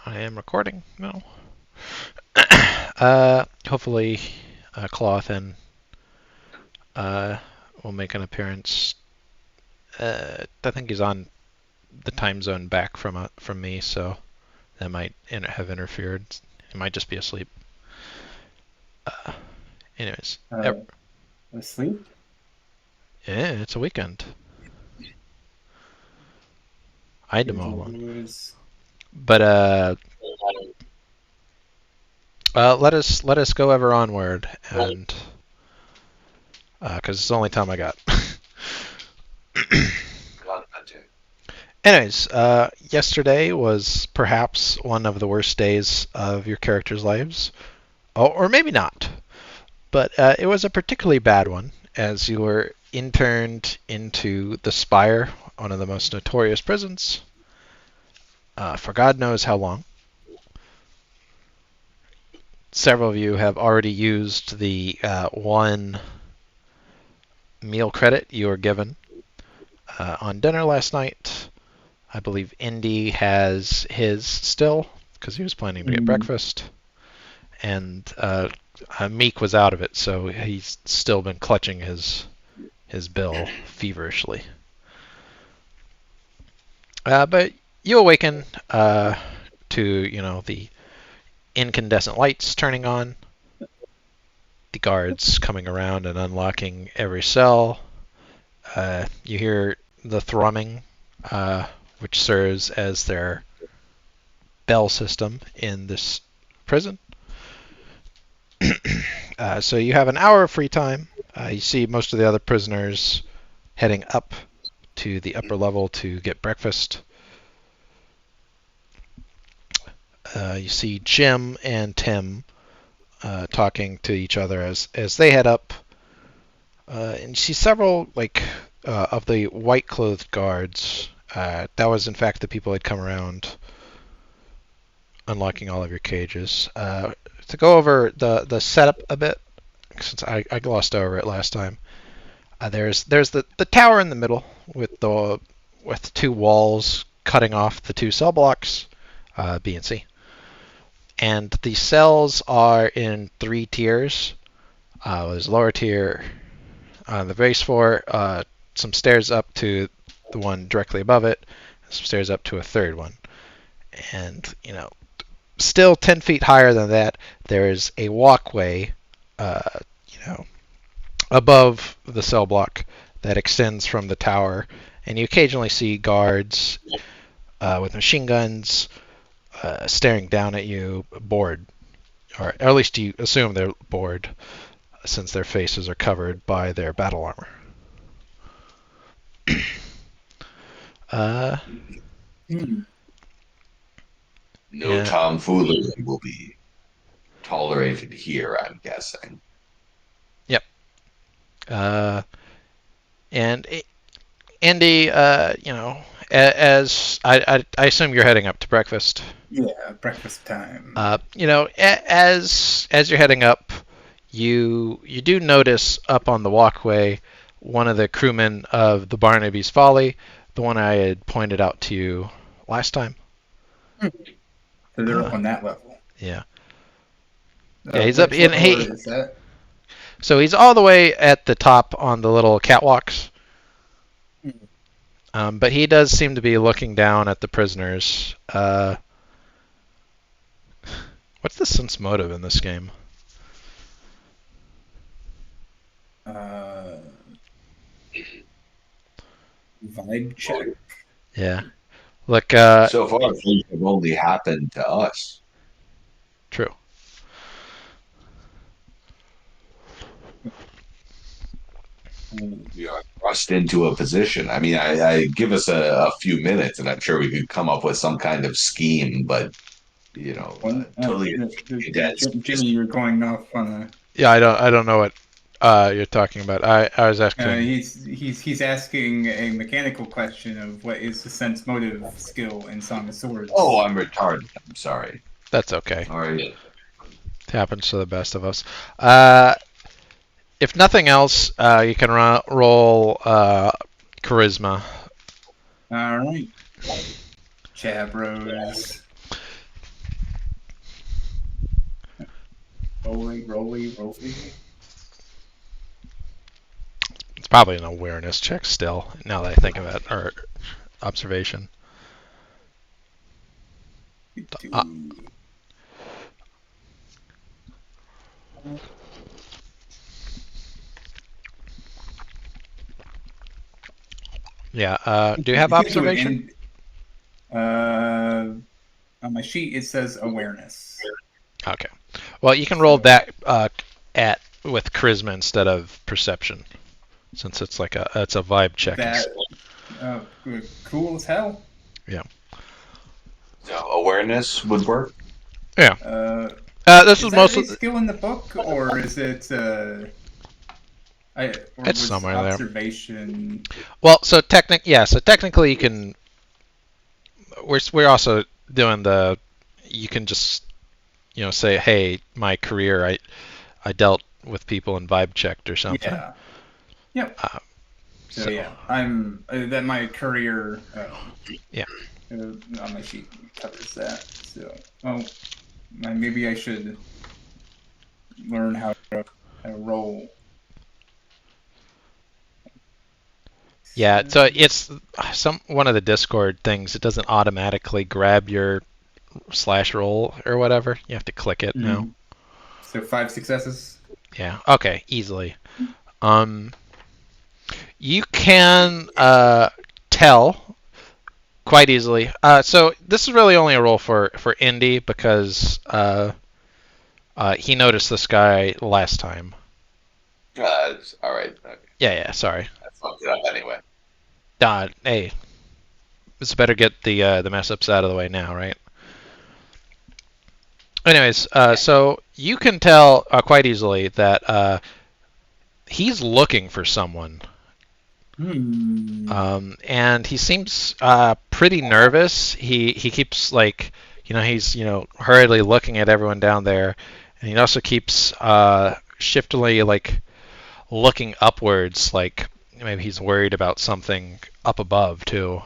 I am recording now. Hopefully, Clawthin will make an appearance. I think he's on the time zone back from me, so that might have interfered. He might just be asleep. Uh, anyways, Asleep? yeah, it's a weekend. I had to mow one, but let us go ever onward, and because it's the only time I got. Anyways, yesterday was perhaps one of the worst days of your characters' lives. Oh, or maybe not. But it was a particularly bad one, as you were interned into the Spire, one of the most notorious prisons, for God knows how long. Several of you have already used the one meal credit you were given on dinner last night. I believe Indy has his still, because he was planning to get breakfast. And Meek was out of it, so he's still been clutching his bill feverishly. But you awaken to the incandescent lights turning on, the guards coming around and unlocking every cell. You hear the thrumming, which serves as their bell system in this prison. So you have an hour of free time. You see most of the other prisoners heading up to the upper level to get breakfast. You see Jim and Tim talking to each other as they head up. And you see several of the white clothed guards. That was in fact the people that come around unlocking all of your cages. To go over the setup a bit, since I glossed over it last time. There's the tower in the middle with two walls cutting off the two cell blocks, B and C, and the cells are in three tiers. There's a lower tier on the base floor, some stairs up to the one directly above it, some stairs up to a third one, and still 10 feet higher than that, there is a walkway, above the cell block that extends from the tower, and you occasionally see guards with machine guns staring down at you, bored, or at least you assume they're bored, since their faces are covered by their battle armor. No Yeah. tomfoolery will be tolerated here, I'm guessing. Yep. And Andy, as I assume you're heading up to breakfast. Yeah, breakfast time. As you're heading up, you do notice up on the walkway one of the crewmen of the Barnaby's Folly, the one I had pointed out to you last time. So they're up on that level. Yeah. Yeah, he's up in. Is that? So he's all the way at the top on the little catwalks. But he does seem to be looking down at the prisoners. What's the sense motive in this game? Vibe check. Yeah. Look. So far, things have only happened to us. True. We are thrust into a position. I mean, I give us a few minutes, and I'm sure we could come up with some kind of scheme. But totally. Jimmy, you're going off on a. Yeah, I don't know what you're talking about. I was asking. He's asking a mechanical question of what is the sense motive skill in Song of Swords. Oh, I'm retarded. I'm sorry. That's okay. All right. It happens to the best of us. If nothing else, you can roll charisma. All right. Chabros. Roly. It's probably an awareness check still, now that I think of it, or observation. Uh, yeah. Do you have You could do it observation? on my sheet it says awareness. Okay. Well, you can roll that at with charisma instead of perception, since it's like it's a vibe check. That cool as hell. Yeah. So awareness would work. Yeah. This Is is that mostly. a skill in the book, or is it? Or It's was somewhere there. observation? Well, so technically you can. We're also doing the. You can just say, hey, my career, I dealt with people and vibe checked or something. Yeah. Yep. So yeah, I'm that my career. Yeah. On my sheet covers that. So, maybe I should learn how to roll. Yeah, so it's one of the Discord things. It doesn't automatically grab your /roll or whatever. You have to click it now. So 5 successes. Yeah. Okay. Easily. You can tell quite easily. So this is really only a roll for Indy because he noticed this guy last time. All right. Okay. Yeah. Sorry. I fucked it up anyway. Hey, it's better get the mess ups out of the way now, right? Anyways, so you can tell quite easily that he's looking for someone. And he seems pretty nervous. He keeps he's hurriedly looking at everyone down there, and he also keeps shiftily looking upwards, like maybe he's worried about something up above too.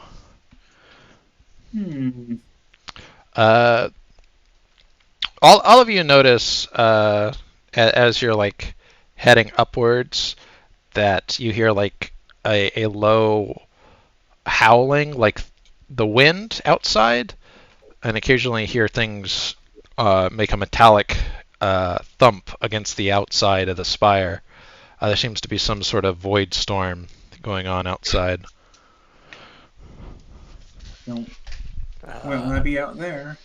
All of you notice as you're heading upwards that you hear a low howling, like the wind outside, and occasionally hear things make a metallic thump against the outside of the spire. There seems to be some sort of void storm going on outside. Don't want to be out there.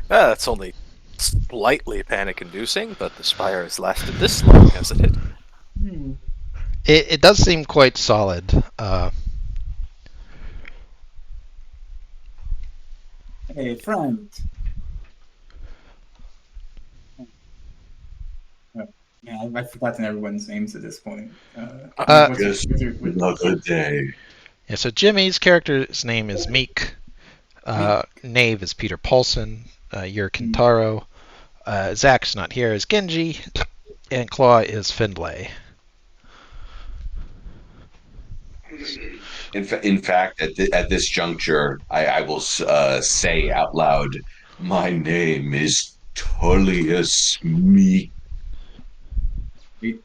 That's only slightly panic-inducing, but the spire has lasted this long, hasn't it? It does seem quite solid. Hey, friend. Yeah, I've forgotten everyone's names at this point. Just another day. Yeah, so Jimmy's character's name is Meek. Knave is Peter Paulson. You're Kintaro. Zach's not here is Genji. And Claw is Findlay. In fact, at this juncture, I will say out loud, my name is Tullius Meek.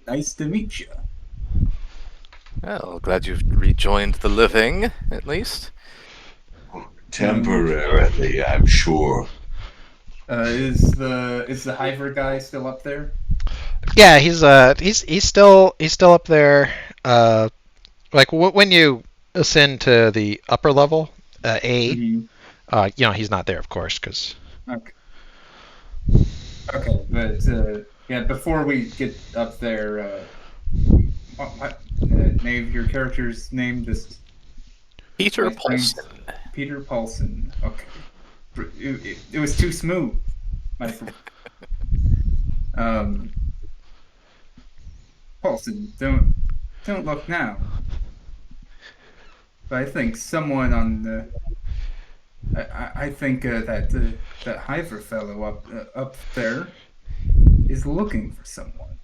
Nice to meet you. Well, glad you've rejoined the living, at least. Temporarily, I'm sure. Is the Hiver guy still up there? Yeah, he's still up there. When you ascend to the upper level, A, he's not there, of course, because. Okay, but yeah, before we get up there, Nave, your character's name just Peter Paulson. Peter Paulson. Okay, it was too smooth. Paulson, don't look now. But I think someone on the. I think that Hiver fellow up there is looking for someone.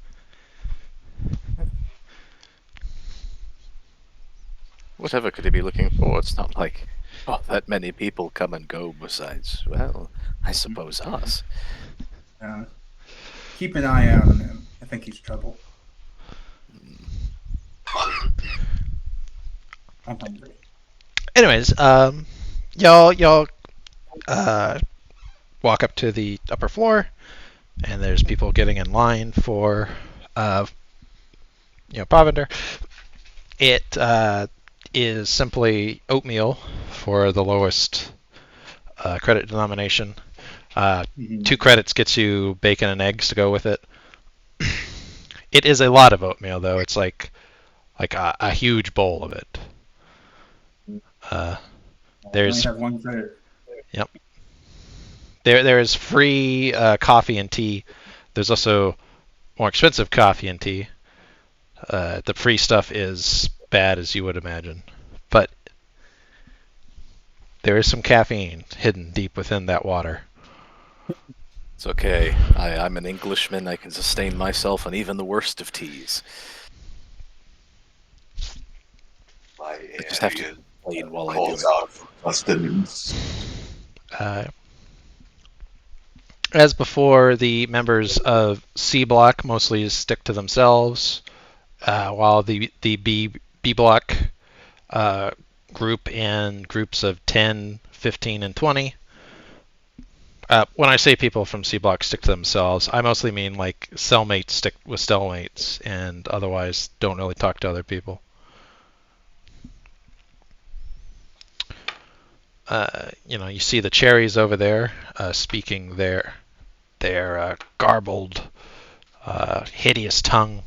Whatever could he be looking for? It's not like Oh, that many people come and go besides, well, I suppose us. Keep an eye out on him. I think he's trouble. I'm hungry. Anyways, y'all walk up to the upper floor, and there's people getting in line for provender. It is simply oatmeal for the lowest credit denomination. 2 credits gets you bacon and eggs to go with it. It is a lot of oatmeal, though. It's like a huge bowl of it. I There's only have 1 credit. Yep. There is free coffee and tea. There's also more expensive coffee and tea. The free stuff is bad as you would imagine, but there is some caffeine hidden deep within that water. It's okay. I'm an Englishman. I can sustain myself on even the worst of teas. I just have to explain while I do calls it. out for sustenance. As before, the members of C Block mostly stick to themselves, while the B Block group in groups of 10, 15, and 20. When I say people from C Block stick to themselves, I mostly mean like cellmates stick with cellmates and otherwise don't really talk to other people. You see the cherries over there speaking their garbled, hideous tongue.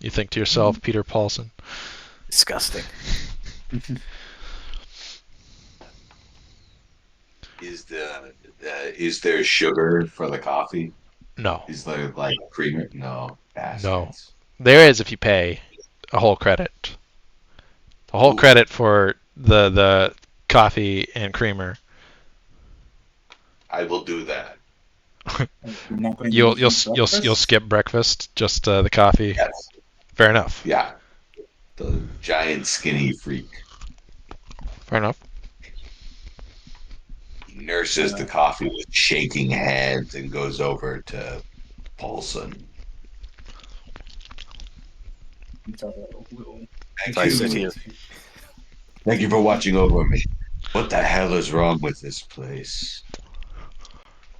You think to yourself, Peter Paulson. Disgusting. Is there sugar for the coffee? No. Is there like creamer? No, bastards. There is if you pay a whole credit. A whole credit for the coffee and creamer. I will do that. You'll skip breakfast, just the coffee. Yes. Fair enough. Yeah. The giant skinny freak. Fair enough. He nurses the coffee with shaking hands and goes over to Paulson. Thank I you. sit here. Thank you for watching over me. What the hell is wrong with this place?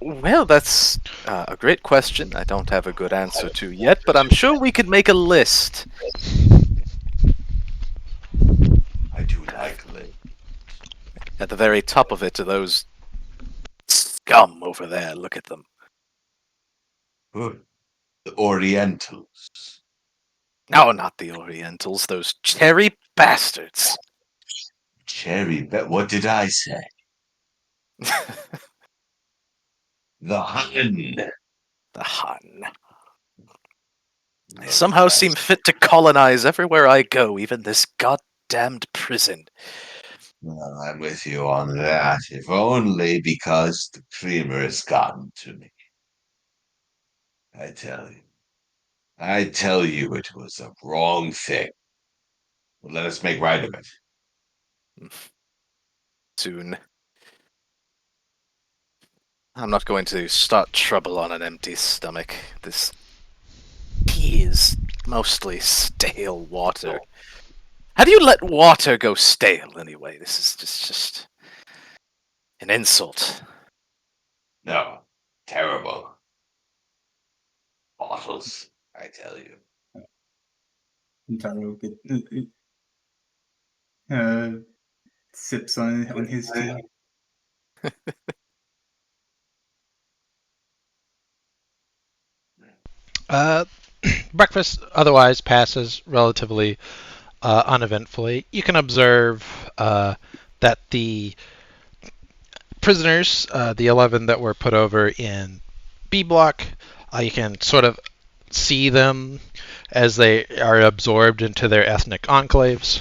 Well, that's a great question. I don't have a good answer to yet, but I'm sure we could make a list. I do like it. At the very top of it are those scum over there. Look at them. The Orientals. No, not the Orientals. Those cherry bastards. Cherry, what did I say? The Hun. The Hun. They somehow seem fit to colonize everywhere I go, even this goddamned prison. Well, I'm with you on that, if only because the creamer has gotten to me. I tell you it was a wrong thing. Well, let us make right of it. Soon. I'm not going to start trouble on an empty stomach. This tea is mostly stale water. How do you let water go stale anyway? This is just an insult. No, terrible. Bottles, I tell you. Taro sips on his tea. Breakfast otherwise passes relatively uneventfully. You can observe that the prisoners, the 11 that were put over in B Block, you can sort of see them as they are absorbed into their ethnic enclaves.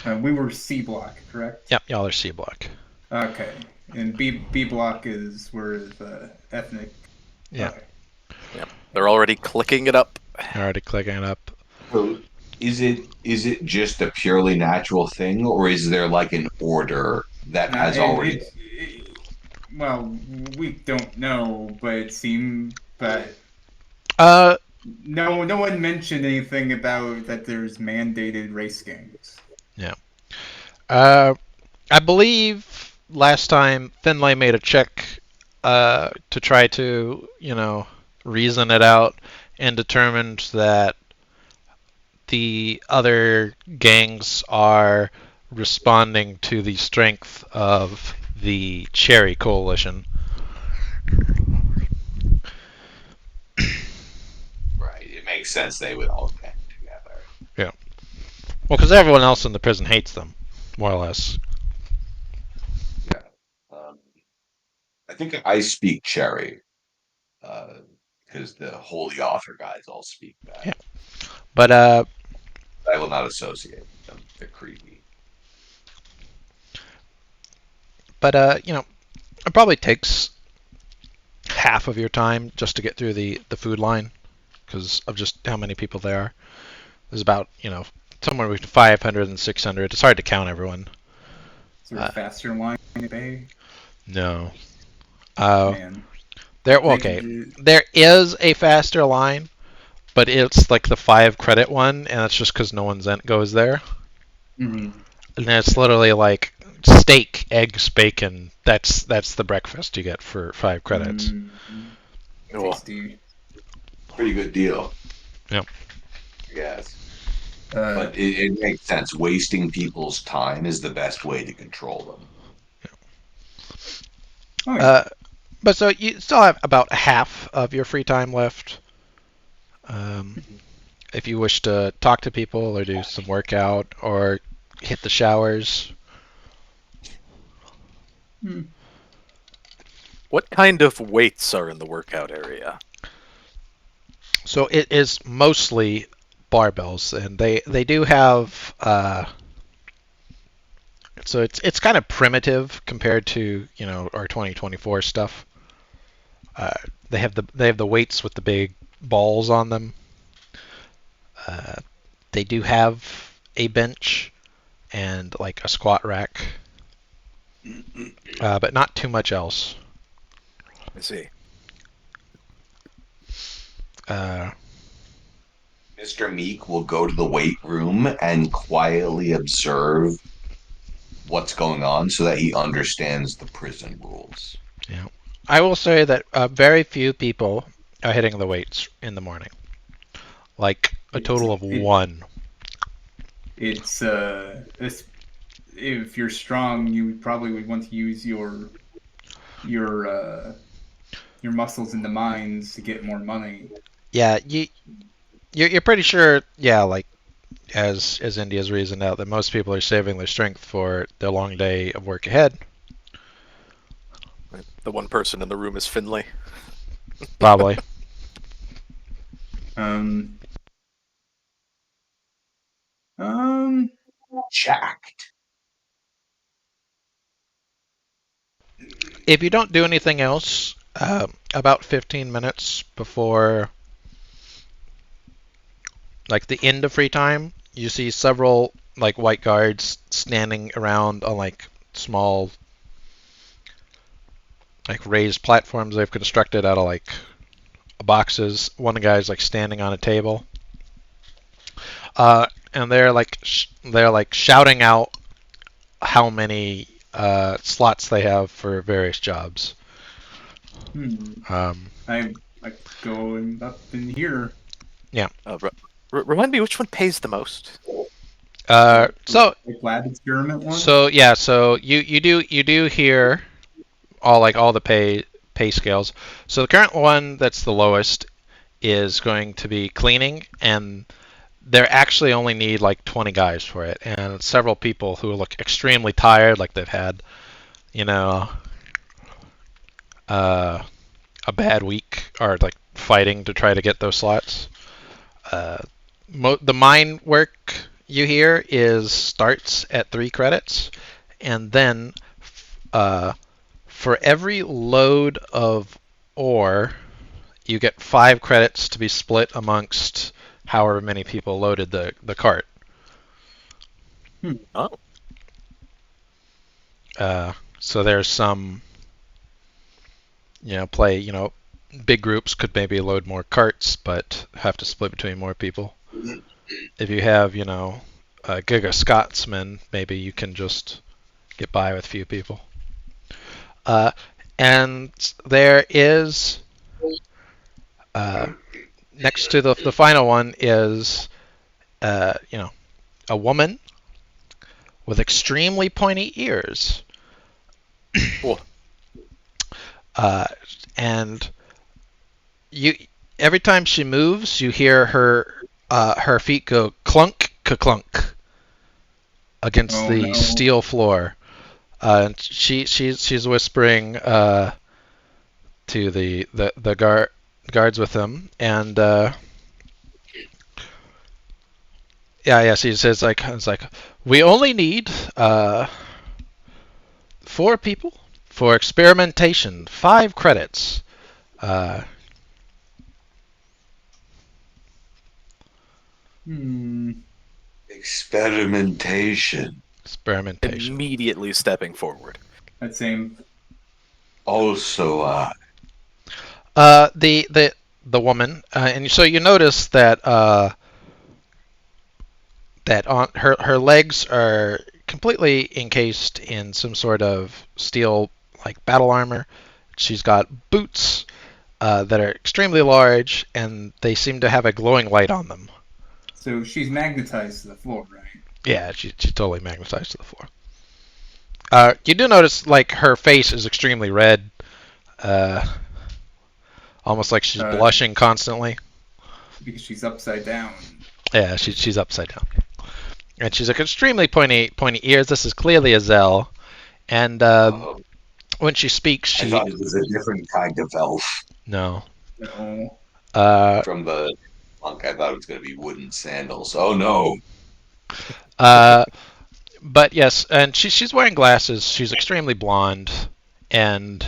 We were C Block, correct? Yep, y'all are C Block. Okay, and B Block is where the ethnic. Yeah. Okay. Yep. They're already clicking it up. Already clicking it up. is it just a purely natural thing, or is there like an order that Now, has already? well, we don't know, but it seemed, but Uh, no one mentioned anything about that there's mandated race games. yeah. Uh, I believe last time Finlay made a check to try to, reason it out and determined that the other gangs are responding to the strength of the Cherry Coalition. Right. It makes sense they would all get together. Yeah. Well, because everyone else in the prison hates them, more or less. Yeah. I think I speak Cherry, because the Holy Author guys all speak that. Yeah. But I will not associate with them. They're creepy. it probably takes half of your time just to get through the food line because of just how many people there are. There's about, somewhere between 500 and 600. It's hard to count everyone. Is there a faster line in Bay? No. Man, Okay. There is a faster line, but it's like the 5 credit one, and that's just because no one goes there. Mm-hmm. And then it's literally like steak, eggs, bacon. That's the breakfast you get for 5 credits. Cool. Tasty. Pretty good deal. Yep. Yes. Uh, But it makes sense. Wasting people's time is the best way to control them. oh, yeah. But so you still have about half of your free time left. If you wish to talk to people or do some workout or hit the showers. What kind of weights are in the workout area? So it is mostly barbells, and they do have. So it's kind of primitive compared to our 2024 stuff. They have the weights with the big balls on them. They do have a bench and like a squat rack, but not too much else. I see. Mr. Meek will go to the weight room and quietly observe what's going on so that he understands the prison rules. Yeah, I will say that very few people are hitting the weights in the morning. Like a total of one. It's if you're strong, you probably would want to use your muscles in the mines to get more money. Yeah, you're pretty sure. Yeah, like as India's reasoned out that most people are saving their strength for their long day of work ahead. The one person in the room is Finlay. Probably. Jacked. If you don't do anything else, about 15 minutes before like the end of free time, you see several like white guards standing around on like small like raised platforms they've constructed out of like boxes. One guy's like standing on a table, and they're like shouting out how many slots they have for various jobs. I go up in here. Yeah. Remind me, which one pays the most? So like lab experiment one. So yeah, so you do hear all the pay scales. So the current one that's the lowest is going to be cleaning, and they actually only need like 20 guys for it, and several people who look extremely tired, like they've had a bad week, are like fighting to try to get those slots. The mine work you hear starts at 3 credits, and then for every load of ore, you get 5 credits to be split amongst however many people loaded the cart. Oh, So there's some, big groups could maybe load more carts, but have to split between more people. If you have, a Giga Scotsman, maybe you can just get by with few people. And there is, next to the final one is, a woman with extremely pointy ears. Cool. And every time she moves, you hear her feet go clunk ka-clunk against the steel floor. And she's whispering to the guards with them, and she says it's like we only need 4 people for experimentation, 5 credits. Experimentation. Immediately stepping forward. That same. Also, The woman, and so you notice that that on her legs are completely encased in some sort of steel like battle armor. She's got boots that are extremely large, and they seem to have a glowing light on them. So she's magnetized to the floor, right? Yeah, she's totally magnetized to the floor. You do notice like her face is extremely red, almost like she's blushing constantly. Because she's upside down. Yeah, she's upside down, and she's like extremely pointy ears. This is clearly a Zell, and when she speaks, I thought it was a different kind of elf. No. No. From the monk, I thought it was going to be wooden sandals. Oh no. But yes, and she's wearing glasses. She's extremely blonde, and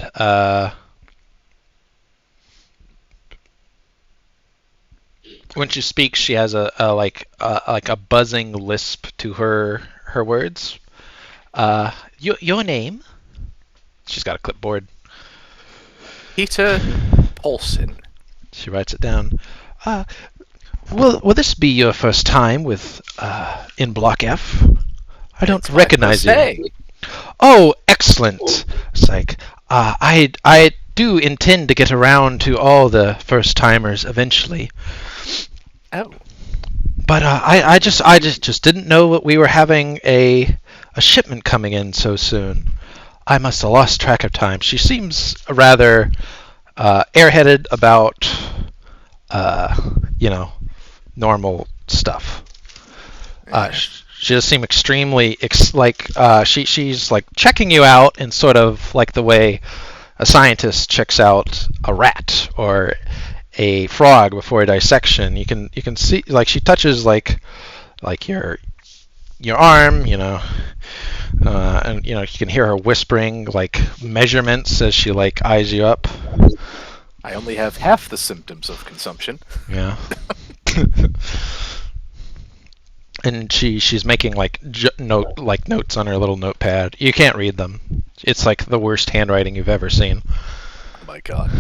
when she speaks, she has a buzzing lisp to her words. Your name? She's got a clipboard. Peter Paulson. She writes it down. Will this be your first time with in Block F? I don't recognize you. Oh, excellent. It's like I do intend to get around to all the first timers eventually. Oh. But I just didn't know that we were having a shipment coming in so soon. I must have lost track of time. She seems rather airheaded about normal stuff. She does seem extremely she's like checking you out in sort of like the way a scientist checks out a rat or a frog before a dissection. You can see like she touches like your arm, and you can hear her whispering like measurements as she like eyes you up. I only have half the symptoms of consumption. Yeah. And she's making like notes on her little notepad. You can't read them. It's like the worst handwriting you've ever seen. Oh my god.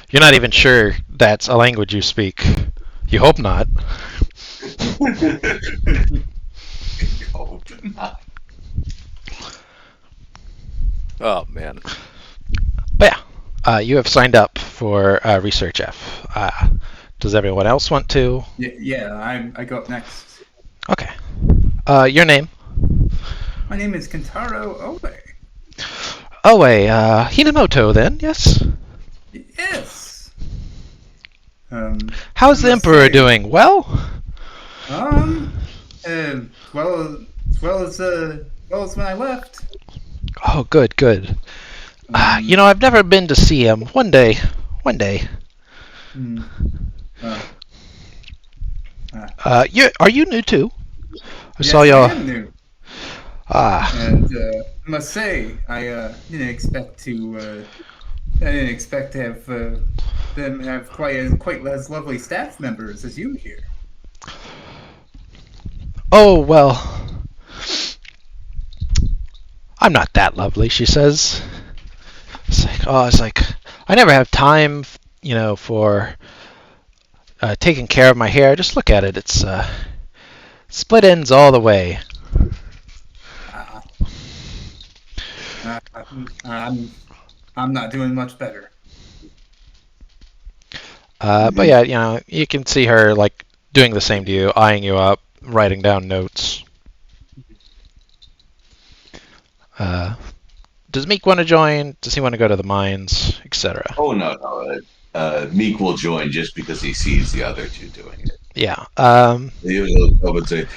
You're not even sure that's a language you speak. You hope not. Hope not. Oh man. But yeah, you have signed up for Research F. Does everyone else want to? Yeah, I go up next. Okay. Your name? My name is Kentaro Owe. Owe, Hinamoto then, yes? Yes. How's the Emperor doing? Well? Well as when I left. Oh, good. I've never been to see him. One day. Are you new too? I saw y'all. I am new. Ah. And I must say, I didn't expect to have them have quite as lovely staff members as you here. Oh, well, I'm not that lovely, she says. It's like, I never have time, for taking care of my hair. Just look at it. It's split ends all the way. Uh, uh, I'm I'm not doing much better. But yeah, you can see her like doing the same to you, eyeing you up, writing down notes. Uh, does Meek want to join? Does he want to go to the mines, etc.? Oh no. Meek will join just because he sees the other two doing it. Yeah. He'll come and say,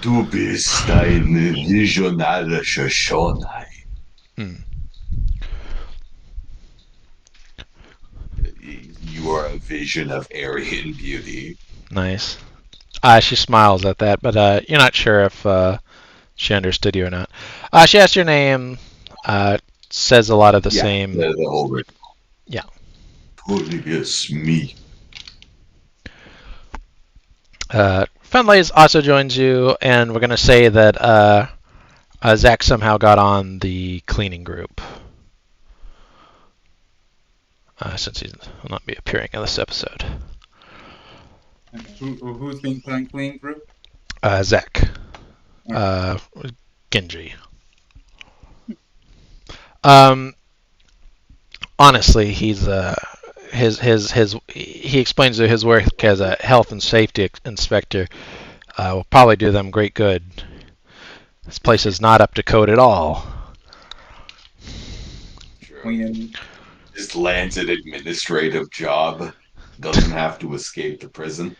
"Du bist ein visionarischer Schönheit." Hmm, You are a vision of Aryan beauty. nice. She smiles at that, but you're not sure if she understood you or not. She asked your name. Says a lot of the Yeah, same. the whole ritual. Yeah. Polybius me. Fenlays also joins you, and we're going to say that Zach somehow got on the cleaning group. Since he will not be appearing in this episode. Who's being clean group? Zach. Genji. Honestly, he's he explains that his work as a health and safety inspector will probably do them great good. This place is not up to code at all. Cleaning. Just lands an administrative job. Doesn't have to escape the prison.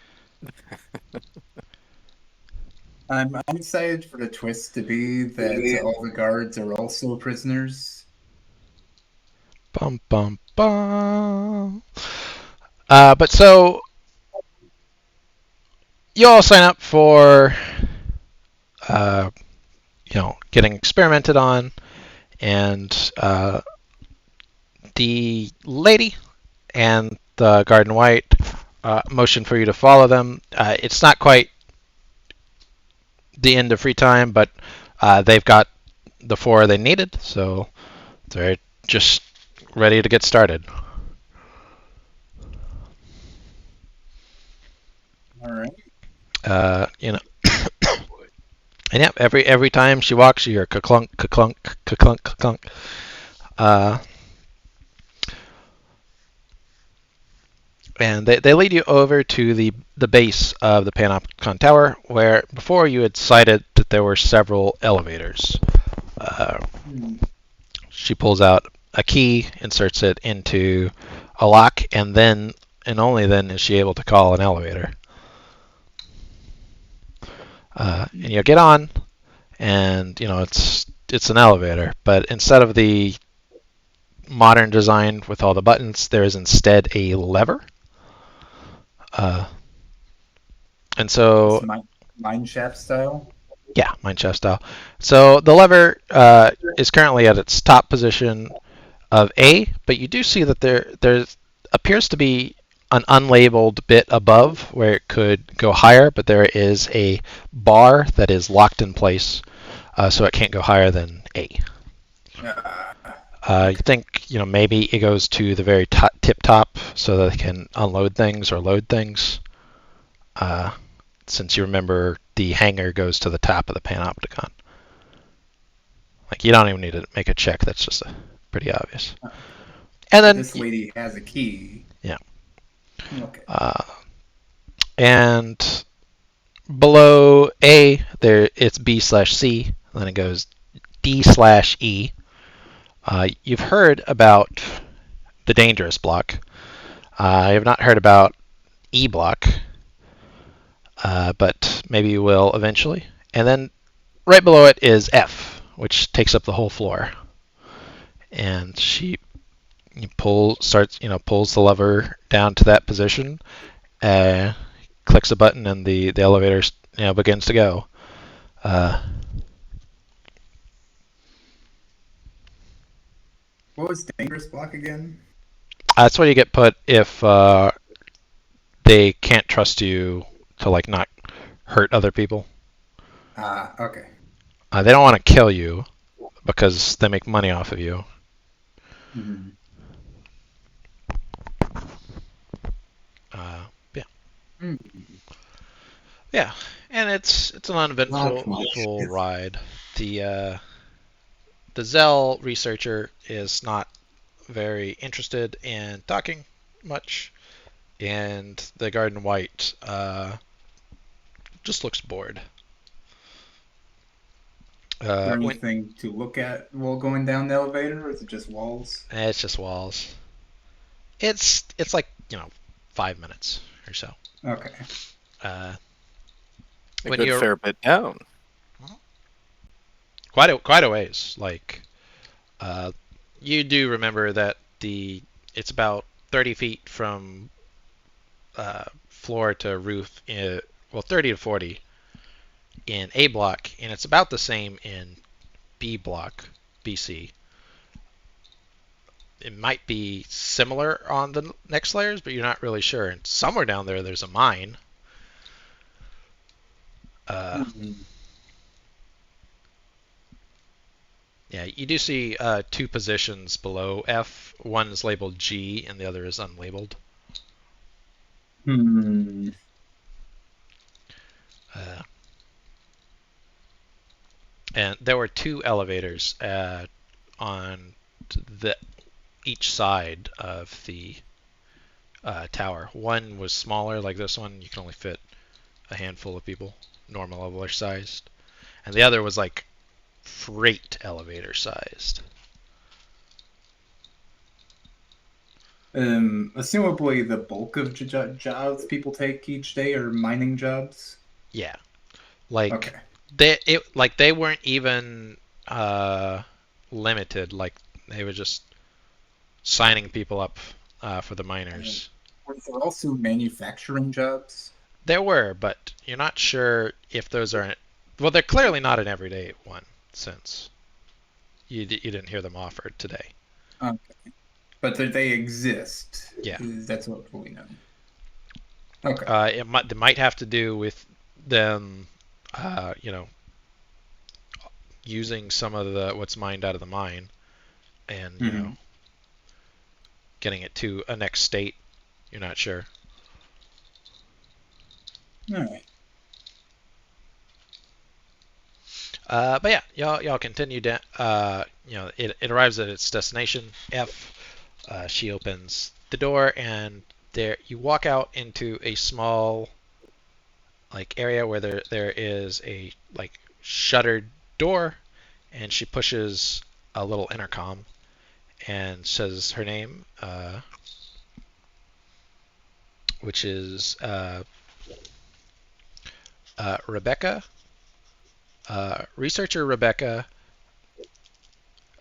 I'm excited for the twist to be that all the guards are also prisoners. Bum bum bum. But so you all sign up for, getting experimented on, and the lady and the guard in white motion for you to follow them. It's not quite the end of free time, but they've got the 4 they needed, so they're just ready to get started. All right. And yeah, every time she walks, you hear ka-clunk, ka-clunk, ka-clunk, ka-clunk. And they lead you over to the base of the Panopticon Tower, where before you had cited that there were several elevators. She pulls out a key, inserts it into a lock, and then and only then is she able to call an elevator. And you get on, and it's an elevator, but instead of the modern design with all the buttons, there is instead a lever. And so, Mine shaft style. yeah, mineshaft style. So the lever is currently at its top position of A, but you do see that there appears to be an unlabeled bit above where it could go higher, but there is a bar that is locked in place, so it can't go higher than A. You think maybe it goes to the very tip top so that it can unload things or load things. Since you remember the hangar goes to the top of the Panopticon. Like you don't even need to make a check. That's just pretty obvious. And then This lady has a key. Yeah. Okay. And below A, there it's B/C. And then it goes D/E. You've heard about the dangerous block. I have not heard about E block, but maybe you will eventually. And then right below it is F, which takes up the whole floor. And she pulls the lever down to that position, clicks a button, and the elevator begins to go. What was dangerous block again? That's where you get put if they can't trust you to not hurt other people. Ah, okay. They don't want to kill you because they make money off of you. Mhm. Yeah, Mm. yeah, and it's an Not uneventful full mischief. ride. The Zell researcher is not very interested in talking much, and the Garden White just looks bored. Is there When anything to look at while going down the elevator, or is it just walls? it's just walls. It's like 5 minutes or so. Okay. Uh, A when good you're fair bit down. quite a ways, like you do remember that it's about 30 feet from floor to roof. Well, 30 to 40 in A block, and it's about the same in B block, BC. It might be similar on the next layers, but you're not really sure. And somewhere down there, there's a mine. Uh, Mhm. yeah, you do see two positions below F. One is labeled G, and the other is unlabeled. Hmm. Uh, and there were two elevators on the each side of the tower. One was smaller, like this one. You can only fit a handful of people, normal leveler sized. And the other was like freight elevator sized. Assumably the bulk of jobs people take each day are mining jobs. Yeah, like Okay. they weren't even uh, limited. Like they were just signing people up for the Uh, miners. were there also manufacturing jobs? There were, but you're not sure if those are. Well, they're clearly not an everyday one since you didn't hear them offered today. Okay. But that they exist. Yeah, That's what we know. Okay. they might have to do with them, you know, using some of the what's mined out of the mine, and Hmm. getting it to a next state. You're not sure. All right. But yeah, y'all continue down. It arrives at its destination, F. She opens the door, and there you walk out into a small like area where there is a like shuttered door, and she pushes a little intercom and says her name, which is Rebecca, researcher Rebecca.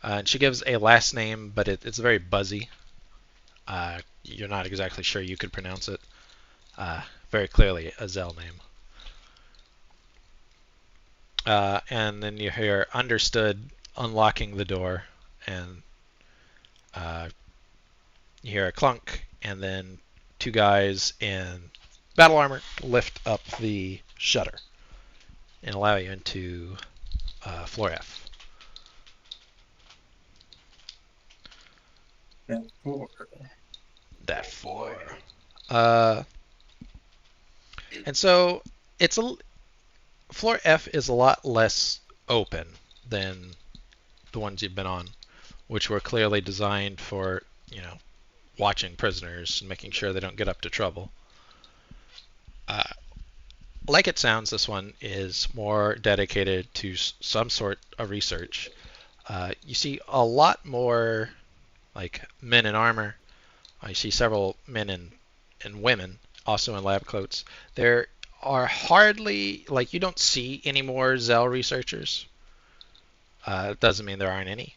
And she gives a last name, but it's very buzzy. You're not exactly sure you could pronounce it. Very clearly a Zell name. And then you hear understood unlocking the door, and uh, you hear a clunk, and then two guys in battle armor lift up the shutter and allow you into floor F. That four. That four. Uh, and so it's a floor F is a lot less open than the ones you've been on, which were clearly designed for, watching prisoners and making sure they don't get up to trouble. Uh, like it sounds, this one is more dedicated to some sort of research. You see a lot more like men in armor. I see several men and women also in lab coats. There are hardly like you don't see any more Zell researchers. It doesn't mean there aren't any.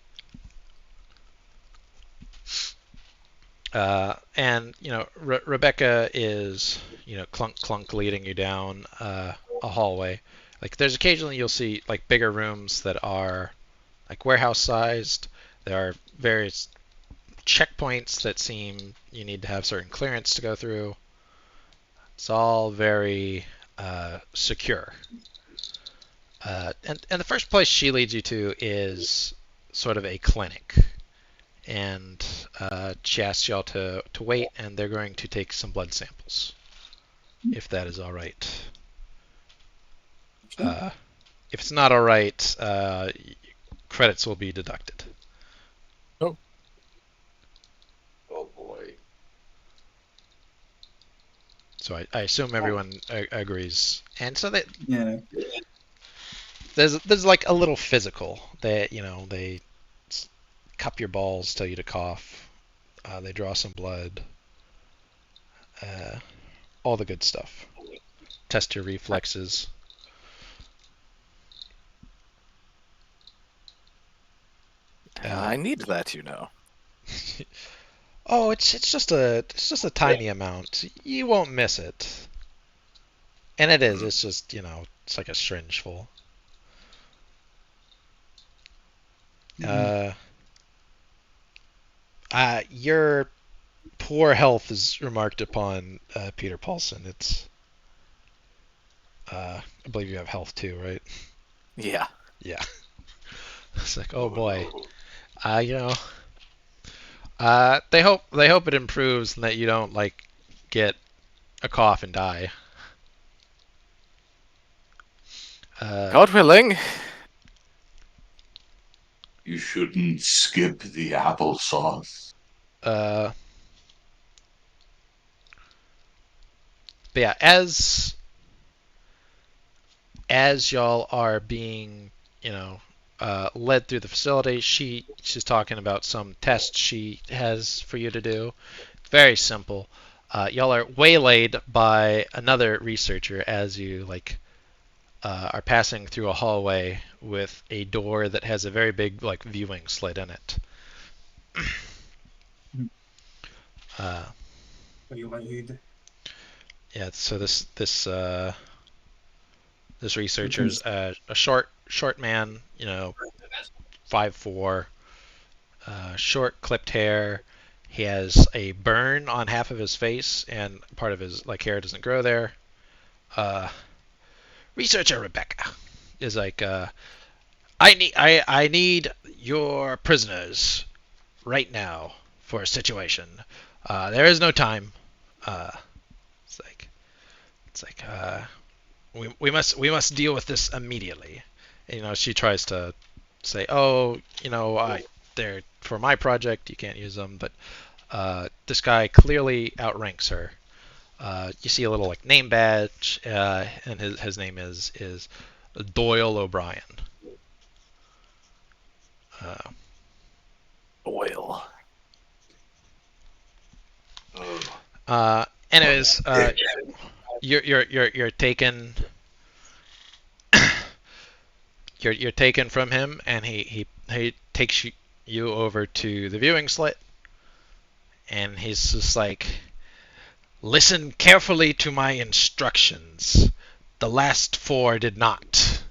And Rebecca is clunk clunk leading you down a hallway. Like there's occasionally you'll see like bigger rooms that are like warehouse sized. There are various checkpoints that seem you need to have certain clearance to go through. It's all very secure. And the first place she leads you to is sort of a clinic. And she asks y'all to wait, and they're going to take some blood samples, if that is all right. If it's not all right, credits will be deducted. Oh. Oh boy. So I assume everyone agrees. And so that Yeah. there's like a little physical. They cup your balls, tell you to cough. They draw some blood. All the good stuff. Test your reflexes. I need that, you know. Oh, it's just a tiny amount. You won't miss it. And it is. It's just it's like a syringe full. Your poor health is remarked upon, Peter Paulson. It's I believe you have health too, right? Yeah. Yeah. It's like, oh boy. You know, they hope it improves and that you don't like get a cough and die. God willing. You shouldn't skip the applesauce. But yeah, as y'all are being, led through the facility, she's talking about some tests she has for you to do. Very simple. Y'all are waylaid by another researcher as you are passing through a hallway with a door that has a very big viewing slit in it. Waylaid. Yeah, so this researcher's a short man, 5'4", short clipped hair. He has a burn on half of his face, and part of his hair doesn't grow there. Researcher Rebecca is I need your prisoners right now for a situation. There is no time. It's like we must deal with this immediately. And, she tries to say, oh, they're for my project. You can't use them, but this guy clearly outranks her. You see a little name badge, and his name is Doyle O'Brien. Oil. Anyways, you're taken. You're taken from him, and he takes you over to the viewing slit, and he's just like, listen carefully to my instructions. The last 4 did not.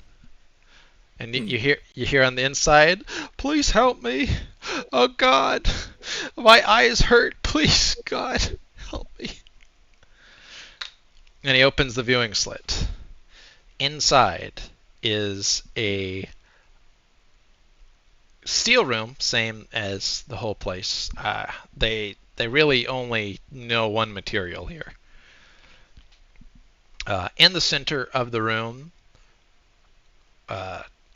And you hear on the inside, please help me. Oh God, my eyes hurt. Please, God, help me. And he opens the viewing slit. Inside is a steel room, same as the whole place. They really only know one material here. In the center of the room,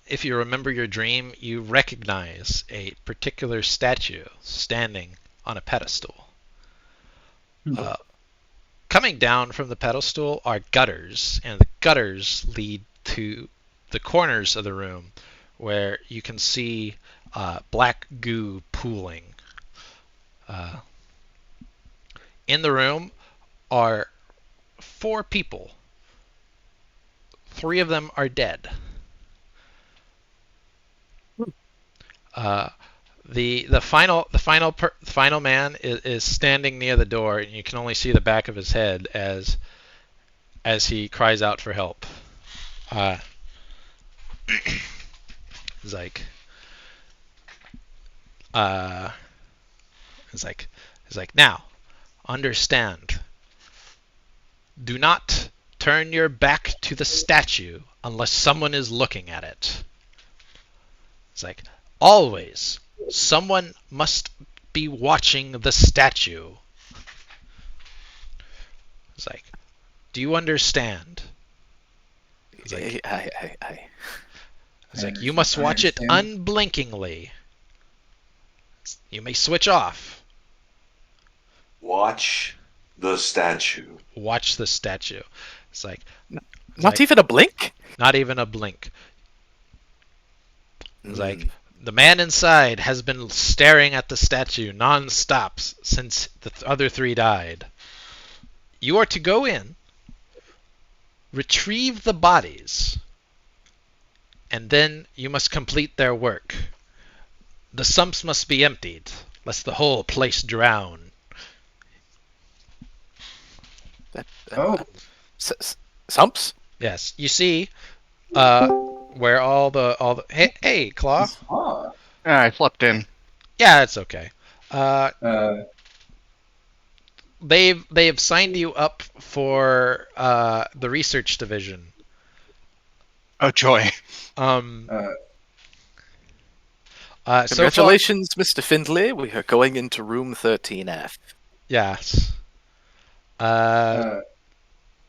if you remember your dream, you recognize a particular statue standing on a pedestal. Coming down from the pedestal are gutters, and the gutters lead to the corners of the room where you can see black goo pooling. In the room are 4 people. 3 of them are dead. The final man is standing near the door, and you can only see the back of his head as he cries out for help. He's like, now, understand. Do not turn your back to the statue unless someone is looking at it. It's like, always, someone must be watching the statue. It's like, do you understand? It's like, it's like you must watch it unblinkingly. You may switch off. Watch the statue. Watch the statue. It's like, Not even a blink? not even a blink. It's like, the man inside has been staring at the statue non-stop since the other three died. You are to go in, retrieve the bodies, and then you must complete their work. The sumps must be emptied, lest the whole place drown. Sumps? Yes, you see, where all the hey Claw. I flipped in. Yeah, it's okay. Uh, They've signed you up for the research division. Oh joy. Congratulations, Mr. Findlay. We are going into room 13F. Yes.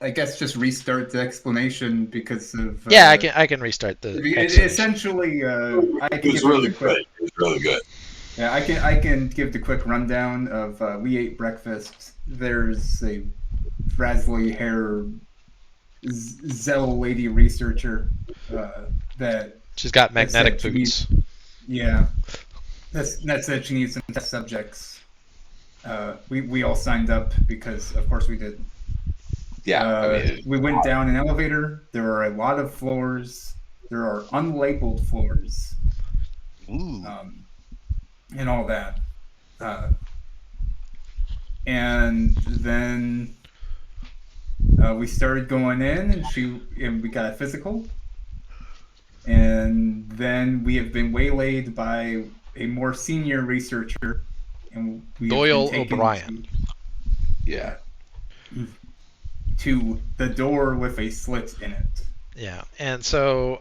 I guess just restart the explanation because of. Yeah, I can restart the. Essentially, I can It was give really the quick. good. It was really good. Yeah, I can give the quick rundown of we ate breakfast. There's a frazzly hair Zell lady researcher that She's got magnetic said she boots. yeah, that said she needs some test subjects. We all signed up because of course we did. Yeah, We went down an elevator. There are a lot of floors. There are unlabeled floors. Ooh. And all that. And then we started going in, and we got a physical. And then we have been waylaid by a more senior researcher, and we Doyle have been taken O'Brien. yeah. to the door with a slit in it. Yeah, and so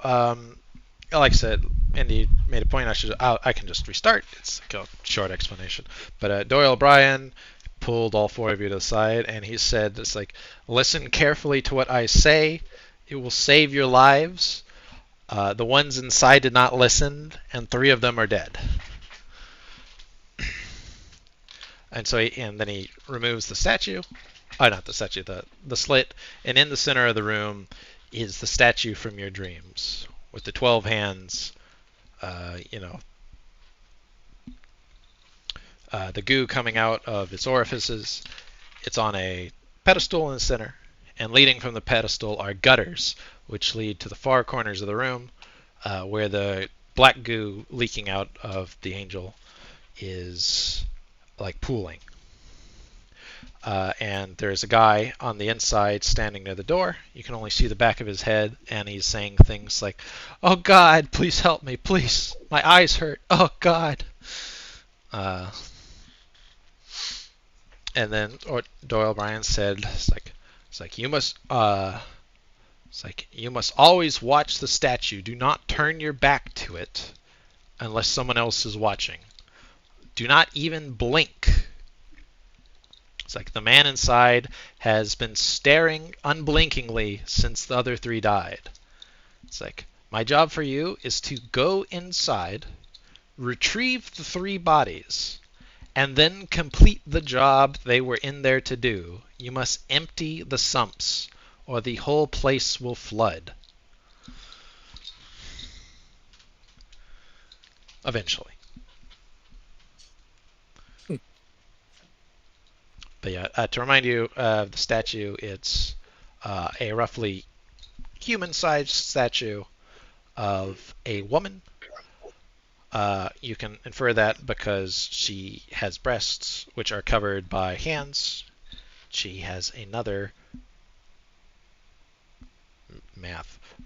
like I said, Andy made a point. I can just restart. It's like a short explanation. But Doyle O'Brien pulled all four of you to the side, and he said, "It's like, listen carefully to what I say. It will save your lives. The ones inside did not listen, and 3 of them are dead." And so, then he removes the statue. Not the statue, the slit, and in the center of the room is the statue from your dreams with the 12 hands. The goo coming out of its orifices. It's on a pedestal in the center, and leading from the pedestal are gutters, which lead to the far corners of the room, where the black goo leaking out of the angel is like pooling. And there's a guy on the inside standing near the door. You can only see the back of his head, and he's saying things like, "Oh God, please help me, please. My eyes hurt. Oh God." And then Doyle O'Brien said, "It's like you must always watch the statue. Do not turn your back to it, unless someone else is watching. Do not even blink." It's like the man inside has been staring unblinkingly since the other 3 died. It's like, my job for you is to go inside, retrieve the 3 bodies, and then complete the job they were in there to do. You must empty the sumps, or the whole place will flood. Eventually. But yeah, to remind you of the statue, it's a roughly human-sized statue of a woman. You can infer that because she has breasts, which are covered by hands. She has another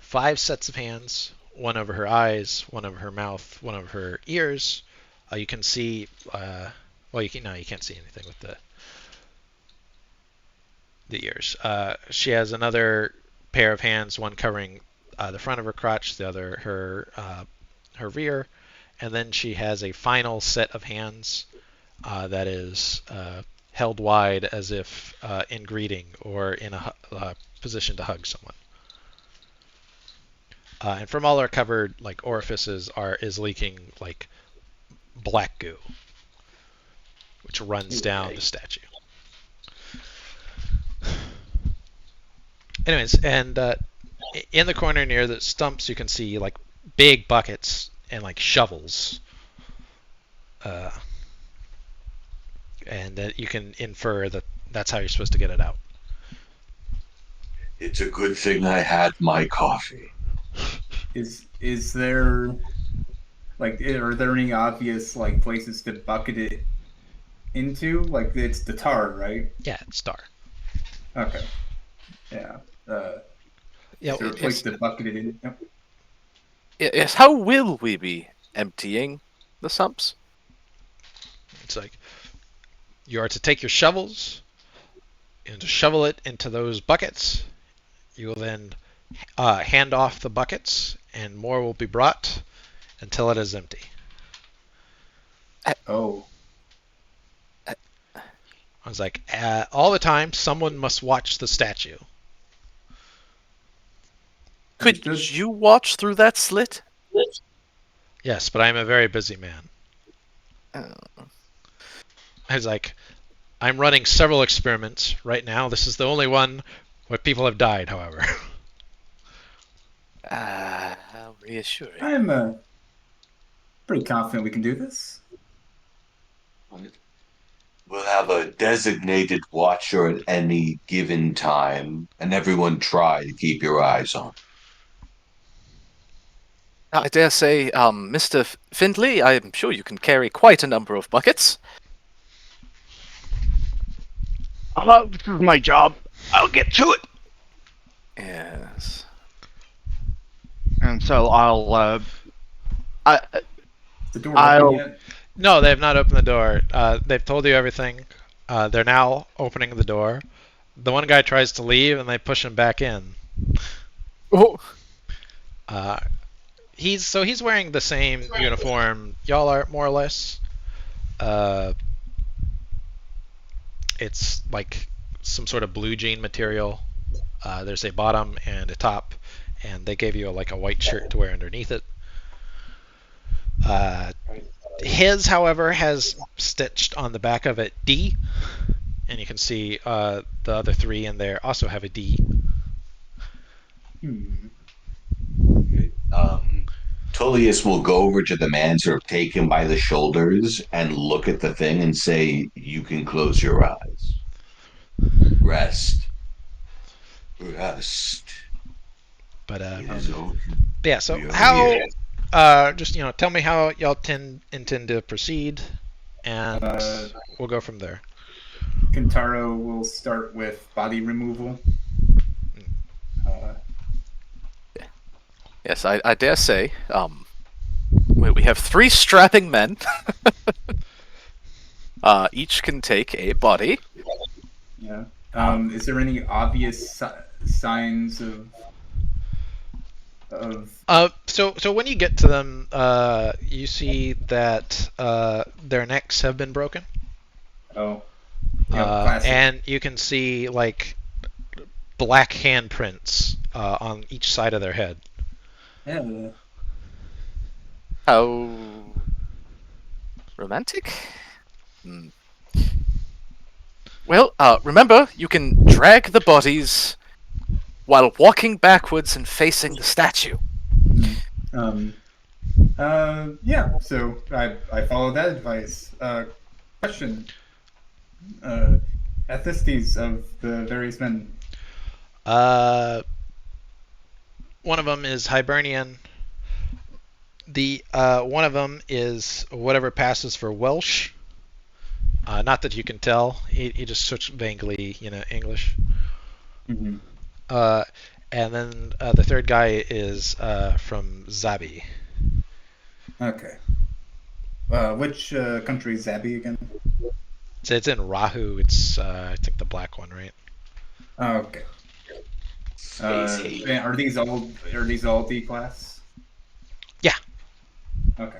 5 sets of hands, one over her eyes, one over her mouth, one over her ears. You can see, you can't see anything with the ears. She has another pair of hands, one covering the front of her crotch, the other her rear, and then she has a final set of hands that is held wide as if in greeting or in a position to hug someone. And from all her covered like orifices is leaking like black goo, which runs down the statue. Anyways, and in the corner near the stumps, you can see like big buckets and like shovels, and that you can infer that that's how you're supposed to get it out. It's a good thing I had my coffee. Is there like are there any obvious like places to bucket it into? Like it's the tar, right? Yeah, it's star. Okay. Yeah. Yeah, Is there a place to bucket it in? Yep. Yes, how will we be emptying the sumps? it's like you are to take your shovels and to shovel it into those buckets. You will then hand off the buckets, and more will be brought until it is empty. Oh. I was like, all the time, someone must watch the statue. Could you watch through that slit? Yes, but I'm a very busy man. Oh. I was like, I'm running several experiments right now. This is the only one where people have died, however. How reassuring. I'm pretty confident we can do this. We'll have a designated watcher at any given time, and everyone try to keep your eyes on. I dare say, Mr. Findley, I'm sure you can carry quite a number of buckets. This is my job. I'll get to it. Yes. And so I'll. Is the door I'll- open yet? No, they have not opened the door. They've told you everything. They're now opening the door. The one guy tries to leave, and they push him back in. Oh. He's wearing the same uniform y'all are, more or less. It's like some sort of blue jean material. There's a bottom and a top, and they gave you like a white shirt to wear underneath it. His, however, has stitched on the back of it D, and you can see the other three in there also have a D. Tullius will go over to the man, sort of take him by the shoulders, and look at the thing and say, "You can close your eyes. Rest. Rest. But It is over. yeah. So We are how? here." Just tell me how y'all intend to proceed, and we'll go from there. Kentaro will start with body removal. Yes, I dare say. We have 3 strapping men. Each can take a body. Yeah. Is there any obvious signs of? So when you get to them, you see that their necks have been broken. Oh. Yeah, classic. And you can see like black handprints on each side of their head. Yeah. How romantic? Well, remember, you can drag the bodies while walking backwards and facing the statue. Yeah. So I follow that advice. Question. Ethnicities of the various men. One of them is Hibernian. The one of them is whatever passes for Welsh. Not that you can tell. He just switched vaguely, English. Mm-hmm. And then the third guy is from Zabi. Okay. Which country is Zabi again? So it's in Rahu. It's I think the black one, right? Okay. Space hate. Are these all D class? Yeah. Okay.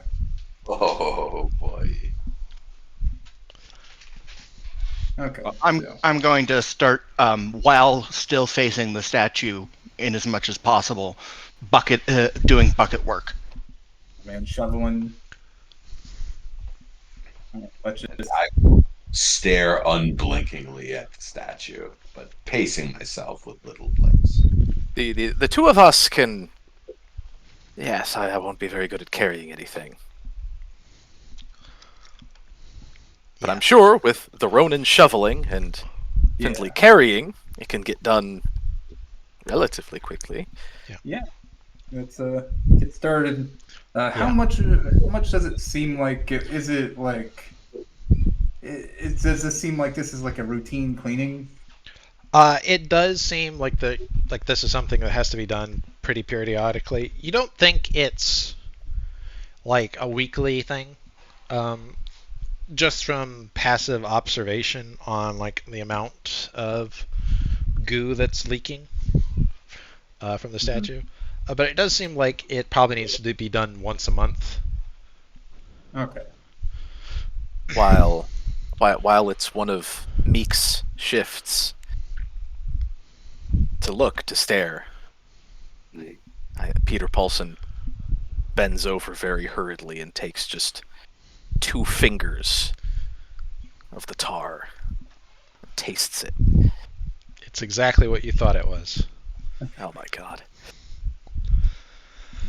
Oh boy. Okay. so- I'm going to start while still facing the statue in as much as possible, doing bucket work. Man, shoveling. Let's just. I stare unblinkingly at the statue, but pacing myself with little blinks. The two of us can. Yes, I won't be very good at carrying anything. But Yeah. I'm sure with the Ronin shoveling and Findley carrying, it can get done relatively quickly. Yeah. Let's get started. How Yeah. much does it seem like? Is it like? Does this seem like this is like a routine cleaning? It does seem like this is something that has to be done pretty periodically. You don't think it's like a weekly thing, just from passive observation on like the amount of goo that's leaking from the statue. But it does seem like it probably needs to be done once a month. Okay. While it's one of Meek's shifts to look, to stare, Peter Paulson bends over very hurriedly and takes just 2 fingers of the tar, and tastes it. It's exactly what you thought it was. Oh my god.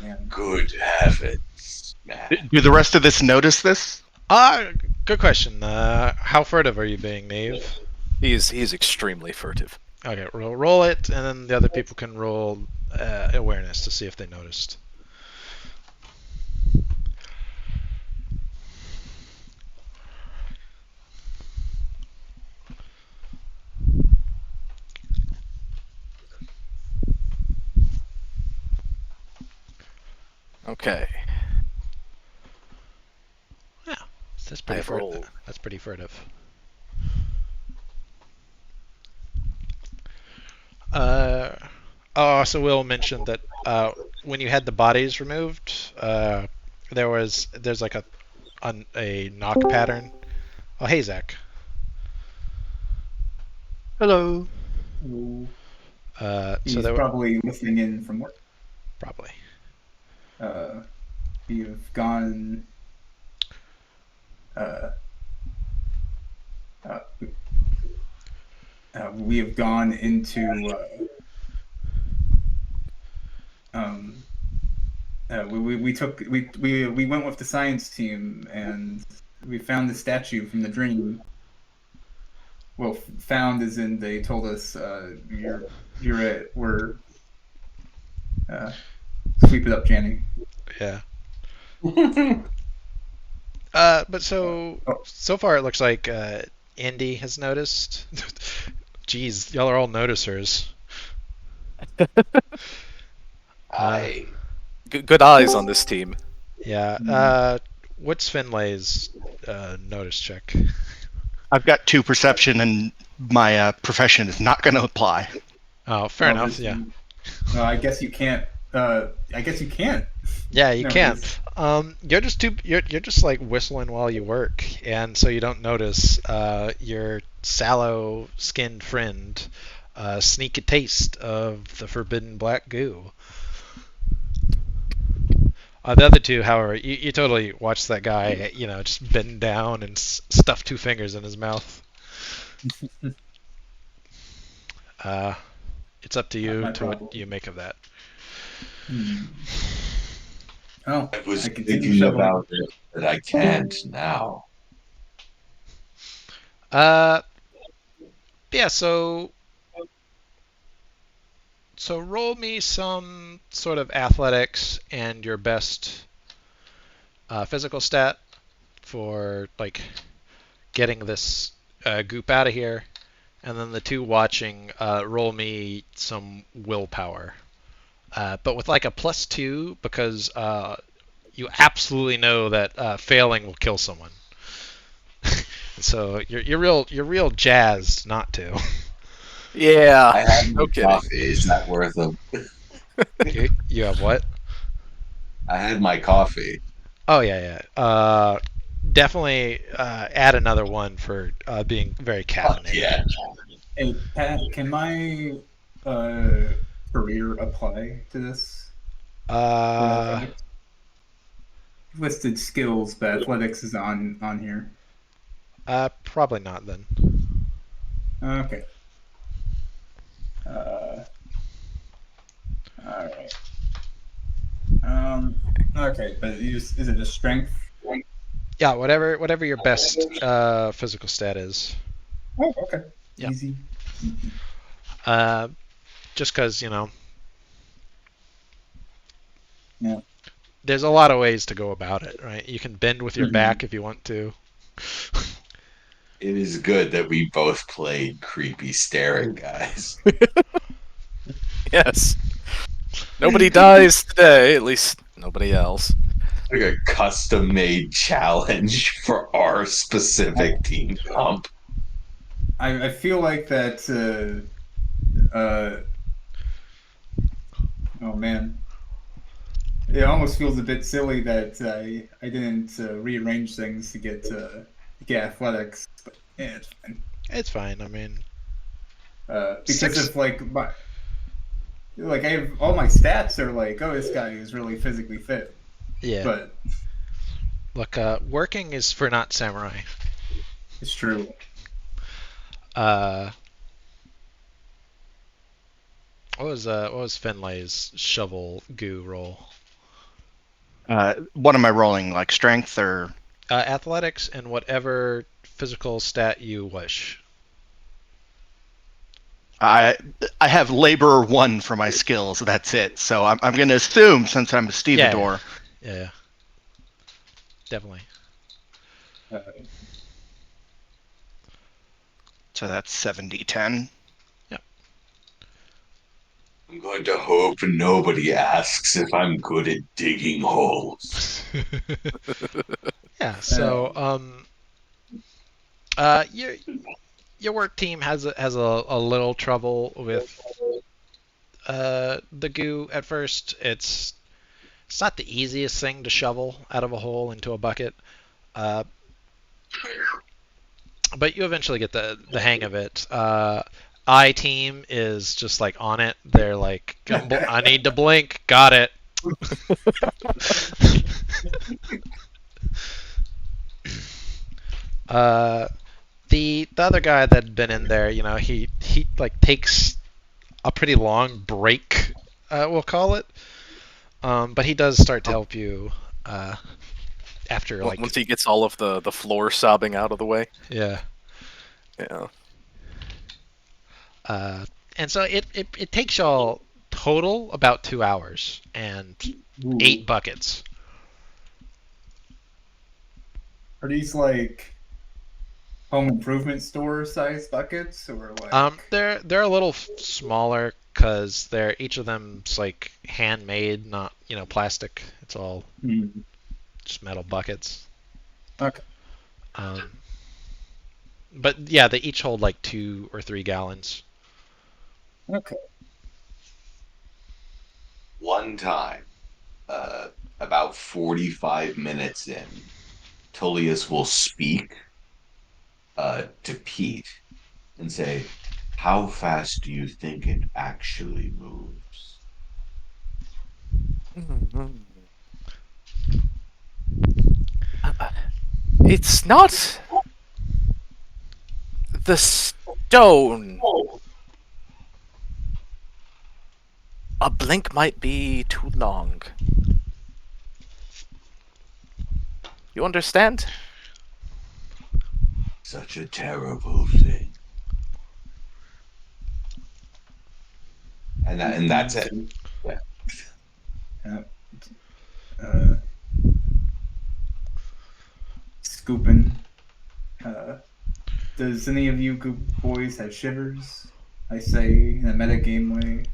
Man. Good heavens, man. Do the rest of this notice this? Good question. How furtive are you being, Nave? He's extremely furtive. Okay, roll it, and then the other people can roll awareness to see if they noticed. Okay. Yeah, that's pretty I've rolled. That's pretty furtive. Also, Will mentioned that when you had the bodies removed, there's like a knock pattern. Oh, hey Zach. Hello. He's So there probably listening in from work. probably. We have gone. We have gone into. We went with the science team and we found the statue from the dream. Well, found as in they told us you're at we're. Sweep it up, Janny. Yeah. But so far it looks like Andy has noticed. Jeez, y'all are all noticers. Good eyes on this team. Yeah. What's Finlay's notice check? I've got 2 perception, and my profession is not going to apply. Oh, fair enough. Yeah. I guess you can't. I guess you can't. Yeah, you No, can. You're just you're just like whistling while you work, and so you don't notice your sallow-skinned friend sneak a taste of the forbidden black goo. The other two, however, you totally watch that guy, just bend down and stuff 2 fingers in his mouth. It's up to you to what you make of that. Oh, I was continue thinking shoveling. about it, but I can't now. Yeah, so roll me some sort of athletics and your best physical stat for like getting this goop out of here, and then the 2 watching roll me some willpower, but with like a +2 because you absolutely know that failing will kill someone. So you're real jazzed not to. Yeah. I have my No kidding. coffee. Is that worth a? You have what? I had my coffee. Oh yeah, yeah. Definitely add another one for being very Fuck caffeinated. yeah. Hey, Pat, can my uh, career apply to this for Uh, athletics? Listed skills, but athletics is on here. probably not then. Okay. Uh, all right. Okay, but is it a strength? Yeah, whatever your best physical stat is. Oh, okay. Yeah. Easy. Uh, just because Yeah. there's a lot of ways to go about it, right? You can bend with your Mhm. back if you want to. It is good that we both played creepy staring guys. Yes. Nobody dies today, at least nobody else. Like a custom made challenge for our specific team comp. I feel like that. Oh man, it almost feels a bit silly that I didn't rearrange things to get athletics, but yeah, it's fine. It's fine. I mean, Because six. of like I have all my stats are like, oh, this guy is really physically fit, Yeah. but Look, working is for not samurai. it's true. Uh, what was Finlay's shovel goo roll? What am I rolling? Like strength or? Athletics and whatever physical stat you wish. I I have labor 1 for my skills. That's it. So I'm going to assume since I'm a stevedore. Yeah, definitely. Uh, So that's 70-10. I'm going to hope nobody asks if I'm good at digging holes. Yeah. So, your work team has a little trouble with the goo at first. It's not the easiest thing to shovel out of a hole into a bucket, uh, but you eventually get the hang of it. I team is just like on it. They're like, I need to blink. Got it. uh, the other guy that had been in there, he like takes a pretty long break, we'll call it. But he does start to help you after like Once he gets all of the floor sobbing out of the way. yeah. Yeah. And so it takes y'all total about 2 hours and ooh. 8 buckets. Are these like home improvement store size buckets or like? They're a little smaller because they're each of them's like handmade, not plastic. It's all Hmm. just metal buckets. Okay. But yeah, they each hold like 2 or 3 gallons. Okay. One time, about 45 minutes in, Tullius will speak to Pete and say, "How fast do you think it actually moves?" It's not the stone. A blink might be too long. You understand? Such a terrible thing. And that's it. Uh, scooping. Does any of you good boys have shivers? I say in a metagame way.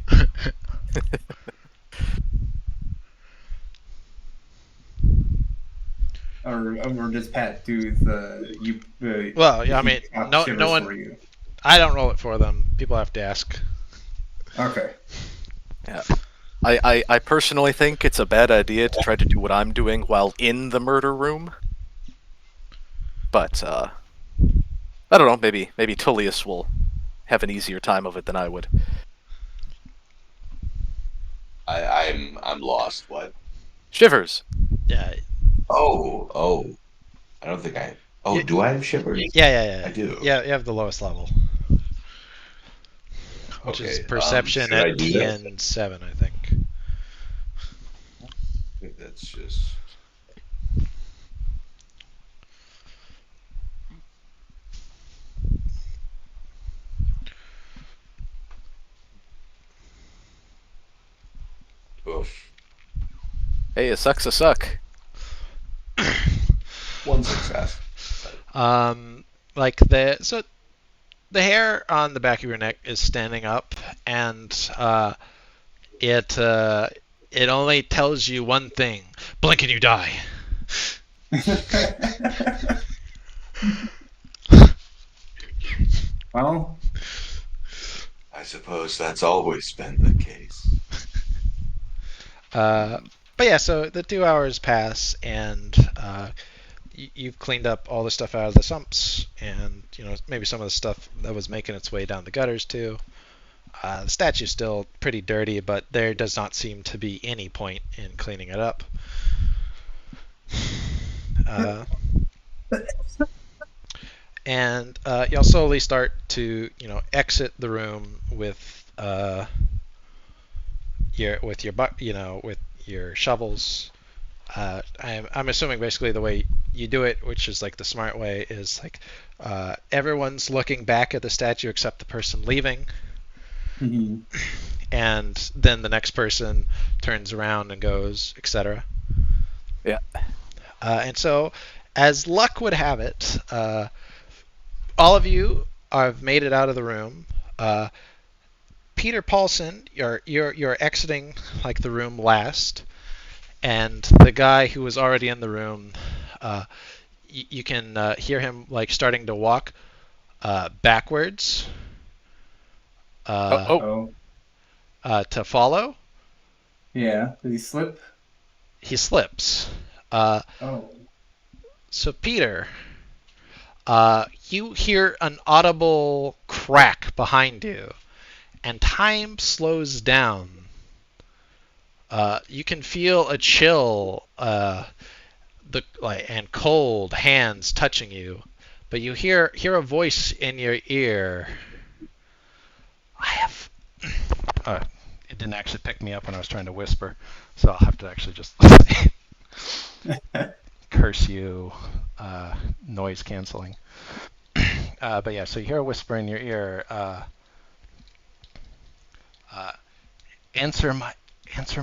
Or does Pat do the you? Well, yeah, I he mean, got no shivers one. for you. I don't roll it for them. People have to ask. Okay. Yeah. I personally think it's a bad idea to try to do what I'm doing while in the murder room. But I don't know. Maybe Tullius will have an easier time of it than I would. I'm lost. What? Shivers. Yeah, Oh. I don't think I. Oh, yeah, do I have shivers? yeah. I do. Yeah, you have the lowest level, which is Okay. perception Should I at do this? TN7, I think. I think that's just. Oof. Hey, a suck's a suck. One success. Like the hair on the back of your neck is standing up, and it it only tells you one thing: blink and you die. Well, I suppose that's always been the case. Uh, but yeah, so the 2 hours pass, and you've cleaned up all the stuff out of the sumps, and maybe some of the stuff that was making its way down the gutters too. The statue's still pretty dirty, but there does not seem to be any point in cleaning it up. And you'll slowly start to exit the room with your shovels. I'm assuming basically the way you do it, which is like the smart way, is like everyone's looking back at the statue except the person leaving, mhm. and then the next person turns around and goes, etc. Yeah. And so, as luck would have it, all of you have made it out of the room. Peter Paulson, you're exiting like the room last, and the guy who was already in the room, you can hear him like starting to walk backwards Oh, to follow. yeah. Did he slip? He slips. Uh, Oh. so Peter, you hear an audible crack behind you, and time slows down. You can feel a chill, and cold hands touching you, but you hear a voice in your ear. I have. It didn't actually pick me up when I was trying to whisper, so I'll have to actually just curse you, noise canceling. But yeah, so you hear a whisper in your ear. Answer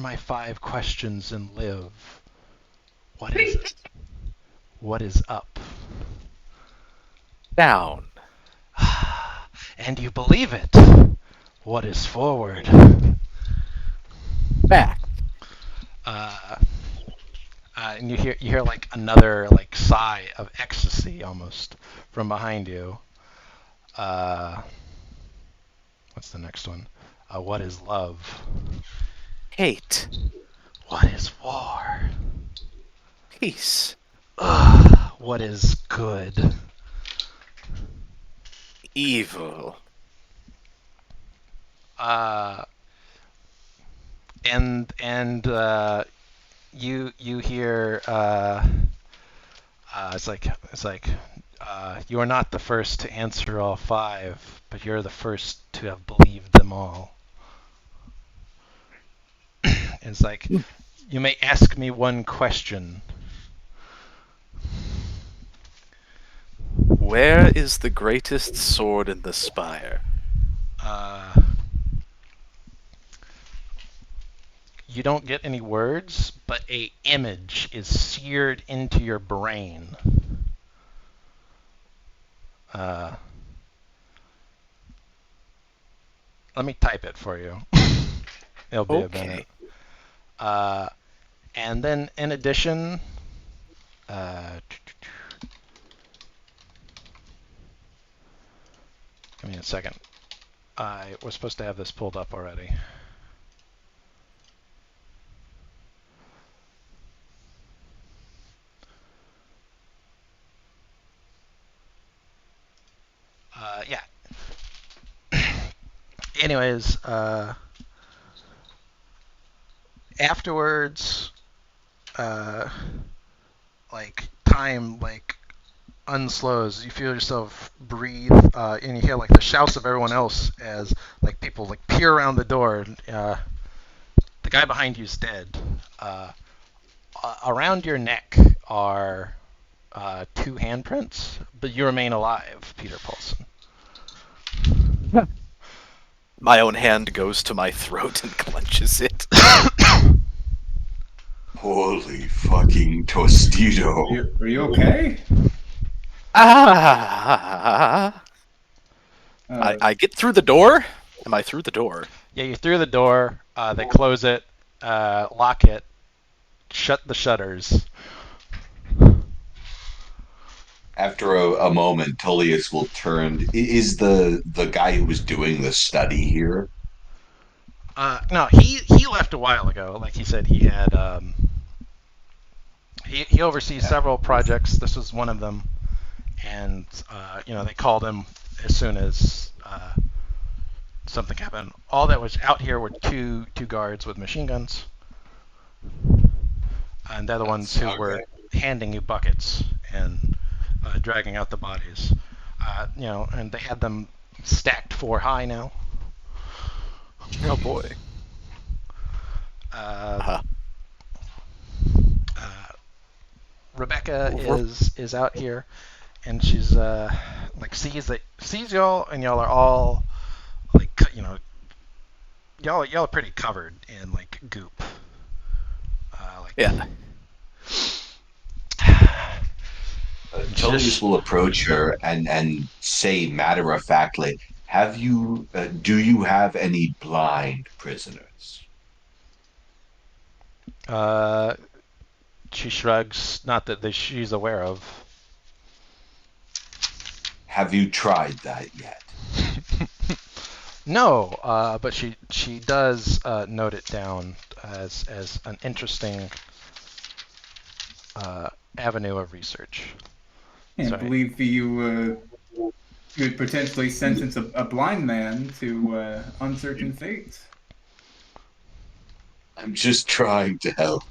my 5 questions and live. What is it? What is up? Down. And you believe it. What is forward? Back. And you hear like another like sigh of ecstasy almost from behind you. What's the next one? What is love? Hate. What is war? Peace. What is good? Evil. And you hear it's like you are not the first to answer all 5, but you're the first to have believed them all. It's like, you may ask me one question. Where is the greatest sword in the spire? You don't get any words, but a image is seared into your brain. Let me type it for you. It'll be a minute. And then, in addition, Give me a second. I was supposed to have this pulled up already. Yeah. Anyways, afterwards, like time like unslows. You feel yourself breathe, and you hear like the shouts of everyone else as like people like peer around the door. The guy behind you's dead. Around your neck are two handprints, but you remain alive, Peter Paulson. My own hand goes to my throat and clenches it. Holy fucking Tostito. Are you okay? Ah! Uh, I get through the door. Am I through the door? Yeah, you through the door. They close it, lock it, shut the shutters. After a moment, Tullius will turn. Is the guy who was doing the study here? No, he left a while ago. Like he said, he had he oversees several projects. This was one of them, and they called him as soon as something happened. All that was out here were two guards with machine guns, and they're the ones who were handing you buckets and dragging out the bodies. And they had them stacked 4 high now. Oh boy. Rebecca is out here, and she's like sees y'all, and y'all are all like y'all are pretty covered in like goop. Yeah. Tullius will approach her and say matter of factly, do you have any blind prisoners? She shrugs, not that she's aware of. Have you tried that yet? No, but she does note it down as an interesting avenue of research. I Sorry. believe you would potentially sentence a blind man to uncertain fate. I'm just trying to help.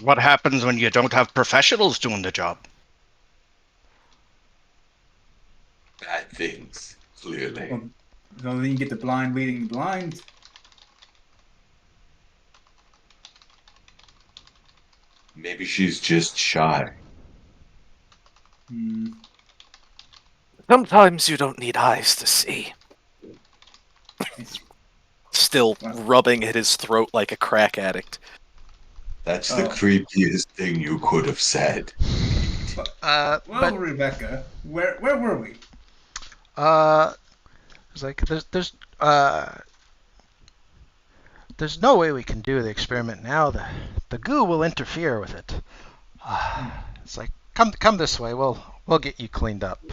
What happens when you don't have professionals doing the job? Bad things, clearly. Well, so then you get the blind leading the blind. Maybe she's just shy. Hmm. Sometimes you don't need eyes to see. Still Wow. rubbing at his throat like a crack addict. That's the Oh. creepiest thing you could have said. Well, but Rebecca, where were we? it's like there's no way we can do the experiment now. The goo will interfere with it. It's like come this way. We'll get you cleaned up.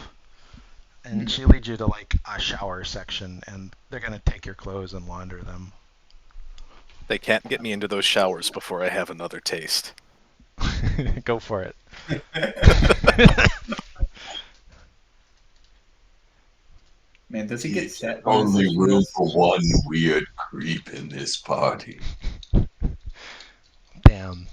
And she leads you to like a shower section, and they're gonna take your clothes and launder them. They can't get me into those showers before I have another taste. Go for it. Man, does he get set? Only room for one weird creep in this party. Damn.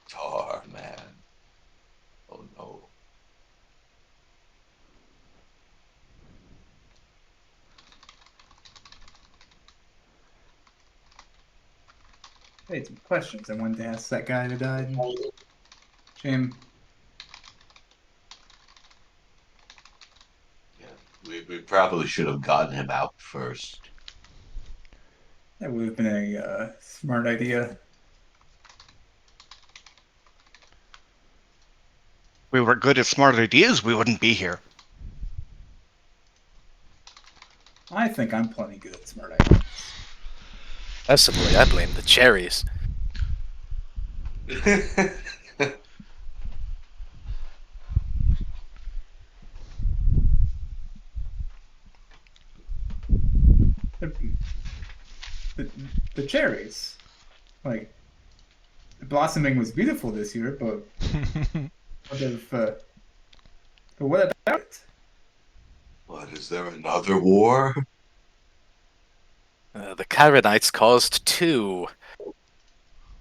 Tar, man. Oh no. I had some questions I wanted to ask that guy that died. Shame. Yeah, we probably should have gotten him out first. That would have been a smart idea. We were good at smart ideas, we wouldn't be here. I think I'm plenty good at smart items. Possibly, I blame the cherries. The cherries, like, the blossoming was beautiful this year, but what about it? What, is there another war? The Kyrenites caused 2.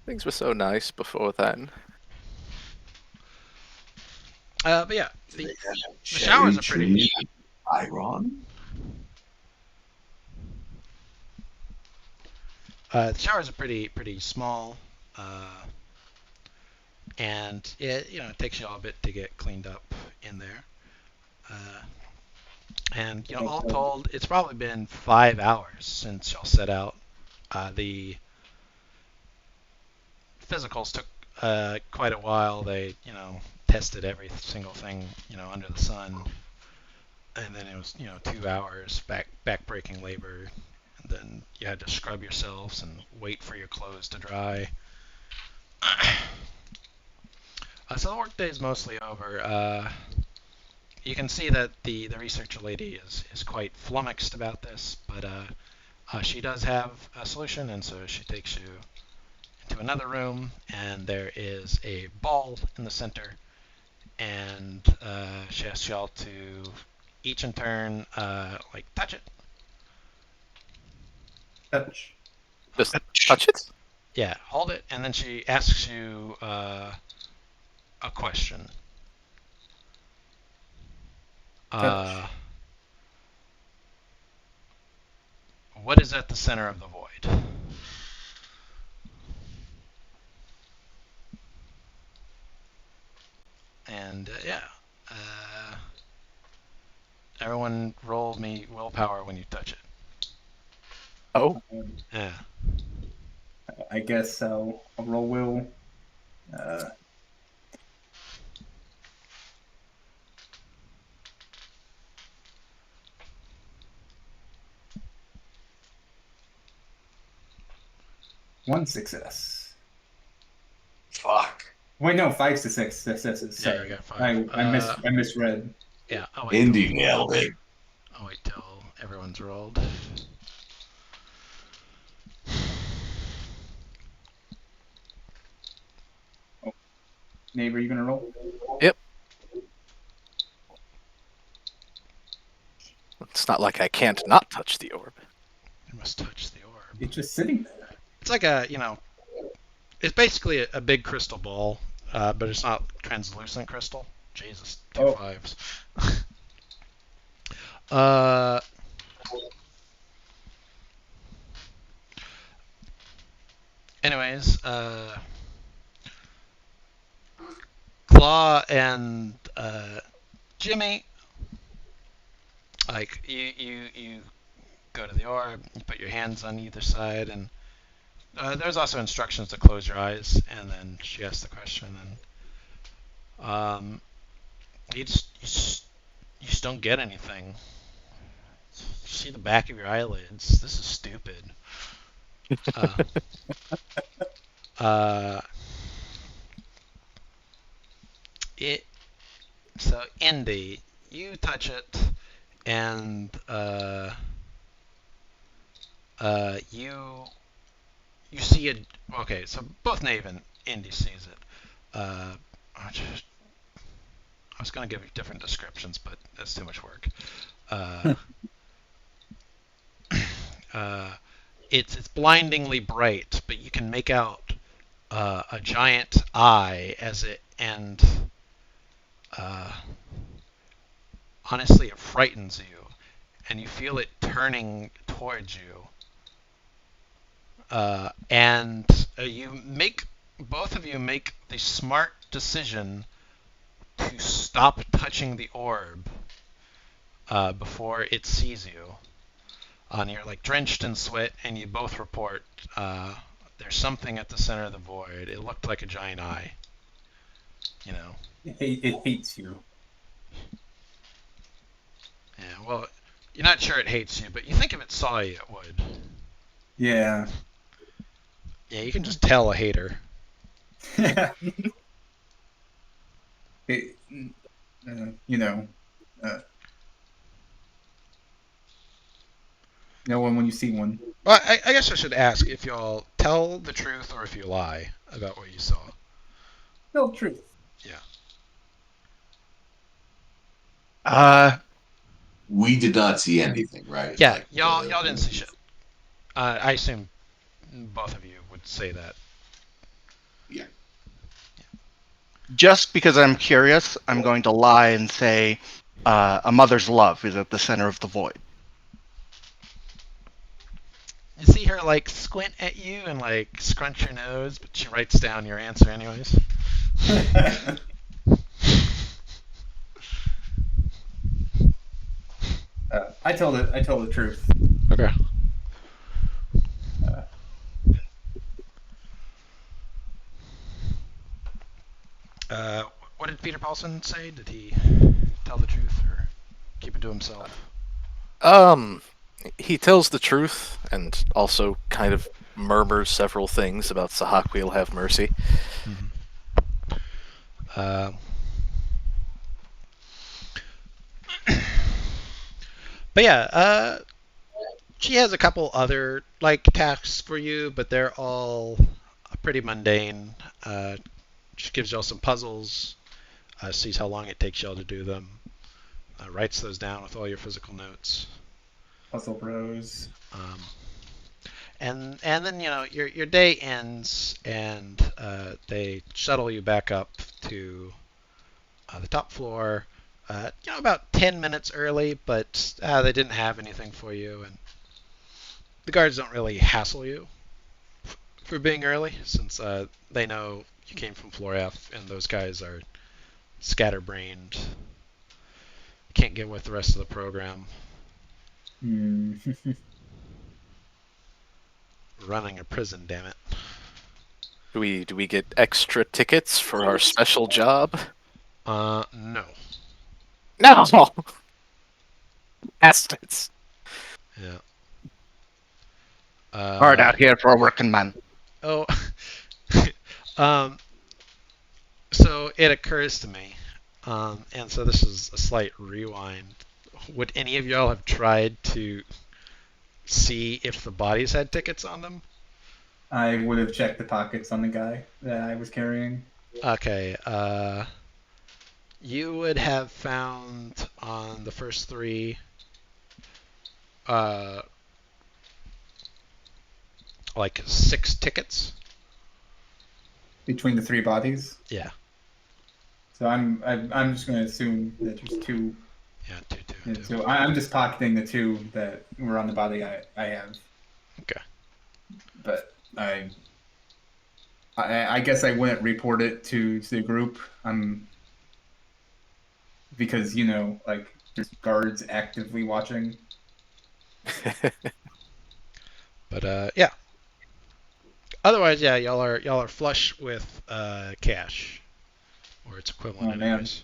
Things were so nice before then. But yeah, Do they have showers cherry are pretty. trees in Iron? The showers are pretty small, and it takes you all a bit to get cleaned up in there. And all told, it's probably been 5 hours since y'all set out. The physicals took quite a while. They tested every single thing under the sun, and then it was 2 hours back-breaking labor. And then you had to scrub yourselves and wait for your clothes to dry. So the workday is mostly over. You can see that the researcher lady is quite flummoxed about this, but she does have a solution, and so she takes you into another room, and there is a ball in the center, and she asks y'all to each in turn touch it. Touch. Just touch it? Yeah, hold it, and then she asks you a question. Touch. What is at the center of the void? And everyone roll me willpower when you touch it. Oh. Yeah. I guess I'll roll will. 1 success. Fuck. Wait, no, 5 successes. Yeah, Sorry, you got 5. I misread. Yeah. Indy nailed it. I'll wait till everyone's rolled. Neighbor, you gonna roll? Yep. It's not like I can't not touch the orb. You must touch the orb. It's just sitting there. It's like it's basically a big crystal ball, but it's not translucent crystal. Jesus, 2 5s. Anyways, Claw and Jimmy, you go to the orb, you put your hands on either side, and there's also instructions to close your eyes, and then she asks the question, and you just don't get anything. You see the back of your eyelids. This is stupid. So Indy, you touch it, and you see it. Okay, so both Nave and Indy sees it. I was gonna give you different descriptions, but that's too much work. It's blindingly bright, but you can make out a giant eye as it, and honestly, it frightens you, and you feel it turning towards you. And both of you make the smart decision to stop touching the orb before it sees you. And you're drenched in sweat, and you both report there's something at the center of the void. It looked like a giant eye. It hates you. Yeah, well, you're not sure it hates you, but you think if it saw you, it would. Yeah. Yeah, you can just tell a hater. It, you know, know one when you see one. Well, I guess I should ask if y'all tell the truth or if you lie about what you saw. No truth. We did not see anything, right? Yeah, Like y'all didn't see shit. I assume both of you would say that. Yeah. Just because I'm curious, I'm going to lie and say a mother's love is at the center of the void. You see her like squint at you and like scrunch her nose, but she writes down your answer anyways. I tell the truth. Okay. What did Peter Paulson say? Did he tell the truth or keep it to himself? He tells the truth and also kind of murmurs several things about Sahak will have mercy. Uh, but yeah, she has a couple other like tasks for you, but they're all pretty mundane. She gives y'all some puzzles, sees how long it takes y'all to do them, writes those down with all your physical notes. Puzzle Bros. And then your day ends, and they shuttle you back up to the top floor. About 10 minutes early, but they didn't have anything for you, and the guards don't really hassle you for being early, since they know you came from floor F, and those guys are scatterbrained, can't get with the rest of the program. Running a prison, damn it. Do we get extra tickets for our special job? No. No. Bastards. Yeah. Hard out here for a working man. Oh. So it occurs to me, and so this is a slight rewind. Would any of y'all have tried to see if the bodies had tickets on them? I would have checked the pockets on the guy that I was carrying. Okay. You would have found on the first three, like 6 tickets. Between the 3 bodies. Yeah. So I'm just going to assume that there's 2. Yeah, two. So I'm just pocketing the 2 that were on the body I have. Okay. But I guess I wouldn't report it to the group. Because like there's guards actively watching. But yeah. Otherwise, yeah, y'all are flush with cash, or its equivalent, anyways.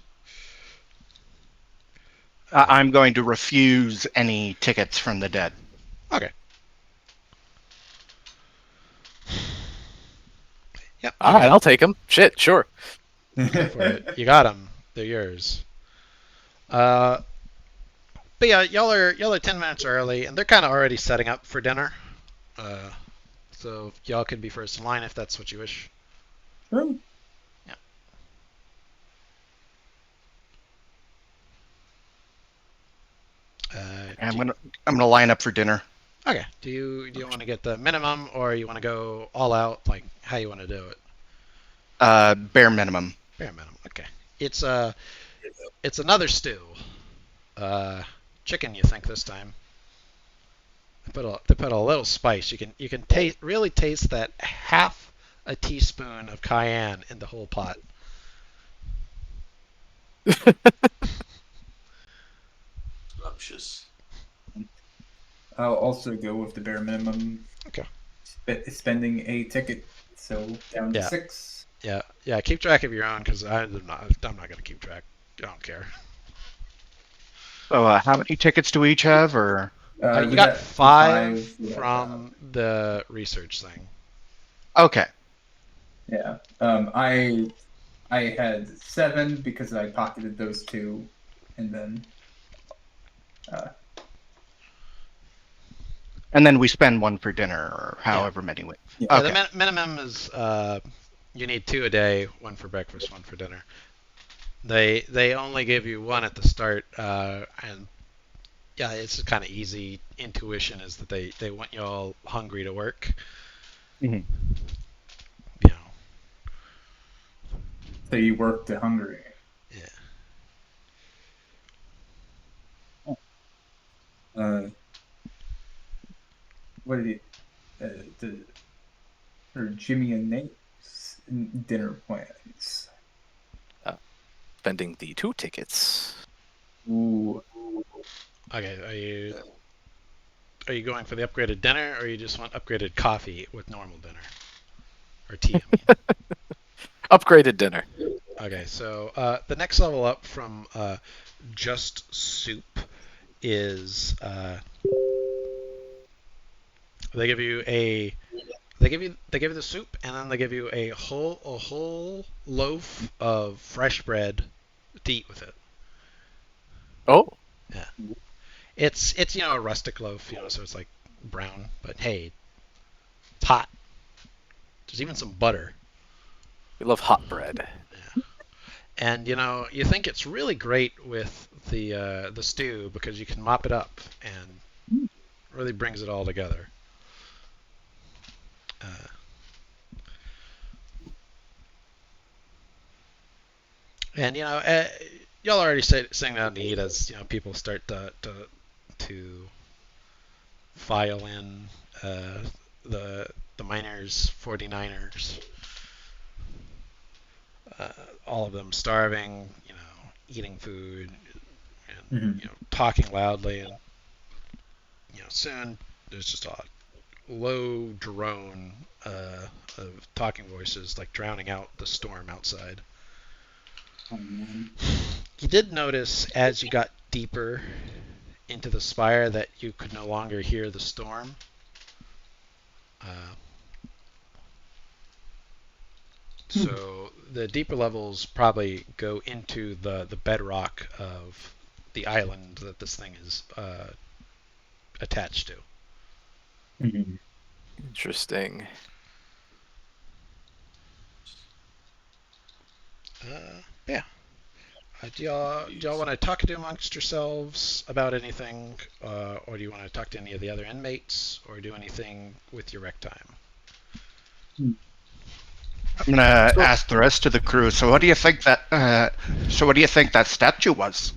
I'm going to refuse any tickets from the dead. Okay. Yep. All right, I'll take them. Shit, sure. Go for it. You got them. They're yours. But yeah, y'all are 10 minutes early, and they're kind of already setting up for dinner. So y'all can be first in line if that's what you wish. True. Yeah. I'm gonna line up for dinner. Okay. Do you want to get the minimum, or you want to go all out? Like, how you want to do it? Bare minimum. Bare minimum. Okay. It's another stew. Chicken, you think this time? They put a little spice. You can really taste that half a teaspoon of cayenne in the whole pot. Scrumptious. I'll also go with the bare minimum. Okay. Spending a ticket, so down to 6. Yeah. Keep track of your own, because I'm not gonna keep track. I don't care. So, how many tickets do we each have, or? You We got got 5 we got from the research thing. Okay. yeah. I had 7 because I pocketed those 2, and then And then we spend one for dinner, or however many we. Yeah. Yeah, Okay. the minimum is you need 2 a day, 1 for breakfast, 1 for dinner. They only give you 1 at the start, and yeah, it's kind of easy. Intuition is that they want you all hungry to work. Mhm. You know, So you work to hungry. yeah. Uh, what did you, or Jimmy and Nate's dinner plans? Spending the 2 tickets. Ooh, Okay, are you going for the upgraded dinner, or you just want upgraded coffee with normal dinner or tea? I mean. Upgraded dinner. Okay, so the next level up from just soup is they give you a they give you the soup, and then they give you a whole loaf of fresh bread to eat with it. Oh, Yeah, it's a rustic loaf, so it's like brown, but hey, it's hot. There's even some butter. we love hot bread. Yeah. And you think it's really great with the stew because you can mop it up and really brings it all together. Uh, and y'all already saying that need as people start to file in uh, the miners 49ers, all of them starving, eating food and mhm. talking loudly, and soon there's just a low drone of talking voices like drowning out the storm outside. Oh man. You did notice as you got deeper into the spire that you could no longer hear the storm. Uh, so the deeper levels probably go into the bedrock of the island that this thing is attached to. Mhm. Interesting. Yeah. Do y'all want to talk to amongst yourselves about anything, or do you want to talk to any of the other inmates, or do anything with your rec time? I'm gonna So, ask the rest of the crew. So, what do you think that? So, what do you think that statue was?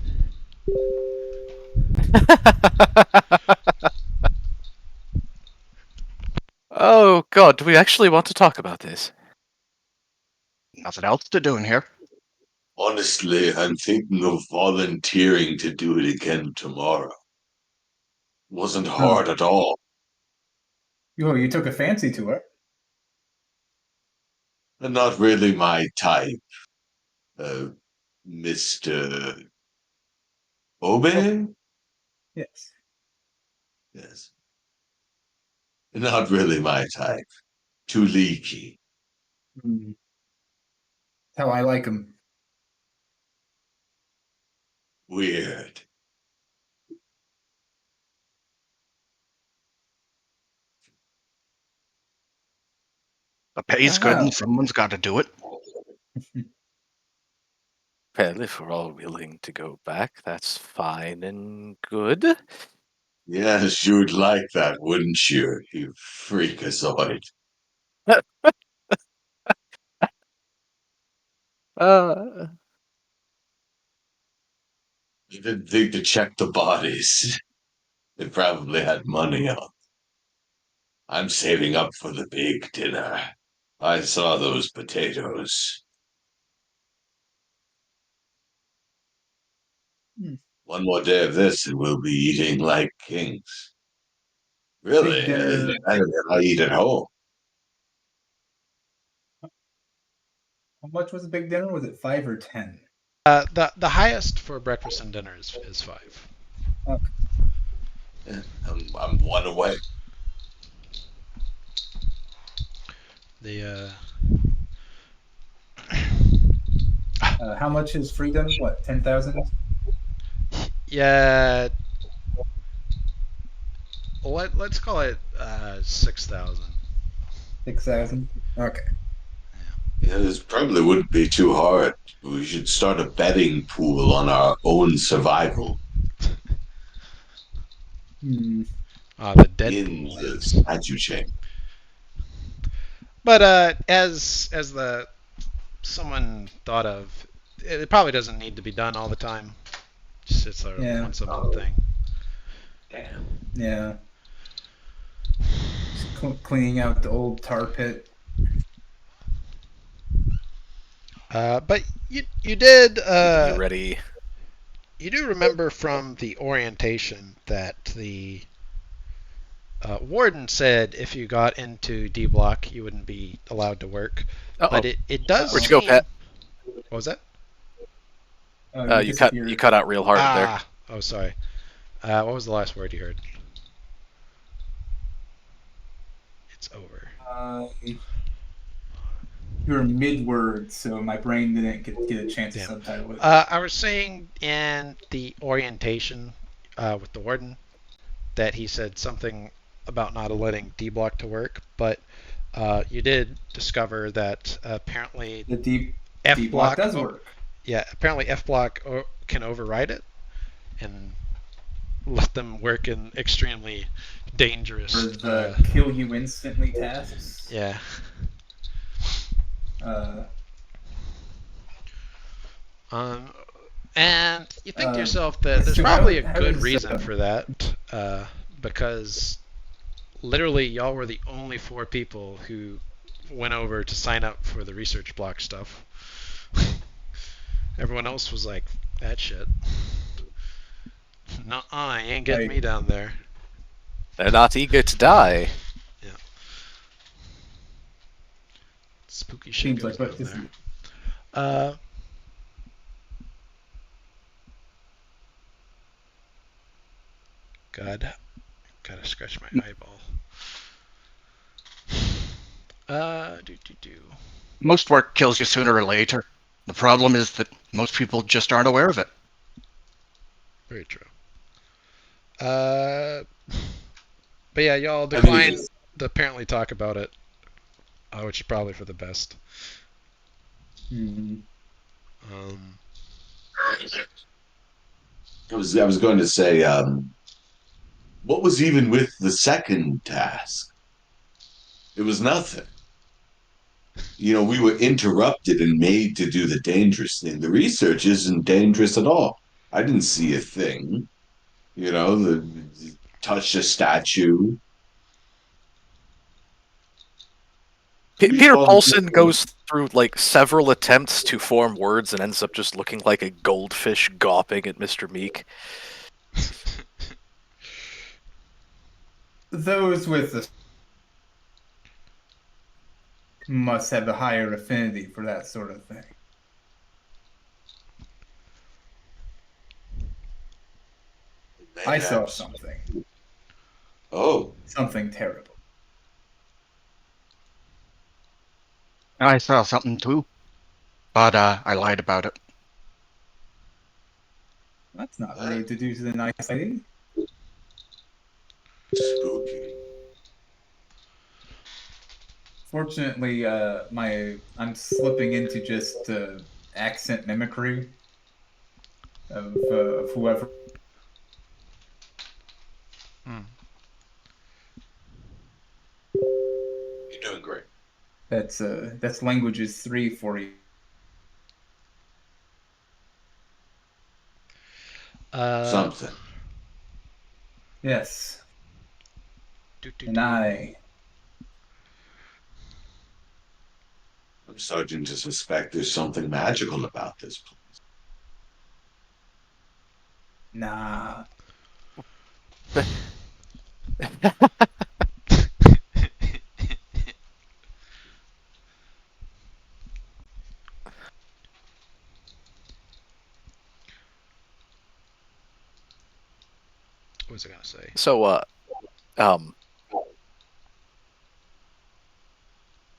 oh God, do we actually want to talk about this? Nothing else to do in here. Honestly, I'm thinking of volunteering to do it again tomorrow. Wasn't Oh, hard at all. you took a fancy to it. And not really my type, uh, Mr. Oh, Obe? yes. Yes. Not really my type. Too leaky. Mm. How I like them. Weird. The pay's good, Oh, and someone's got to do it. Well, if we're all willing to go back, that's fine and good. Yes, you'd like that, wouldn't you, you freakazoid? uh, You didn't think to check the bodies. They probably had money on. I'm saving up for the big dinner. I saw those potatoes. hmm. One more day of this, and we'll be eating like kings. Big Really, dinner. better than I eat at home. How much was a big dinner? Was it 5 or 10? The highest for breakfast and dinner is 5. Okay. Yeah, I'm one away. The How much is freedom? What, 10,000? yeah, let's call it 6,000. 6,000? Okay. Yeah, this probably wouldn't be too hard. We should start a betting pool on our own survival Hmm. The in Deadpool the is. statue chain. But as the someone thought of, it probably doesn't need to be done all the time. Just it's a Yeah. once a month thing. Damn. Yeah. Just cleaning out the old tar pit. But you did You ready? you do remember from the orientation that the warden said if you got into D block you wouldn't be allowed to work. But Uh-oh. it does Uh-oh. Where'd you go, seem. Pat? What was that? You You disappeared. cut out real hard there. Oh sorry. What was the last word you heard? It's over. You were mid-word, so my brain didn't get a chance to Damn. subtitle it. I was saying in the orientation with the warden that he said something about not letting D block to work, but you did discover that apparently The D F block block, does work. yeah, apparently F block can override it and let them work in extremely dangerous. For the kill you instantly tasks. Yeah. Uh, Um, and you think to uh, yourself that there's so probably a how good does, reason for that, because literally y'all were the only 4 people who went over to sign up for the research block stuff. Everyone else was like, that shit. Nuh-uh, you ain't getting Like- me down there. They're not eager to die. Spooky shit seems goes like what down this there. is. God, gotta scratch my eyeball. Do. Most work kills you sooner or later. The problem is that most people just aren't aware of it. Very true. But yeah, y'all I mean, declined to apparently talk about it, which is probably for the best. Hmm. Um, I was going to say, what was even with the second task? It was nothing. You know, we were interrupted and made to do the dangerous thing. The research isn't dangerous at all. I didn't see a thing. You know, the touch a statue. Peter Paulson goes through like several attempts to form words and ends up just looking like a goldfish gawping at Mr. Meek. Those with the must have a higher affinity for that sort of thing. I saw something. Oh, Something terrible. I saw something too, but I lied about it. That's not rude to do to the nice lady. spooky. Fortunately, I'm slipping into just accent mimicry of whoever. hmm. You're doing great. That's languages 3 for you. Something. Yes, Do, do, and do. I'm starting to suspect there's something magical about this place. nah. was I gonna say? So,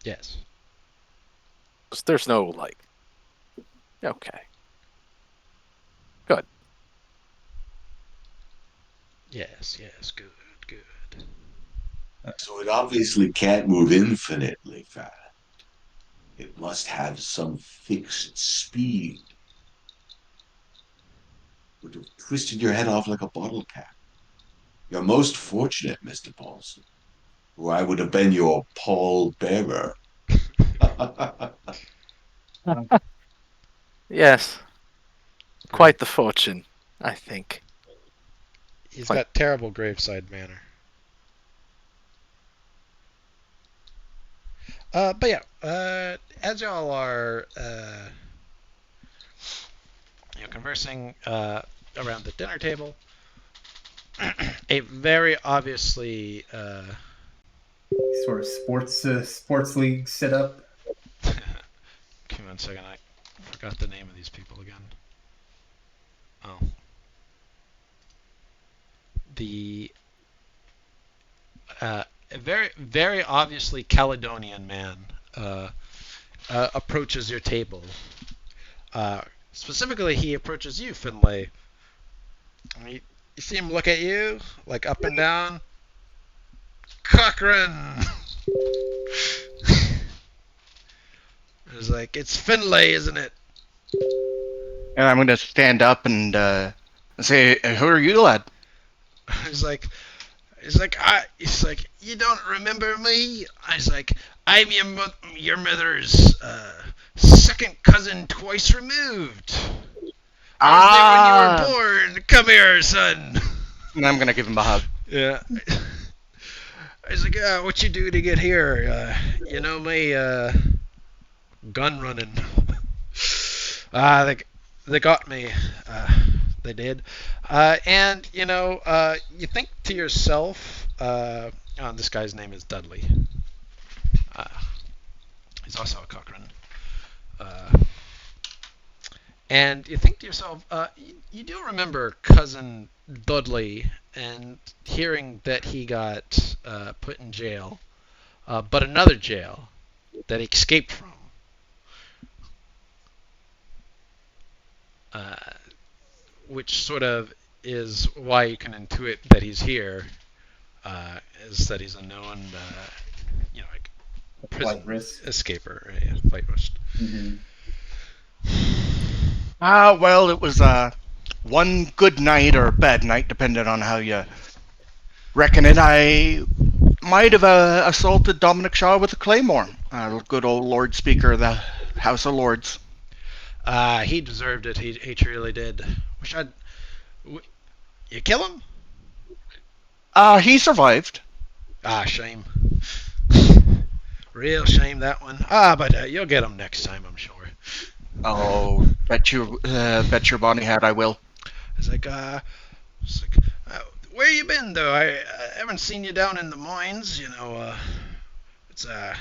Yes. there's no like. Okay. Good. Yes. Good. Good. So it obviously can't move infinitely fast. It must have some fixed speed. Would have twisted your head off like a bottle cap. You're most fortunate, Mr. Paulson, or I would have been your pall bearer. Yes. Quite the fortune, I think. He's Like- got terrible graveside manner. But yeah, as y'all are, conversing around the dinner table, a very obviously, Sort of sports league set up. give me 1 second, I forgot the name of these people again. Oh, the a very obviously Caledonian man approaches your table. Specifically, he approaches you, Finlay. You see him look at you, like up and down. Cochrane! It's like, it's Finlay, isn't it? And I'm going to stand up and say, "Who are you, lad?" He's like, you don't remember me? I was like, I'm your mother's second cousin twice removed. I was there when you were born. Come here, son. And I'm going to give him a hug. Yeah. I was like, what you do to get here? You know me, gun running. They got me. They did. And, you think to yourself, this guy's name is Dudley. He's also a Cochrane. And you think to yourself, you do remember cousin Dudley and hearing that he got put in jail, but another jail that he escaped from. Which sort of is why you can intuit that he's here, is that he's a known, like prison escaper, right? Yeah, flight risk. Mm-hmm. Well, it was one good night or a bad night, depending on how you reckon it. I might have assaulted Dominic Shaw with a claymore. Good old Lord Speaker of the House of Lords. He deserved it. He truly did. You kill him? He survived. Shame. Real shame, that one. But you'll get him next time, I'm sure. Oh, bet your bonny hat I will. It's like, where you been, though? I haven't seen you down in the mines. It's a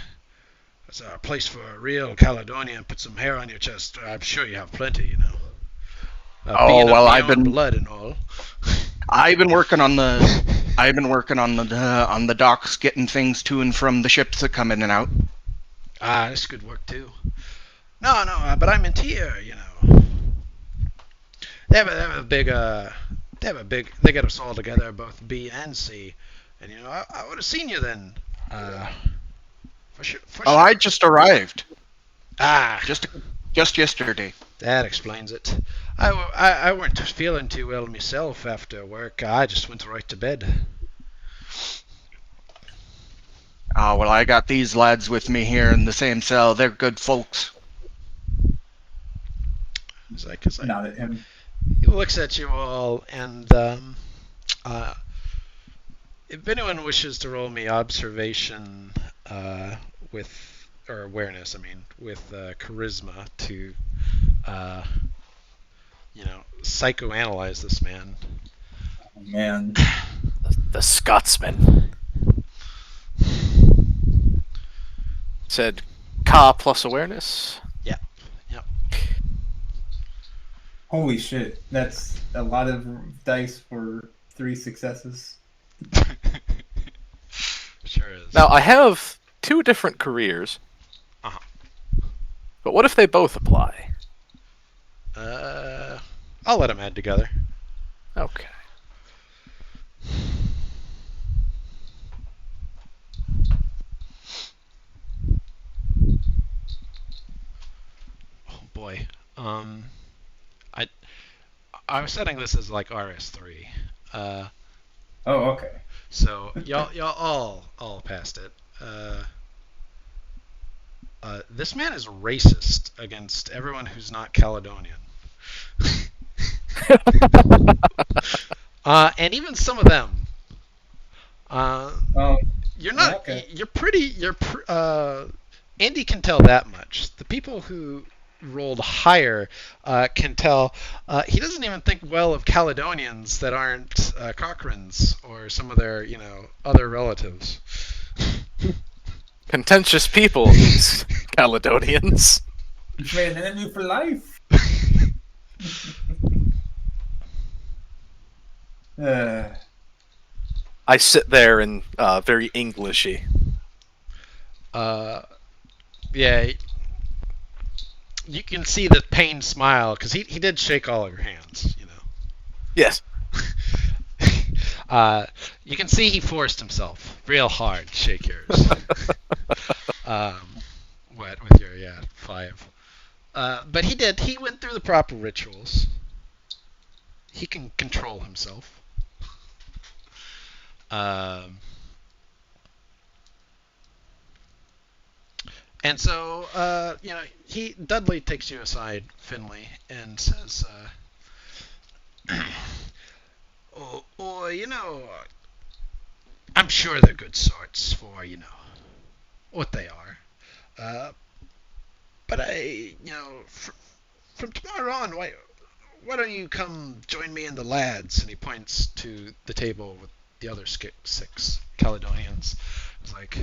place for a real Caledonian. Put some hair on your chest. I'm sure you have plenty, I've been blood and all. I've been working on the docks, getting things to and from the ships that come in and out. That's good work too. No, but I meant here. They have a big they get us all together, both B and C, and I would have seen you then. For sure. I just arrived. Just yesterday. That explains it. I weren't feeling too well myself after work. I just went right to bed. Well, I got these lads with me here in the same cell. They're good folks. It's like Not at him. he looks at you all, and if anyone wishes to roll me observation or awareness, with charisma to psychoanalyze this man. Oh, man. The Scotsman said car plus awareness. Yep. Holy shit. That's a lot of dice for 3 successes. Sure is. Now, I have 2 different careers. Uh-huh. But what if they both apply? I'll let them add together. Okay. Oh boy. I I was setting this as like RS3. Oh, okay. So y'all all passed it. This man is racist against everyone who's not Caledonian. And even some of them. Oh, You're not. okay. You're pretty. Andy can tell that much. The people who rolled higher can tell. He doesn't even think well of Caledonians that aren't Cochranes or some of their, other relatives. Contentious people, these Caledonians. He's made an enemy for life. I sit there and very Englishy. Yeah. You can see the pained smile because he did shake all of your hands. Yes. You can see he forced himself real hard to shake yours. What with your 5? But he did. He went through the proper rituals. He can control himself. And so, Dudley takes you aside, Finley, and says, I'm sure they're good sorts for, what they are. But from tomorrow on, why don't you come join me and the lads? And he points to the table with the other 6 Caledonians. It's like,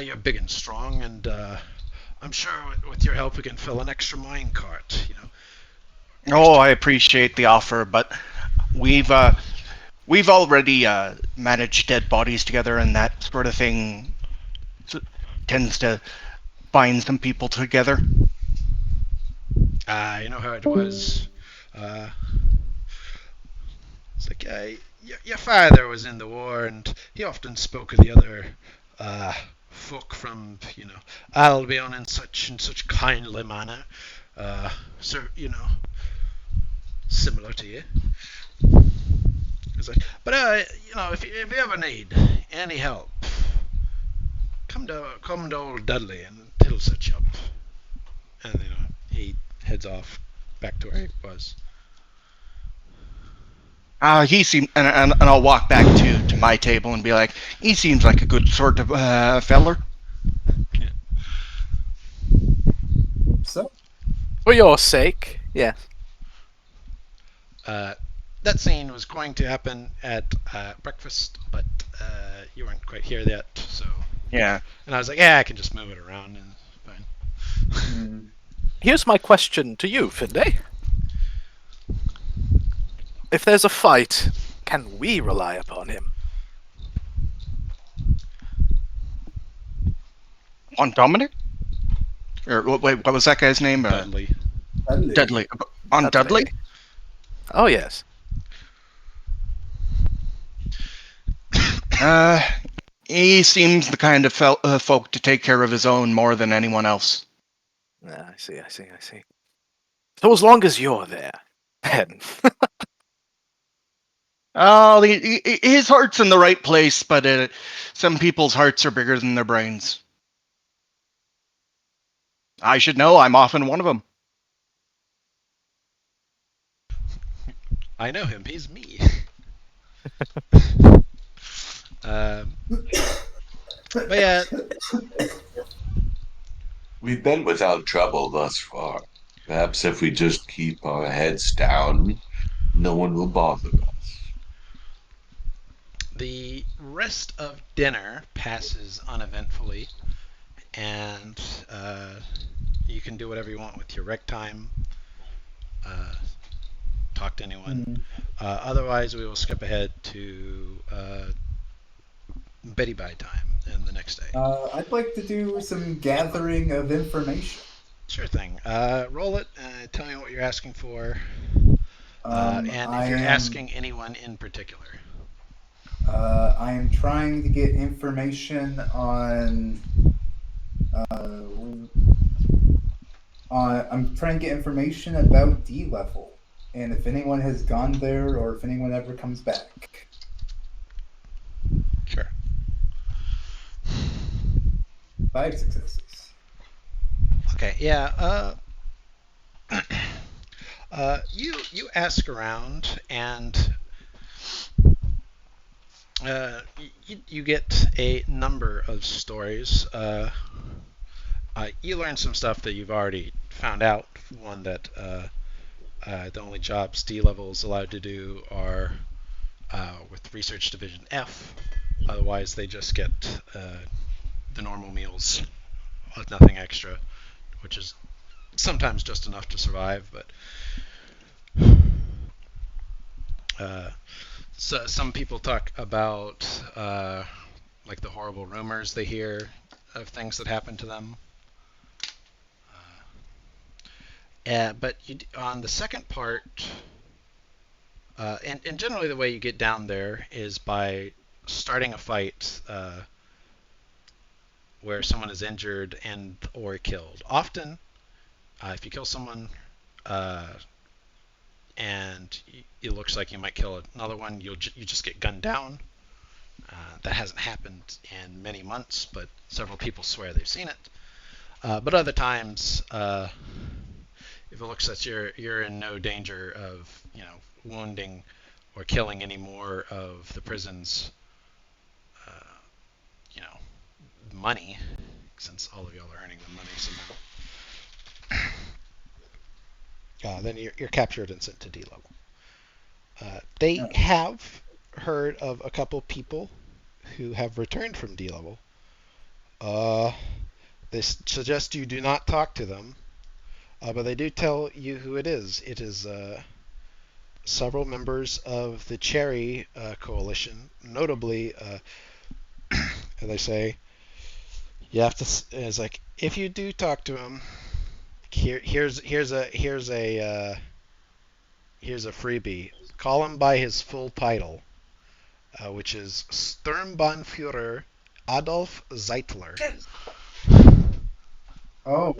you're big and strong, and I'm sure with your help we can fill an extra mine cart. Oh, I appreciate the offer, but we've already managed dead bodies together, and that sort of thing tends to bind some people together. You know how it was. It's like your father was in the war, and he often spoke of the other folk from Albion in such kindly manner. So similar to you. It's like, but if you ever need any help, come to old Dudley, and he'll set you up. And he heads off back to where he was. He seemed, and I'll walk back to my table and be like, he seems like a good sort of feller. So, For your sake, yes. That scene was going to happen at breakfast, but you weren't quite here yet, so. Yeah. And I was like, I can just move it around, and it's fine. Here's my question to you, Finlay. If there's a fight, can we rely upon him? On Dominic? Or wait, what was that guy's name? Dudley. Dudley. On Dudley? Oh, yes. He seems the kind of folk to take care of his own more than anyone else. I see. So as long as you're there, then. Oh, his heart's in the right place, but some people's hearts are bigger than their brains. I should know. I'm often one of them. I know him. He's me. But yeah. We've been without trouble thus far. Perhaps if we just keep our heads down, no one will bother us. The rest of dinner passes uneventfully, and you can do whatever you want with your rec time. Talk talk to anyone. Hmm. Otherwise, we will skip ahead to Betty Bye time and the next day. I'd like to do some gathering of information. Sure thing. Roll it. Tell me what you're asking for, and I if you're am asking anyone in particular. I am trying to get information uh, I'm trying to get information about D level, and if anyone has gone there or if anyone ever comes back. Sure. 5 successes. Okay. Yeah. You ask around, and you get a number of stories. You learn some stuff that you've already found out. One that the only jobs D level is allowed to do are with Research Division F. Otherwise, they just get the normal meals with nothing extra, which is sometimes just enough to survive. But so some people talk about like the horrible rumors they hear of things that happen to them. But on the second part, and generally the way you get down there is by starting a fight where someone is injured and or killed. Often, if you kill someone uh, and it looks like you might kill another one, you just get gunned down. That hasn't happened in many months, but several people swear they've seen it. But other times, if it looks that you're in no danger of wounding or killing any more of the prison's uh, you know money, since all of y'all are earning the money somehow, then you're captured and sent to D level. They Uh, have heard of a couple people who have returned from D level. Uh, they suggest you do not talk to them, but they do tell you who it is. It is several members of the Cherry Coalition, notably, and they say you have to. It's like if you do talk to him, here's a freebie. Call him by his full title, which is Sturmbannführer Adolf Zeitler. oh,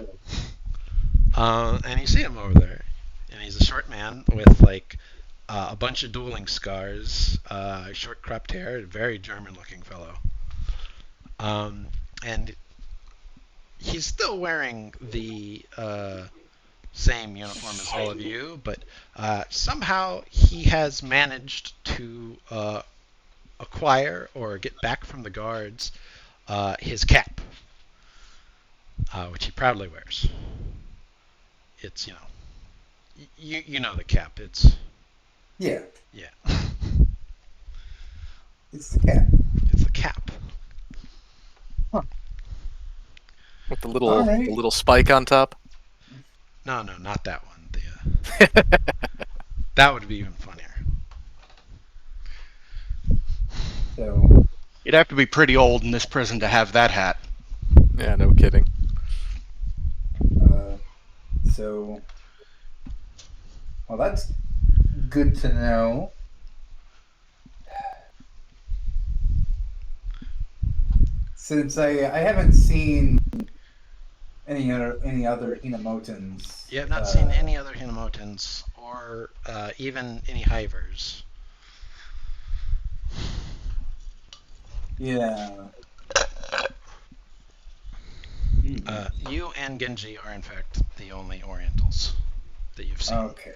And you see him over there, and he's a short man with like a bunch of dueling scars, short cropped hair, very German-looking fellow. And he's still wearing the same uniform as all of you, but somehow he has managed to acquire or get back from the guards his cap, which he proudly wears. It's you know the cap. It's yeah, yeah, it's the cat. it's the cap. With the All little right. the little spike on top. No, not that one. That would be even funnier. So, You'd have to be pretty old in this prison to have that hat. Yeah, no kidding. uh, so, well, that's good to know. Since I haven't seen any other Hinamotans. You have not seen any other Hinamotans or even any Hivers. Yeah. You and Genji are in fact the only Orientals that you've seen. Okay.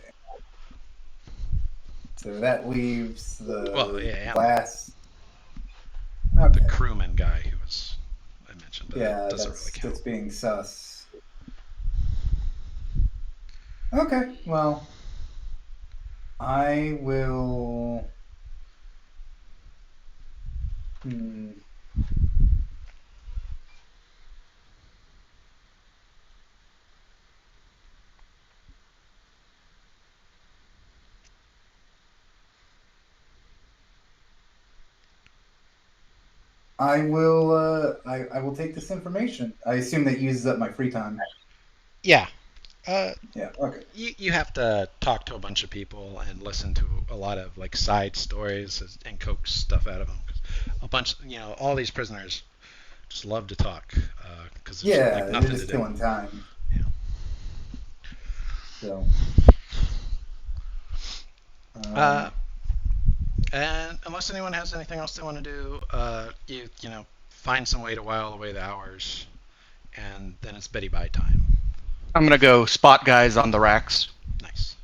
So that leaves Well, the yeah, and last. the Okay. crewman guy who I mentioned, but Yeah, that doesn't really count. that's being sus. Okay, well, I will. Hmm. I will. I will take this information. I assume that uses up my free time. Yeah. Uh, Yeah. Okay. you have to talk to a bunch of people and listen to a lot of like side stories and coax stuff out of them. A bunch, all these prisoners just love to talk because there's Yeah, like they're nothing to just do. killing time. Yeah. So. Uh, and unless anyone has anything else they want to do, you find some way to while away the hours, and then it's Betty Bye time. I'm gonna go spot guys on the racks. Nice.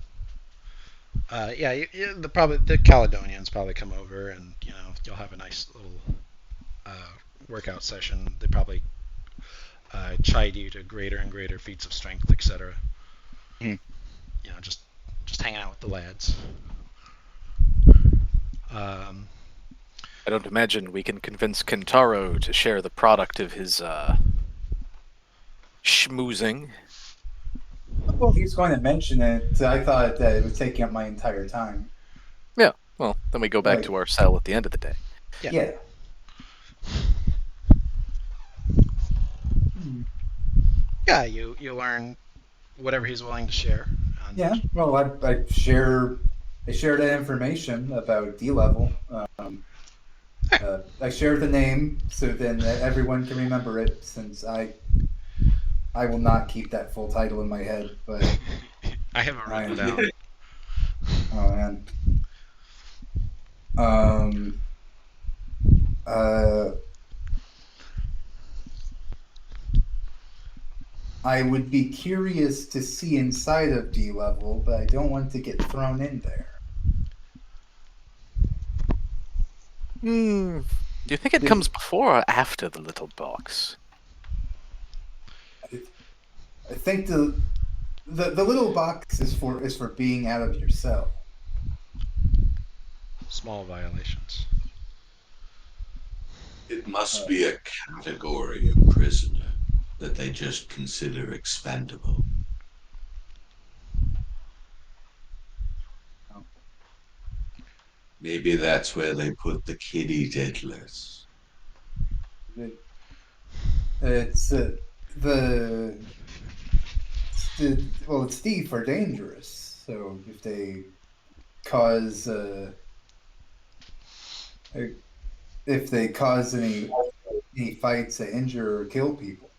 Yeah, the Caledonians probably come over, and you'll have a nice little workout session. They probably chide you to greater and greater feats of strength, etc. Mhm. Just hanging out with the lads. Um, I don't imagine we can convince Kentaro to share the product of his schmoozing. Well, he was going to mention it. I thought that it was taking up my entire time. Yeah, well, then we go back Like, to our cell at the end of the day. Yeah. Yeah. yeah, you learn whatever he's willing to share. And Yeah. Well, I share that information about D level. I share the name so then everyone can remember it. Since I will not keep that full title in my head, but I have it written I'm down. oh man. Um. Uh. I would be curious to see inside of D level, but I don't want to get thrown in there. Hmm. Do you think it Did- comes before or after the little box? I think the little box is for being out of your cell. Small violations. It must be a category of prisoner that they just consider expendable. Maybe that's where they put the kitty diddlers. It's the it's thief are dangerous. So if they cause if they cause any fights that injure or kill people,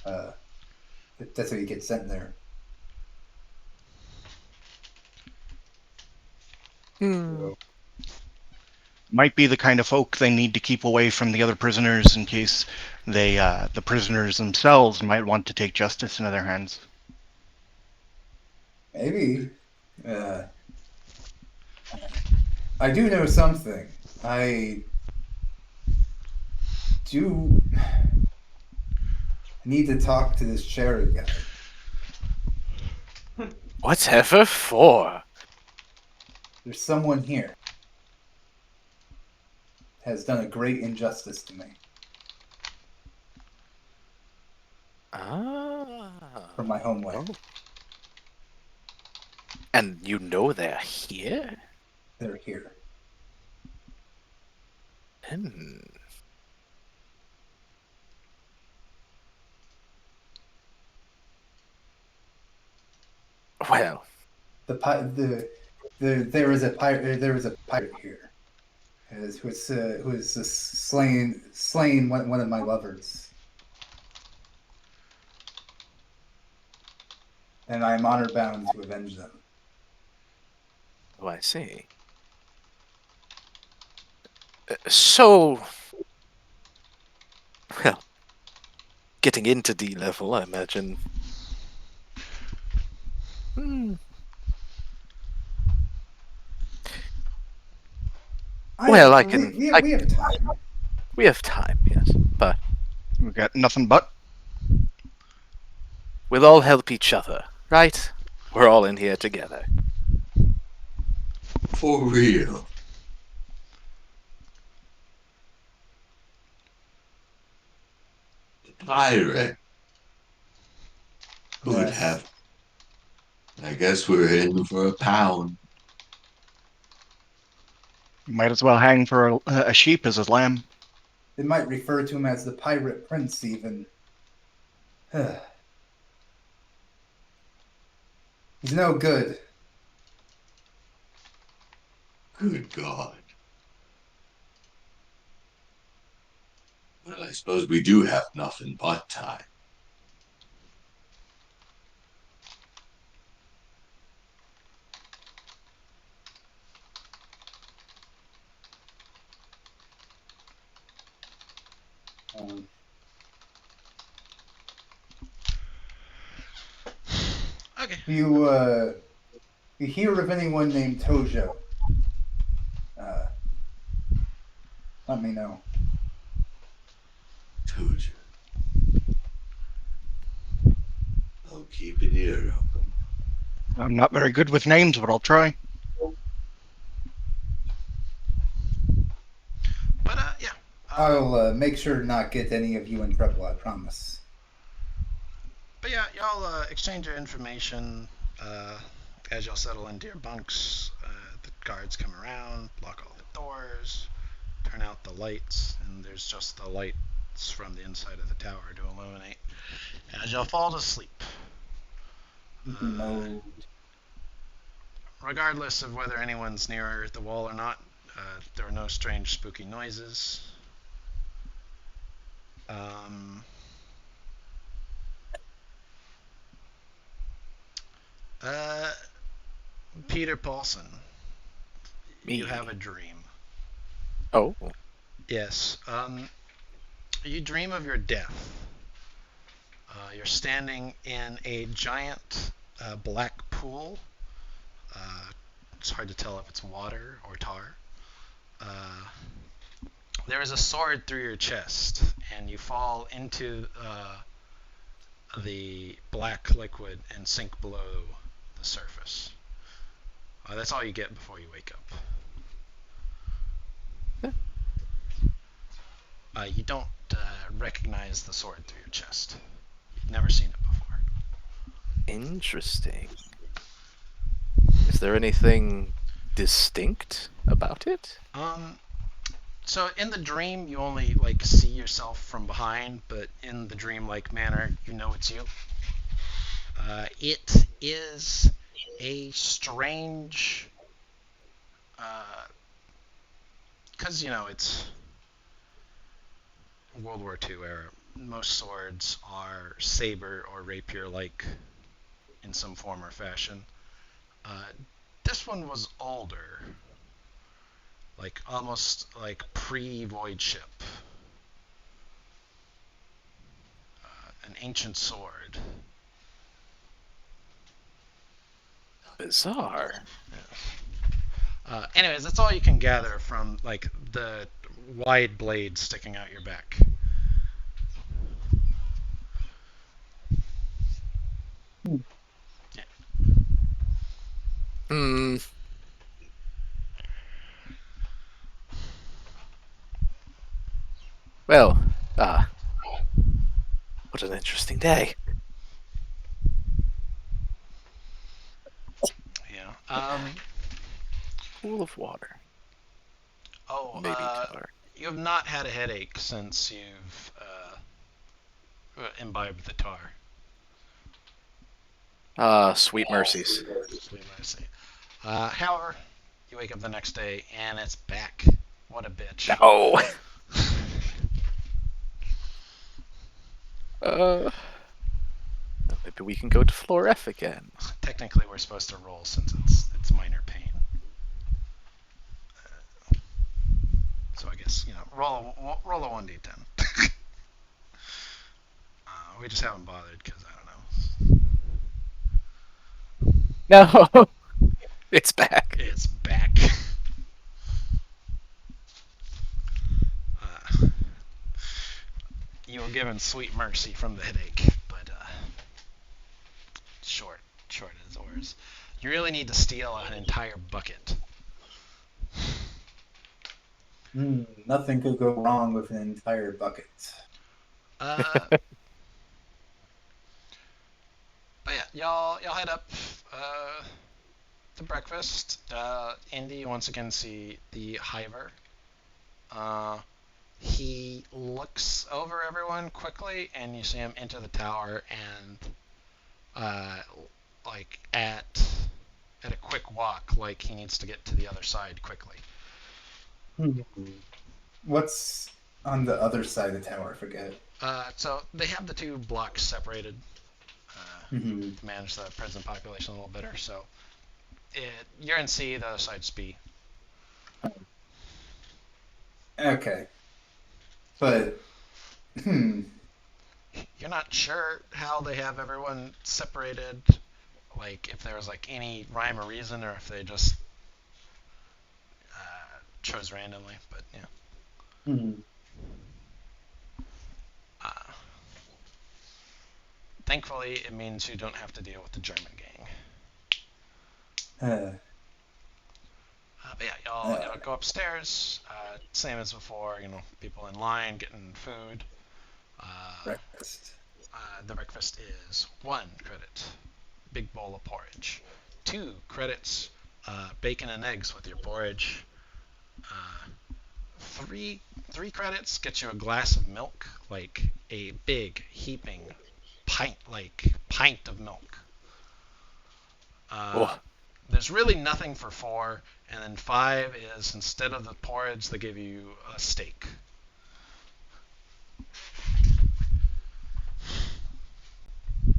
uh, that's how you get sent there. Hmm. So, Might be the kind of folk they need to keep away from the other prisoners in case the prisoners themselves might want to take justice into their hands. maybe I do know something. I do need to talk to this cherry guy. Whatever for? There's someone here has done a great injustice to me Ah. from my homeland. Oh. And you know they're here? They're here. Hmm. Well, There is a pirate. There is a pirate here, who is slain one of my lovers, and I am honor bound to avenge them. oh, I see. So, well, getting into D level, I imagine. Hmm. Well, I can. We have time. We have time, yes, but We've got nothing but. we'll all help each other, right? We're all in here together. For real. Pirate. Good Yes. heaven. I guess we're in for a pound. Might as well hang for a sheep as a lamb. They might refer to him as the Pirate Prince, even. He's no good. Good God. Well, I suppose we do have nothing but time. Um, Okay. you hear of anyone named Tojo? Let me know. Told you. I'll keep an ear open. I'm not very good with names, but I'll try. But yeah. I'll make sure to not get any of you in trouble, I promise. But yeah, y'all exchange your information as y'all settle into your bunks. The guards come around, lock all the doors, turn out the lights, and there's just the lights from the inside of the tower to illuminate as y'all fall to sleep. No. Regardless of whether anyone's near the wall or not, there are no strange spooky noises. Um, uh, Peter Paulson, you Me. have a dream. Oh, Yes. You dream of your death. You're standing in a giant black pool. It's hard to tell if it's water or tar. Uh, there is a sword through your chest, and you fall into the black liquid and sink below the surface. That's all you get before you wake up. You don't recognize the sword through your chest. You've never seen it before. interesting. Is there anything distinct about it? So in the dream, you only like see yourself from behind, but in the dream-like manner, you know it's you. It is a strange, because it's World War II era. Most swords are saber or rapier-like in some form or fashion. Uh, this one was older, like almost like pre-void ship. An ancient sword. Bizarre. Anyways, that's all you can gather from like the wide blade sticking out your back. Yeah. Hmm. Well, what an interesting day. Yeah. Pool of water. Oh. Maybe tar. You have not had a headache since you've imbibed the tar. Sweet mercies. Sweet mercy. However, you wake up the next day and it's back. What a bitch. No. uh, maybe we can go to floor F again. Technically, we're supposed to roll since it's minor pain. So I guess roll a 1d10. We just haven't bothered because I don't know. No. It's back. It's back. You were given sweet mercy from the headache, but short as ours. You really need to steal an entire bucket. Nothing could go wrong with an entire bucket. But yeah, y'all head up. the breakfast, Indy, you once again see the Hiver. He looks over everyone quickly, and you see him enter the tower, and like at a quick walk, like he needs to get to the other side quickly. What's on the other side of the tower? I forget. So they have the two blocks separated Mm-hmm. to manage the prison population a little better. So you're in C, the other side's B. Okay. But, You're not sure how they have everyone separated, like if there was like any rhyme or reason, or if they just chose randomly. But yeah. Hmm. Thankfully, it means you don't have to deal with the German gang. Uh, But yeah, y'all go upstairs. Same as before, people in line getting food. breakfast. The breakfast is 1 credit, big bowl of porridge. 2 credits, bacon and eggs with your porridge. 3 credits get you a glass of milk, like a big heaping pint of milk. Oh, There's really nothing for 4, and then 5 is instead of the porridge, they give you a steak.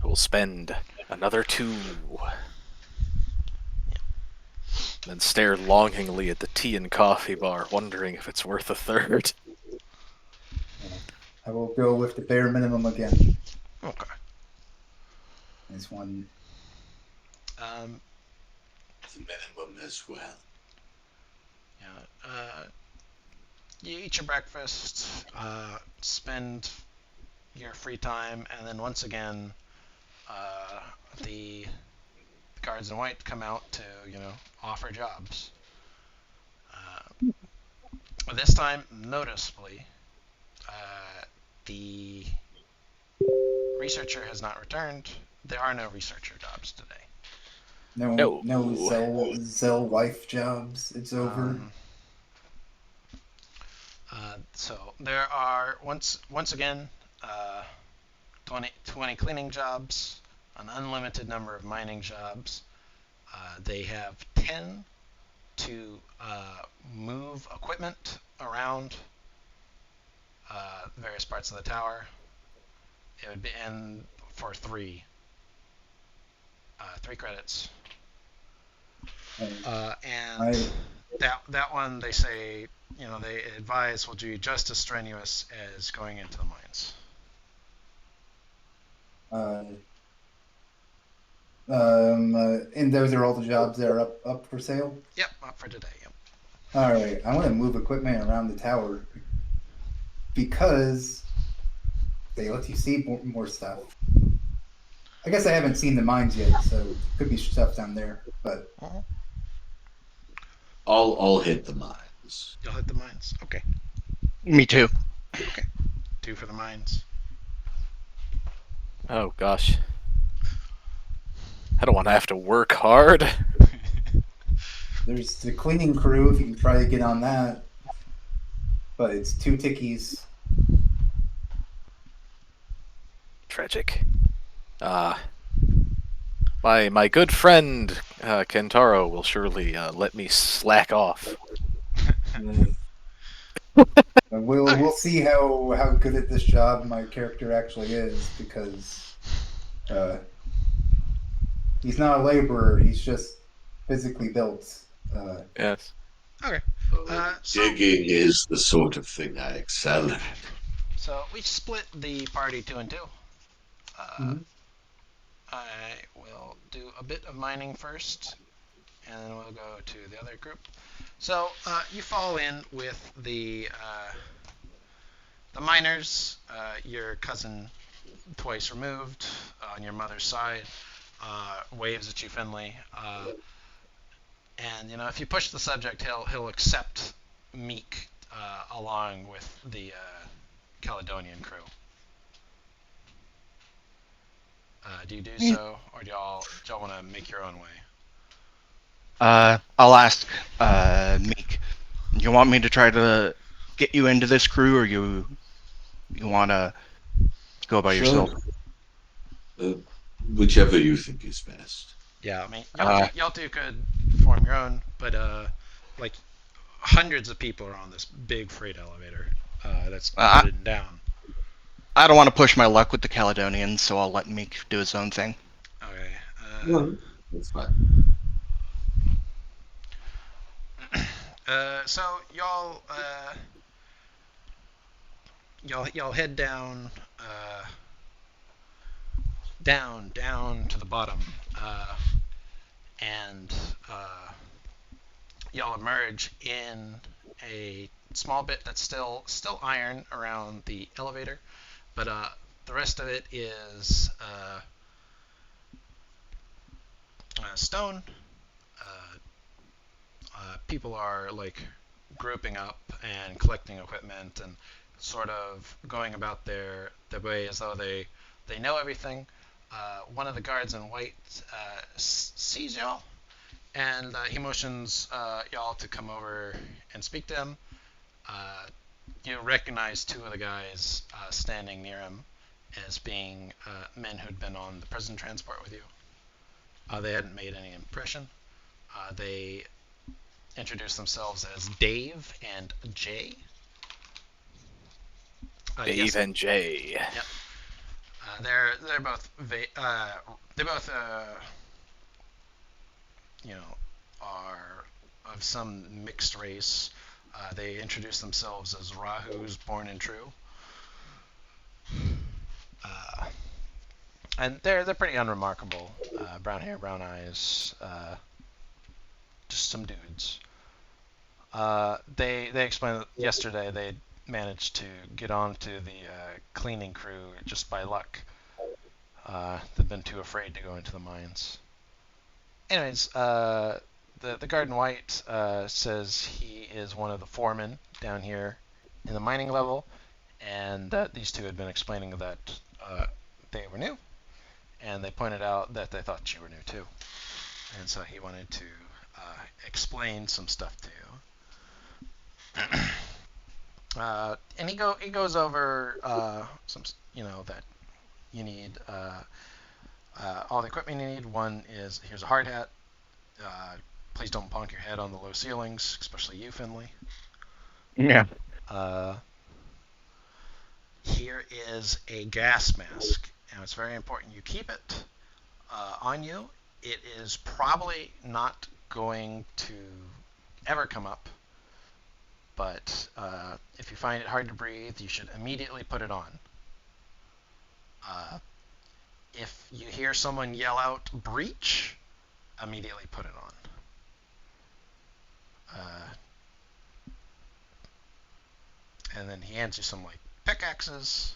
I will spend another 2. Then stare longingly at the tea and coffee bar, wondering if it's worth a third. I will go with the bare minimum again. Okay. This one. The minimum as well. Yeah. You eat your breakfast, spend your free time, and then once again, the guards in white come out to, offer jobs. This time, noticeably, the researcher has not returned. There are no researcher jobs today. No Zell wife jobs. It's over. So there are once again 20 cleaning jobs, an unlimited number of mining jobs. They have 10 to move equipment around various parts of the tower. It would be and for 3 credits. And that one they say, they advise will be just as strenuous as going into the mines. And those are all the jobs that are up for sale. Yep, up for today. Yep. All right, I want to move equipment around the tower because they let you see more stuff. I guess I haven't seen the mines yet, so could be stuff down there. But I'll hit the mines. You'll hit the mines. Okay. Me too. Okay. 2 for the mines. Oh gosh. I don't want to have to work hard. there's the cleaning crew if you can try to get on that. But it's 2 tickies. Tragic. My good friend Kentaro will surely let me slack off. We'll see how good at this job my character actually is, because he's not a laborer. He's just physically built. Yes. Okay. Digging is the sort of thing I excel at. So we split the party 2 and 2. I will do a bit of mining first, and then we'll go to the other group. So you fall in with the miners. Your cousin, twice removed, on your mother's side, waves at you, Finley. And if you push the subject, he'll accept Meek along with the Caledonian crew. Do you do so, or do y'all want to make your own way? I'll ask Meek. You want me to try to get you into this crew, or you want to go by Sure. yourself? Uh, whichever you think is best. Yeah, I mean, Uh, y'all two could form your own, but like hundreds of people are on this big freight elevator that's I headed down. I don't want to push my luck with the Caledonians, so I'll let Meek do his own thing. Okay. No, that's fine. So y'all head down, down to the bottom, and y'all emerge in a small bit that's still iron around the elevator, but the rest of it is stone. Uh, People are like grouping up and collecting equipment and sort of going about their way as though they know everything. One of the guards in white sees y'all, and he motions y'all to come over and speak to him. Uh, you recognize two of the guys standing near him as being men who'd been on the prison transport with you. They hadn't made any impression. They introduced themselves as Dave and Jay. Dave and Jay. Yep. They're both they both you know are of some mixed race. They introduce themselves as Rahus, born and true. Uh, and they're pretty unremarkable. Brown hair, brown eyes, just some dudes. They explained that yesterday they managed to get onto the cleaning crew just by luck. They've been too afraid to go into the mines. Anyways, the guard in white says he is one of the foremen down here in the mining level, and that these two had been explaining that they were new, and they pointed out that they thought you were new too, and so he wanted to explain some stuff to you. And he goes over some that you need all the equipment you need. One is here's a hard hat. Please don't bonk your head on the low ceilings, especially you, Finley. Yeah. Uh, Here is a gas mask, and it's very important you keep it on you. It is probably not going to ever come up, but if you find it hard to breathe, you should immediately put it on. If you hear someone yell out breach, immediately put it on. And then he hands you some like pickaxes.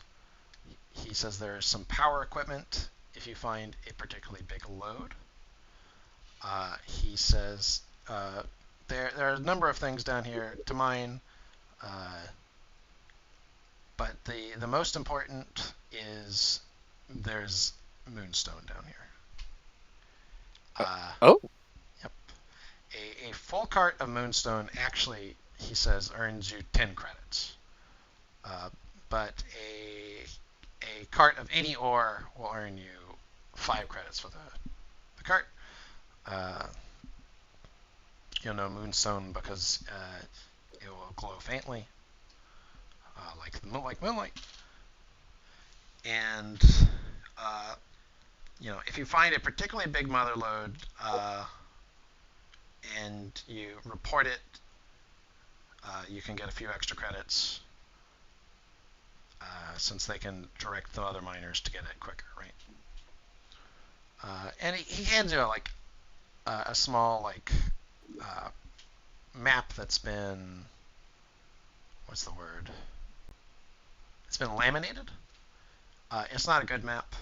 He says there's some power equipment if you find a particularly big load. He says there are a number of things down here to mine, but the most important is there's moonstone down here. Oh, Yep. A full cart of moonstone actually, he says, earns you 10 credits. But a cart of any ore will earn you 5 credits for the cart. You'll know moonstone because it will glow faintly, like moonlight. And if you find a particularly big mother lode and you report it, you can get a few extra credits. Since they can direct the other miners to get it quicker, right? And he hands you a small map that's been, what's the word? It's been laminated. It's not a good map.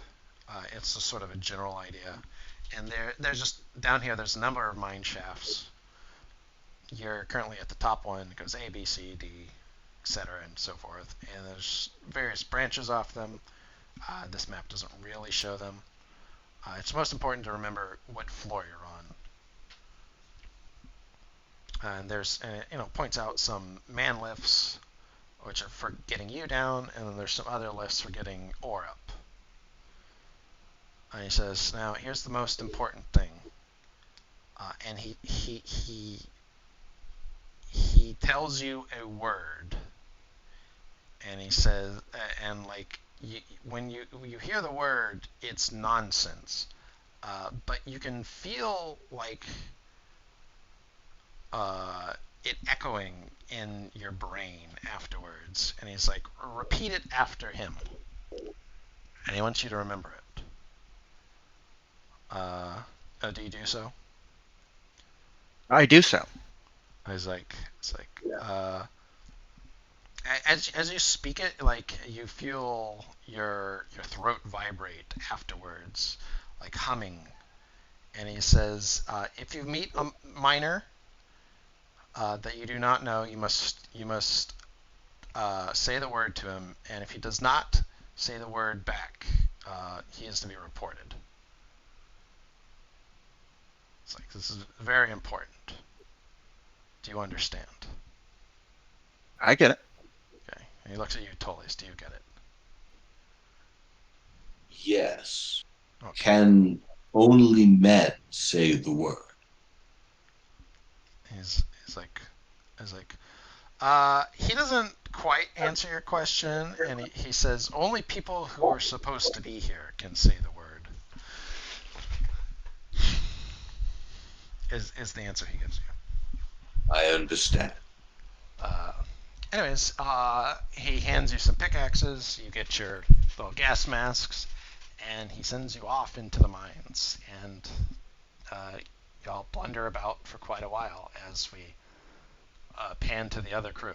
It's just sort of a general idea. And there's just down here. There's a number of mine shafts. You're currently at the top one. It goes A, B, C, D, etc., and so forth. And there's various branches off them. This map doesn't really show them. It's most important to remember what floor you're on. And there's, points out some man lifts, which are for getting you down, and then there's some other lifts for getting ore up. And he says, now here's the most important thing. And he tells you a word, and he says, and like when you hear the word, it's nonsense, but you can feel like it echoing in your brain afterwards. And he's like, repeat it after him, and he wants you to remember it. Do you do so? I do so. It's like, as you speak it, like you feel your throat vibrate afterwards, like humming. And he says, if you meet a miner that you do not know, you must say the word to him, and if he does not say the word back, he is to be reported. It's like, this is very important. Do you understand? I get it. Okay. And he looks at you, Tullius. Do you get it? Yes. Okay. Can only men say the word? He's like, he doesn't quite answer your question, and he says only people who are supposed to be here can say the word. Is the answer he gives you? I understand. Anyways, he hands you some pickaxes. You get your little gas masks, and he sends you off into the mines. And y'all blunder about for quite a while as we pan to the other crew.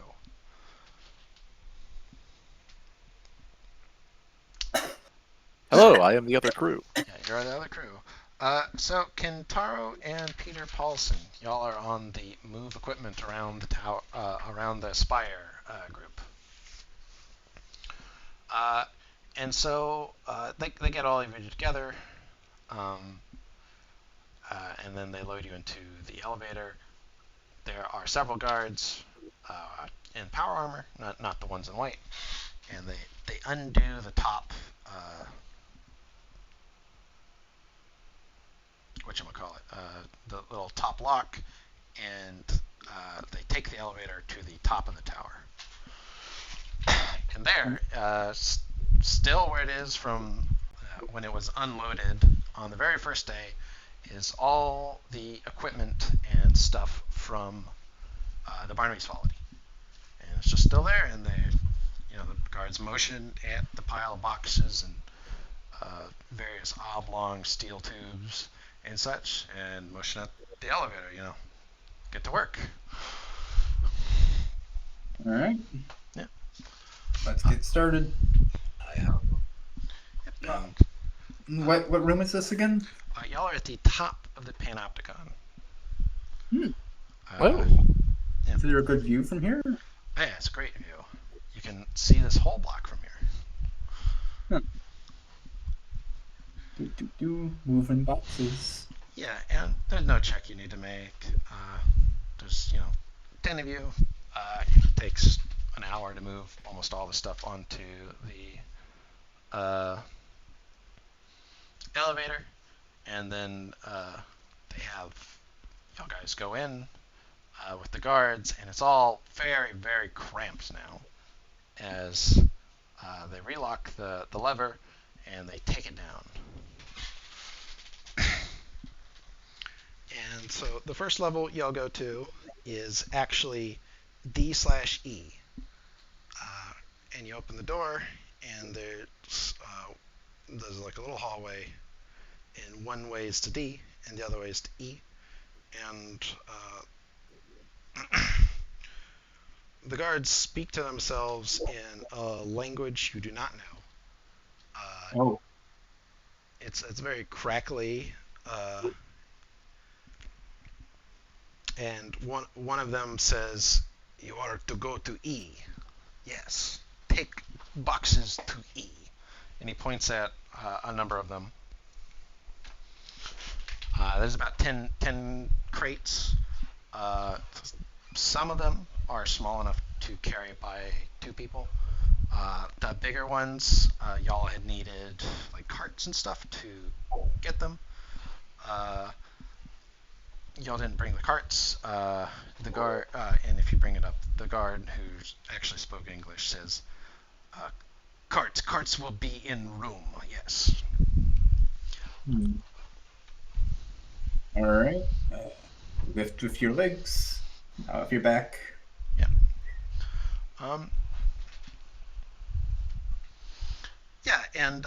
Hello, I am the other crew. Yeah, you're the other crew. So Kentaro and Peter Paulson, y'all are on the move equipment around the tower, around the Spire group. And so they get all of you together, and then they load you into the elevator. There are several guards in power armor, not the ones in white, and they undo the top. Whatchamacallit, the little top lock, and they take the elevator to the top of the tower. And there, still where it is from when it was unloaded on the very first day, is all the equipment and stuff from the Barnaby's Quality. And it's just still there, and the guards motion at the pile of boxes and various oblong steel tubes and such, and motion at the elevator, get to work. All right. Yeah. Let's get started. And What room is this again? y'all are at the top of the Panopticon. Whoa. Is there a good view from here? Yeah, it's a great view. You can see this whole block from here. Moving boxes. Yeah, and there's no check you need to make. There's 10 of you. It takes an hour to move almost all the stuff onto the elevator, and then they have y'all guys go in with the guards, and it's all very, very cramped now as they relock the lever and they take it down. And so the first level y'all go to is actually D/E. And you open the door, and there's like a little hallway, and one way is to D, and the other way is to E. And the guards speak to themselves in a language you do not know. It's very crackly. And one of them says, "You are to go to E. Yes, take boxes to E." And he points at a number of them. There's about 10 crates Some of them are small enough to carry by 2 people. The bigger ones, y'all had needed like carts and stuff to get them. Y'all didn't bring the carts. The guard, and if you bring it up, the guard who actually spoke English says, "Carts will be in room." Yes. All right. Lift with your legs, off your back. Um. Yeah, and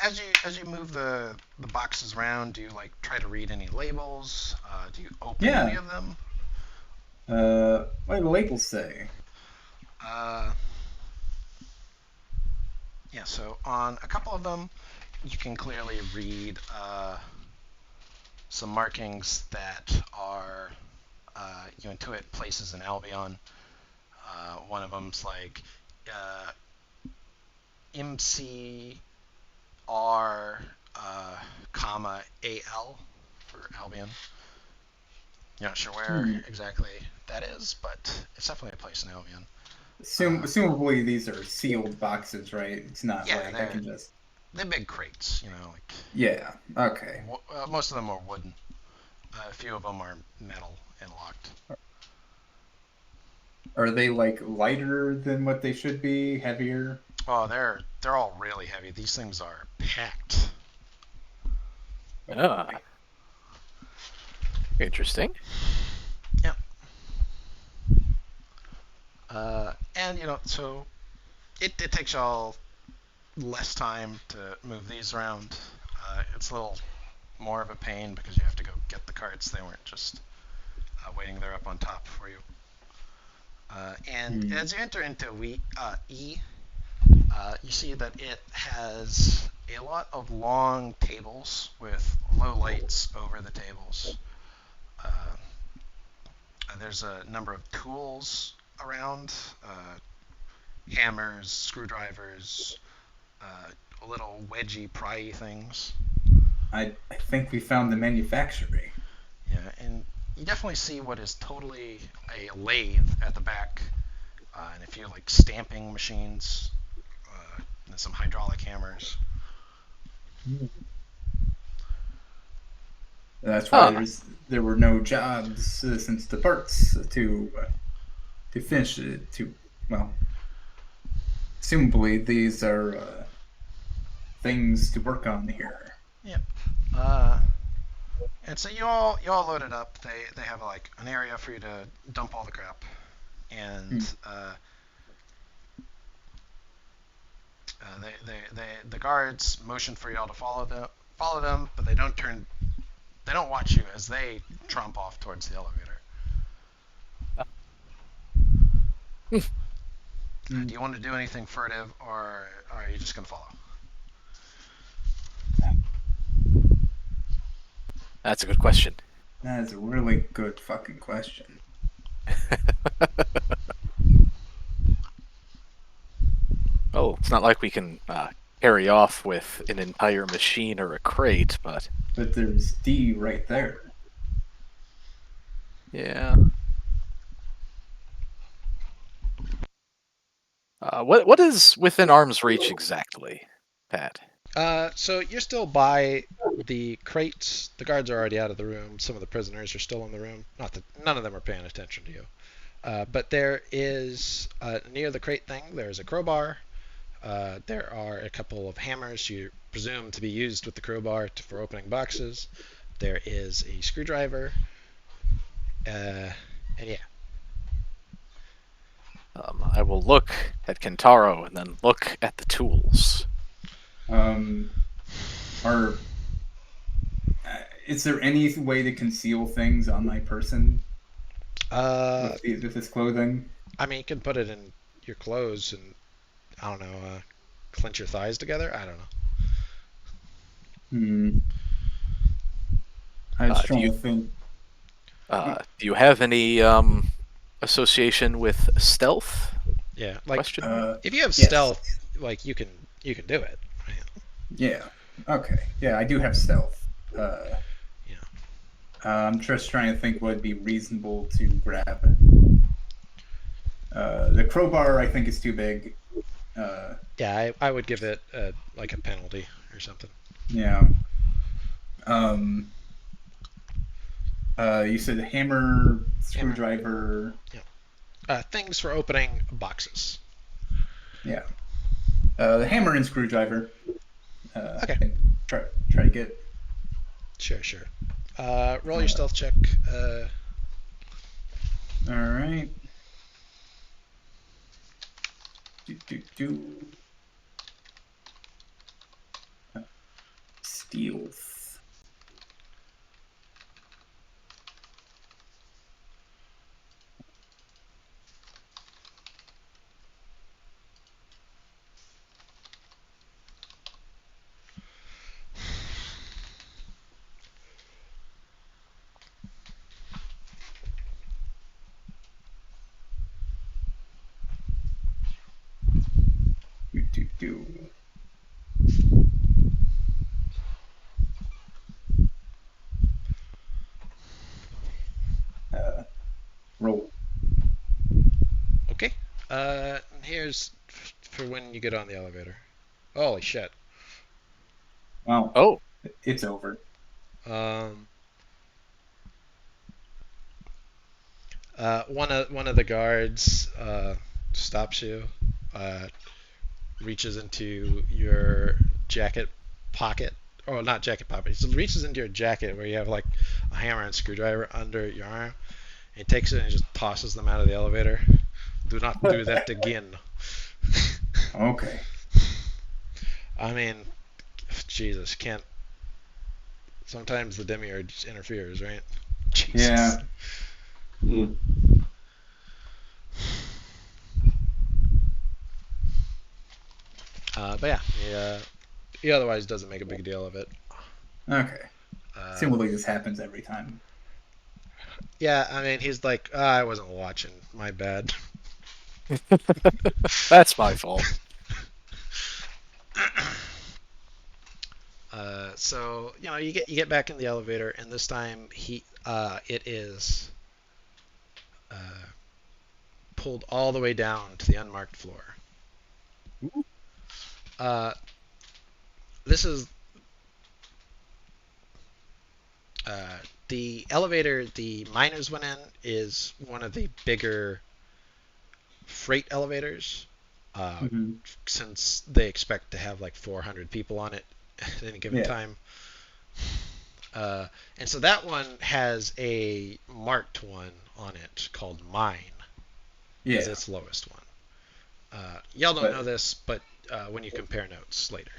as you move the boxes around, do you like try to read any labels? Do you open Yeah. any of them? What do the labels say? Uh, yeah. So on a couple of them, you can clearly read some markings that are you intuit places in Albion. One of them's like MCR comma AL for Albion. You're not sure where exactly that is, but it's definitely a place in Albion. Assumably these are sealed boxes, right? It's not Yeah, like I can just. they're big crates, like. Yeah. Okay. Most of them are wooden. A few of them are metal and locked. Are they like lighter than what they should be? Heavier? Oh, they're all really heavy. These things are packed. Ah. Interesting. Yep. And so it takes y'all less time to move these around. It's a little more of a pain because you have to go get the carts. They weren't just waiting there up on top for you. And as you enter into E, you see that it has a lot of long tables with low lights over the tables. There's a number of tools around, hammers, screwdrivers, little wedgy pry things. I think we found the manufactory. Yeah, and you definitely see what is totally a lathe at the back, and a few like stamping machines, and some hydraulic hammers. That's why there were no jobs since the parts to finish it. Presumably these are things to work on here. Yep. And so you all loaded up. They have like an area for you to dump all the crap, and the guards motion for y'all to follow them, but they don't watch you as they tromp off towards the elevator. Do you want to do anything furtive, or are you just gonna follow? That's a good question. That is a really good fucking question. Oh, it's not like we can carry off with an entire machine or a crate, but there's D right there. yeah. What is within arm's reach exactly, Pat? So you're still by the crates. The guards are already out of the room. Some of the prisoners are still in the room. Not that none of them are paying attention to you. But there is near the crate thing. There's a crowbar. There are a couple of hammers you presume to be used with the crowbar for opening boxes. There is a screwdriver. And yeah. I will look at Kentaro and then look at the tools. Is there any way to conceal things on my person with this clothing? I mean, you can put it in your clothes and, I don't know, clench your thighs together? I don't know. I was trying to think. Do you have any association with stealth? Yeah, like Question? if you have yes. stealth, like you can do it. Right? Yeah. Okay. Yeah, I do have stealth. Yeah. I'm just trying to think what would be reasonable to grab. The crowbar, I think, is too big. Yeah, I would give it like a penalty or something. Yeah. Um, you said hammer, Hammer. screwdriver. Things for opening boxes. Yeah. The hammer and screwdriver. I Okay. think try to get. Sure, sure. Roll your stealth check. All right. Do. Stealth. Do. Roll. Okay. Here's for when you get on the elevator. Holy shit. Well, Oh, it's over. Um, one of the guards stops you, uh, reaches into your jacket pocket, or not jacket pocket. He reaches into your jacket where you have like a hammer and screwdriver under your arm. He takes it and just tosses them out of the elevator. Do not do that again. Okay. I mean, Jesus, can't. Sometimes the demiurge interferes, right? Jesus. Yeah. Hmm. But yeah, he otherwise doesn't make a big deal of it. Okay. Uh, Similarly, this happens every time. yeah, I mean, he's like, I wasn't watching. My bad. that's my fault. So you get back in the elevator, and this time it is pulled all the way down to the unmarked floor. Uh, this is the elevator the miners went in is one of the bigger freight elevators. Mm-hmm. Since they expect to have like 400 people on it at any given Yeah. time. And so that one has a marked one on it called Mine as Yeah. its lowest one. Y'all don't But- know this, but when you compare notes later.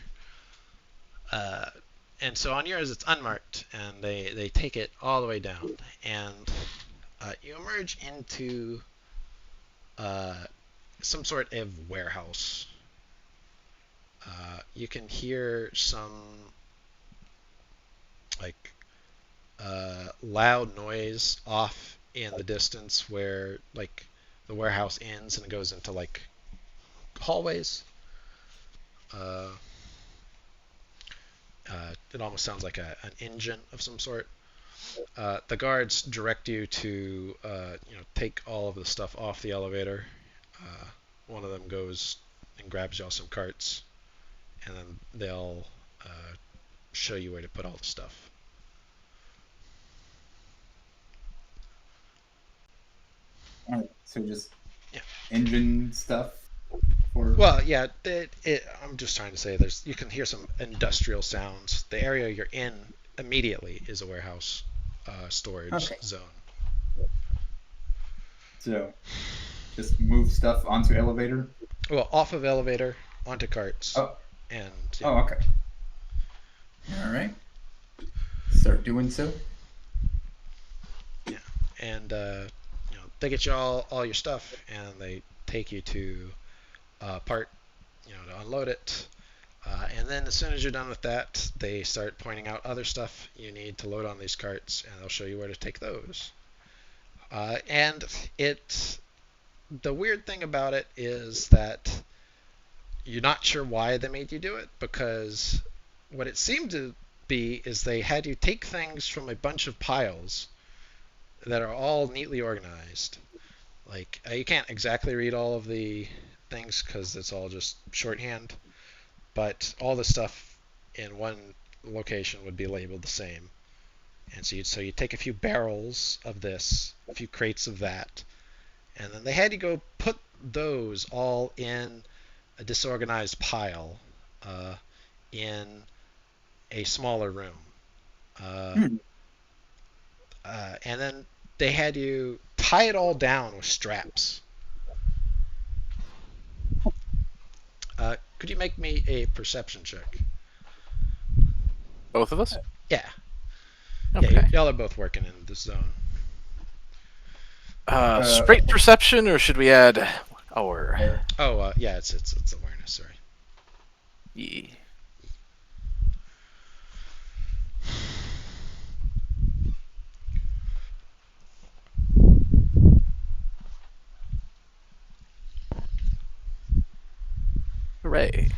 And so on yours it's unmarked, and they take it all the way down, and you emerge into some sort of warehouse. You can hear some like loud noise off in the distance where like the warehouse ends and it goes into like hallways. It almost sounds like an engine of some sort. The guards direct you to take all of the stuff off the elevator. One of them goes and grabs y'all some carts, and then they'll show you where to put all the stuff. All right. So just Yeah. engine stuff for. Well, yeah, I'm just trying to say you can hear some industrial sounds. The area you're in immediately is a warehouse storage zone. So just move stuff onto elevator. Well, off of elevator, onto carts, Oh. and Oh. Okay. All right. Start doing so. yeah, and they get you all your stuff, and they take you to part, to unload it. And then as soon as you're done with that, they start pointing out other stuff you need to load on these carts, and they'll show you where to take those. And the weird thing about it is that you're not sure why they made you do it, because what it seemed to be is they had you take things from a bunch of piles that are all neatly organized. Like you can't exactly read all of the things because it's all just shorthand, but all the stuff in one location would be labeled the same. And so you take a few barrels of this, a few crates of that, and then they had you go put those all in a disorganized pile in a smaller room. Uh, Hmm. and then they had you tie it all down with straps. Could you make me a perception check? Both of us? Yeah. Yeah, Okay. y'all are both working in this zone. Straight perception, or should we add our? Oh, yeah, it's awareness. Sorry. Yeah. Hooray.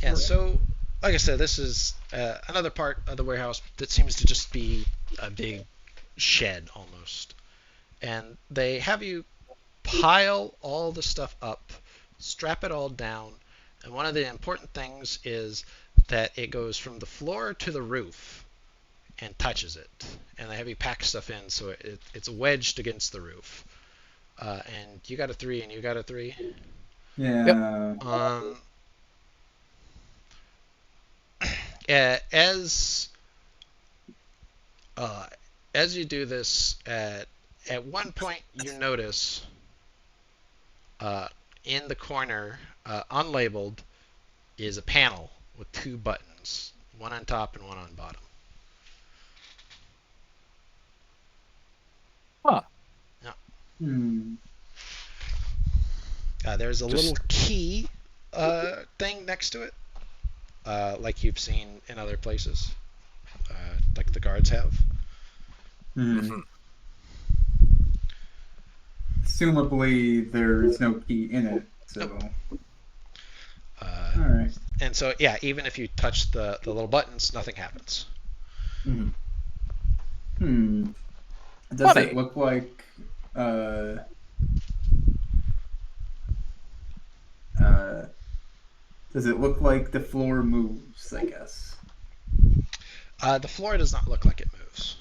Yeah. So, like I said, this is another part of the warehouse that seems to just be a big shed almost, and they have you pile all the stuff up, strap it all down, and one of the important things is that it goes from the floor to the roof and touches it. And they have you pack stuff in so it's wedged against the roof. And you got a 3 and you got a 3. Yeah. Um, as uh, as you do this, at one point you notice in the corner, unlabeled, is a panel with 2 buttons, one on top and one on bottom. Huh. Hmm. There's a Just- little key thing next to it, like you've seen in other places, like the guards have. Hmm. Mhm. Assumably, there's no key in it. So, Uh, all right. and so, yeah, even if you touch the little buttons, nothing happens. Hmm. Hmm. Does Funny. it look like uh uh does it look like the floor moves, I guess? The floor does not look like it moves.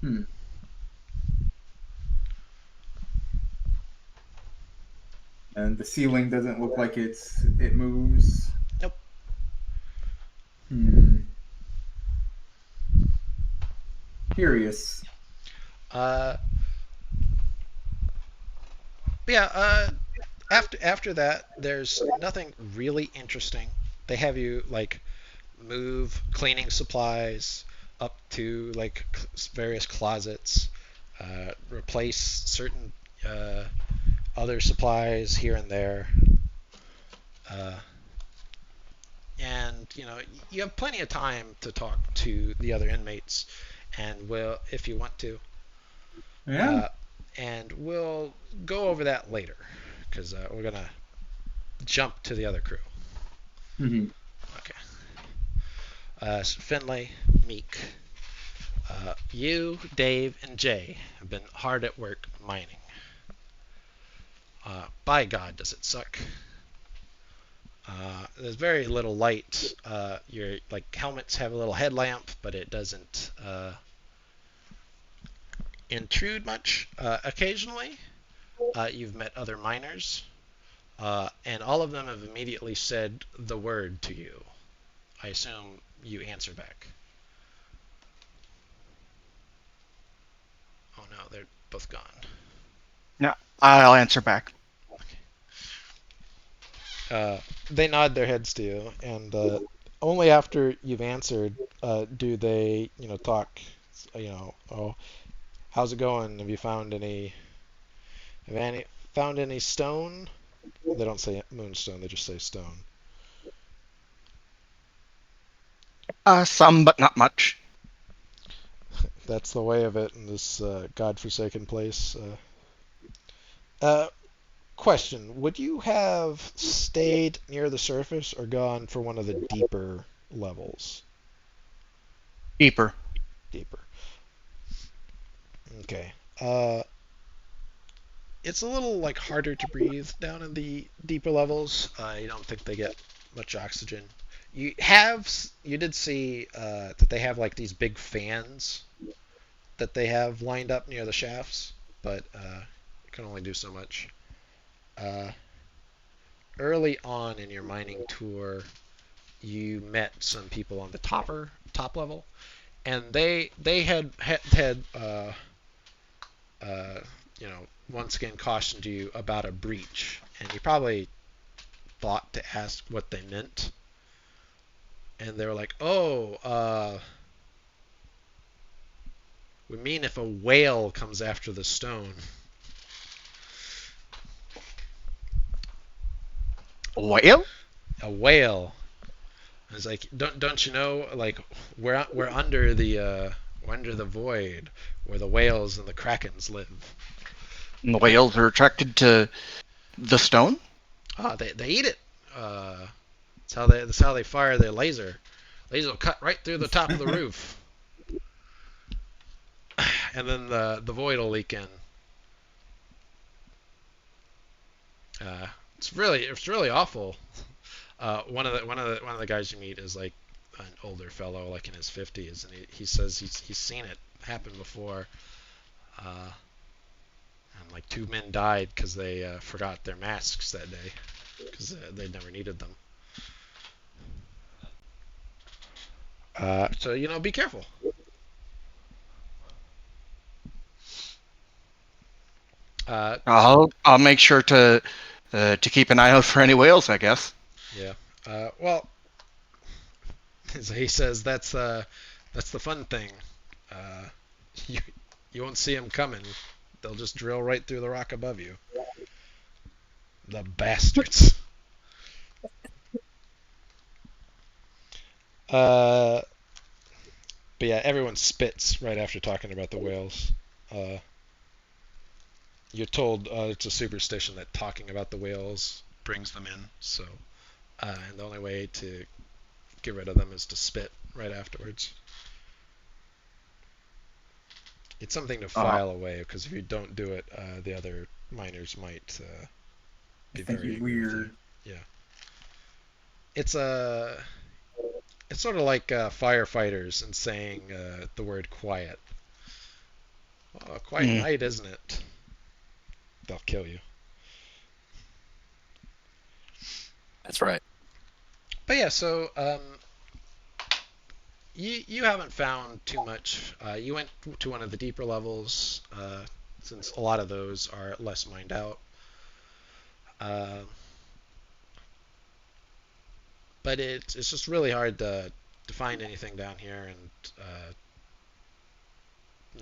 Hmm. And the ceiling doesn't look like it moves. Nope. Hmm. Curious. Uh, yeah. After that, there's nothing really interesting. They have you like move cleaning supplies up to like various closets, replace certain uh, other supplies here and there, uh, and you have plenty of time to talk to the other inmates, and will if you want to, Yeah. and we'll go over that later because we're gonna jump to the other crew. Hmm. Okay. So Finlay, Meek, you, Dave, and Jay have been hard at work mining. By God, does it suck. There's very little light. Your helmets have a little headlamp, but it doesn't intrude much. Occasionally, you've met other miners, and all of them have immediately said the word to you. I assume you answer back. Oh no, they're both gone. No, I'll answer back. They nod their heads to you, and only after you've answered do they, talk. Oh, how's it going? Have any found any stone? They don't say moonstone; they just say stone. Some, but not much. That's the way of it in this godforsaken place. Uh, Question: would you have stayed near the surface or gone for one of the deeper levels? Deeper. Deeper. Okay. Uh, it's a little like harder to breathe down in the deeper levels. I don't think they get much oxygen. You did see that they have like these big fans that they have lined up near the shafts, but you can only do so much. Uh, Early on in your mining tour, you met some people on the top level, and they had uh, you know, once again cautioned you about a breach, and you probably thought to ask what they meant, and they were like, "Oh, we mean if a whale comes after the stone." Whale? A whale. I was like, don't you know? Like, we're under the void, where the whales and the krakens live. And the whales are attracted to the stone? Ah, they eat it. That's how they fire their laser. Laser will cut right through the top of the roof, and then the void will leak in. It's really awful. One of the guys you meet is like an older fellow, like in his 50s, and he says he's seen it happen before. And like 2 men died because they forgot their masks that day because they never needed them. So be careful. Uh, I'll make sure to keep an eye out for any whales, I guess. yeah. Well, he says that's the fun thing. Uh, you you won't see them coming. They'll just drill right through the rock above you. The bastards. Uh, but yeah, everyone spits right after talking about the whales. Uh, you're told it's a superstition that talking about the whales brings them in. So, and the only way to get rid of them is to spit right afterwards. It's something to Uh, file away because if you don't do it, the other miners might I be think very you're angry with you. weird. Yeah, it's a it's sort of like firefighters and saying the word quiet. Oh, quiet mm. night, isn't it? They'll kill you. That's right. But yeah, so you haven't found too much. You went to one of the deeper levels, since a lot of those are less mined out. Uh, but it's just really hard to find anything down here, and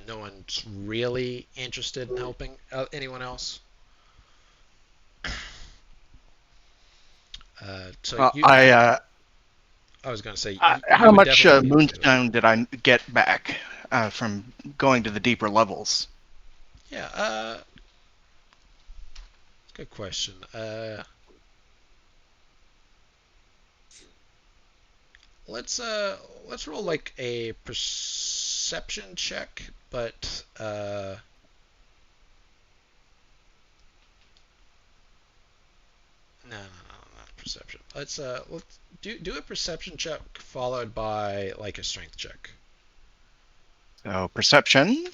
no one's really interested in helping anyone else. So Uh, you, I uh, I was gonna say you how would much definitely be okay with it. moonstone did I get back from going to the deeper levels? Yeah, good question. Let's let's roll like a perception check, but no, not perception. Let's do a perception check followed by like a strength check. So perception.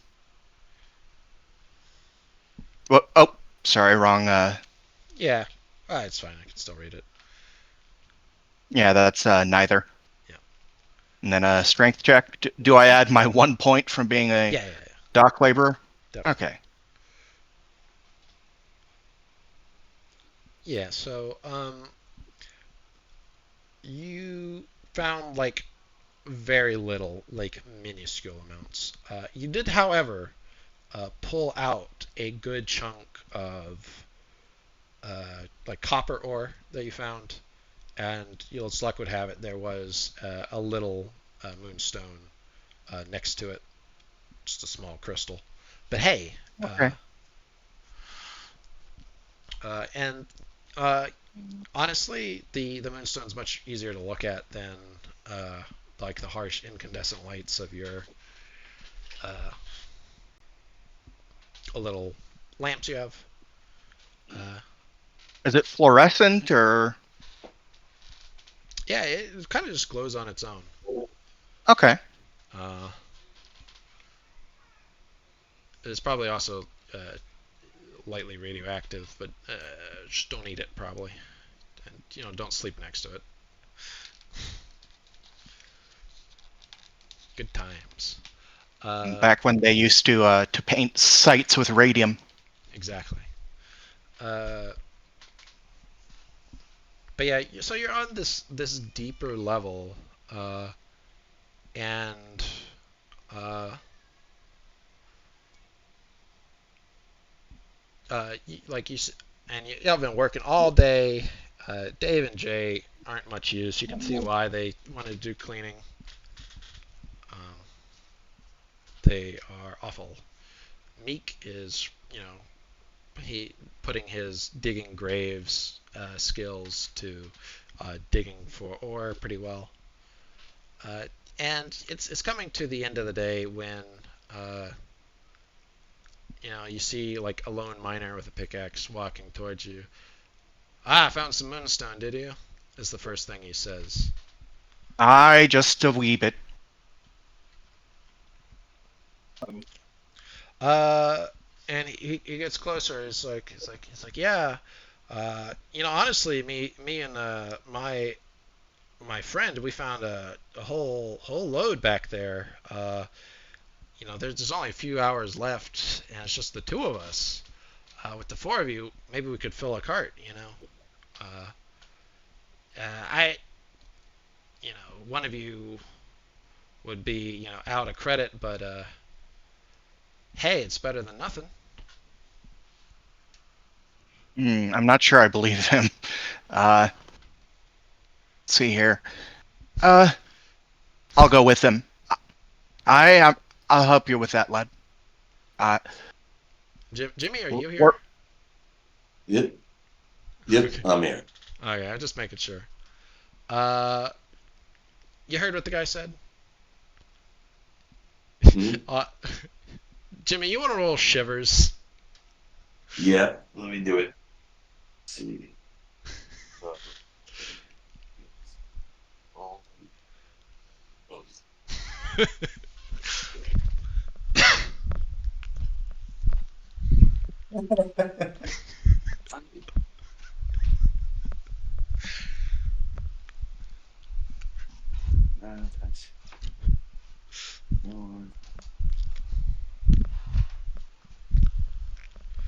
Well, oh, sorry, wrong. Yeah, it's fine. I can still read it. Yeah, that's neither. Yeah. And then a strength check. Do I add my 1 point from being a Yeah. dock laborer? Definitely. Okay. Yeah. So you found like very little, like minuscule amounts. You did, however, pull out a good chunk of like copper ore that you found, and as luck would have it, there was a little moonstone next to it, just a small crystal. But hey, Okay. And honestly, the moonstone's much easier to look at than like the harsh incandescent lights of your uh, little lamps you have. Is it fluorescent or? Yeah, it kind of just glows on its own. Okay. It's probably also lightly radioactive, but just don't eat it probably, and don't sleep next to it. Good times. Back when they used to paint sites with radium. Exactly. But yeah, so you're on this deeper level, and like and you have been working all day. Dave and Jay aren't much use. You can see why they want to do cleaning. They are awful. Meek is, he putting his digging graves skills to digging for ore pretty well. And it's coming to the end of the day when you see like a lone miner with a pickaxe walking towards you. I found some moonstone, did you? Is the first thing he says. I just a wee bit. And he gets closer. He's like, yeah. Honestly, me and my friend, we found a whole load back there. There's only a few hours left, and it's just the two of us. With the four of you, maybe we could fill a cart. I, one of you would be, out of credit, but hey, it's better than nothing. I'm not sure I believe him. Let's see here. I'll go with him. I'll help you with that, lad. Jimmy, are you here? Yep, Okay. I'm here. Okay, I'm just making sure. You heard what the guy said? Hmm? Jimmy, you want to roll shivers? Yeah, let me do it. Let's see.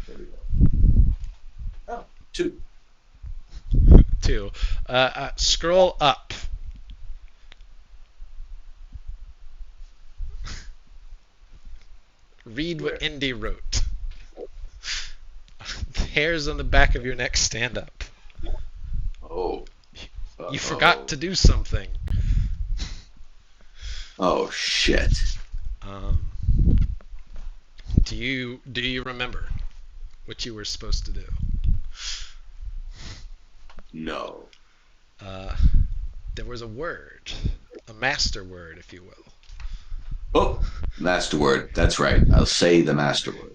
There we go. Oh, 2. 2. Scroll up. Read what Indy wrote. The hairs on the back of your neck stand up. Oh. You forgot to do something. Oh shit. Do you remember what you were supposed to do? No. There was a word, a master word, if you will. Oh, master word. That's right. I'll say the master word.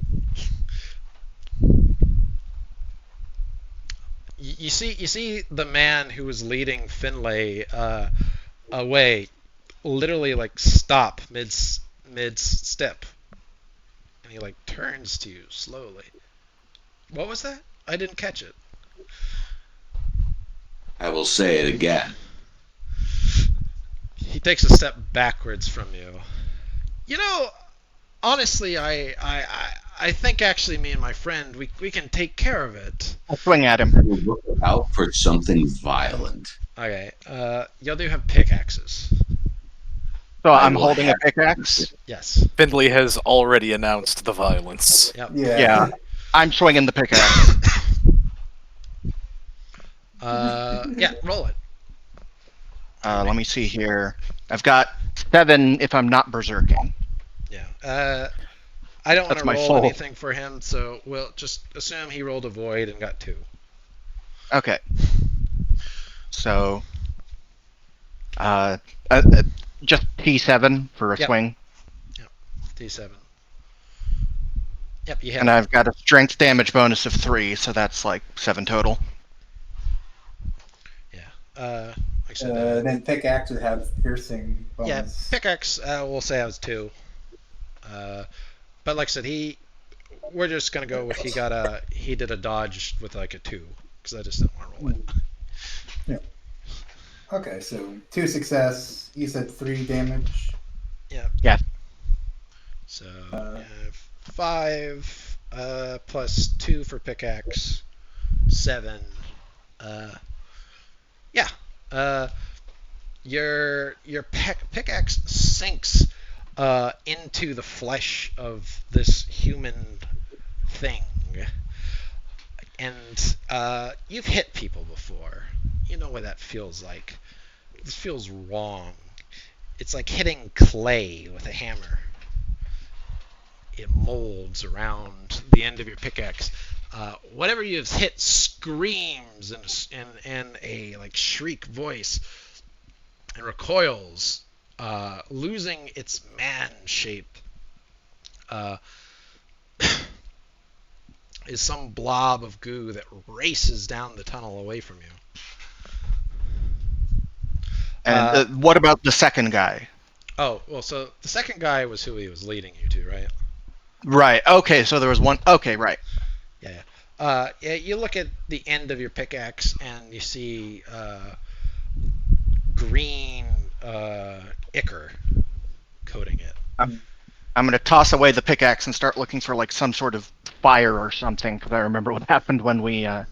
You see the man who was leading Finlay away, literally like stop mid step, and he like turns to you slowly. What was that? I didn't catch it. I will say it again. He takes a step backwards from you. Honestly, I think actually me and my friend we can take care of it. I'll swing at him. Look out for something violent. Okay. Y'all do have pickaxes. So I I'm will holding a have- pickaxe. Yes. Finley has already announced the violence. Yep. Yeah. I'm swinging the pickaxe. Yeah. Roll it. Let me see here. I've got 7 if I'm not berserking. Yeah. I don't want That's to my roll soul. anything for him, so we'll just assume he rolled a void and got 2. Okay. So, uh, just T7 for a Yep. swing, D7. Yep, you hit and him. I've got a strength damage bonus of 3, so that's like 7 total. Yeah. Like I said, Then pickaxe would have piercing yeah, bonus. pickaxe. We'll say I was 2. But like I said, we're just gonna go with he did a dodge with like a 2 because I just didn't want to roll it. Okay, so 2 success. You said 3 damage. Yeah. Yeah. So Uh, 5 plus 2 for pickaxe, 7. Yeah. Your pickaxe sinks into the flesh of this human thing, and you've hit people before. You know what that feels like. This feels wrong. It's like hitting clay with a hammer. It molds around the end of your pickaxe. Whatever you've hit screams in a like shriek voice and recoils, losing its man shape. Is some blob of goo that races down the tunnel away from you. And what about the second guy? Oh, well, so the second guy was who he was leading you to, right? Right. Okay, so there was one. Okay, right. Yeah. Yeah, you look at the end of your pickaxe and you see green ichor coating it. I'm going to toss away the pickaxe and start looking for like some sort of fire or something because I remember what happened when we Yeah.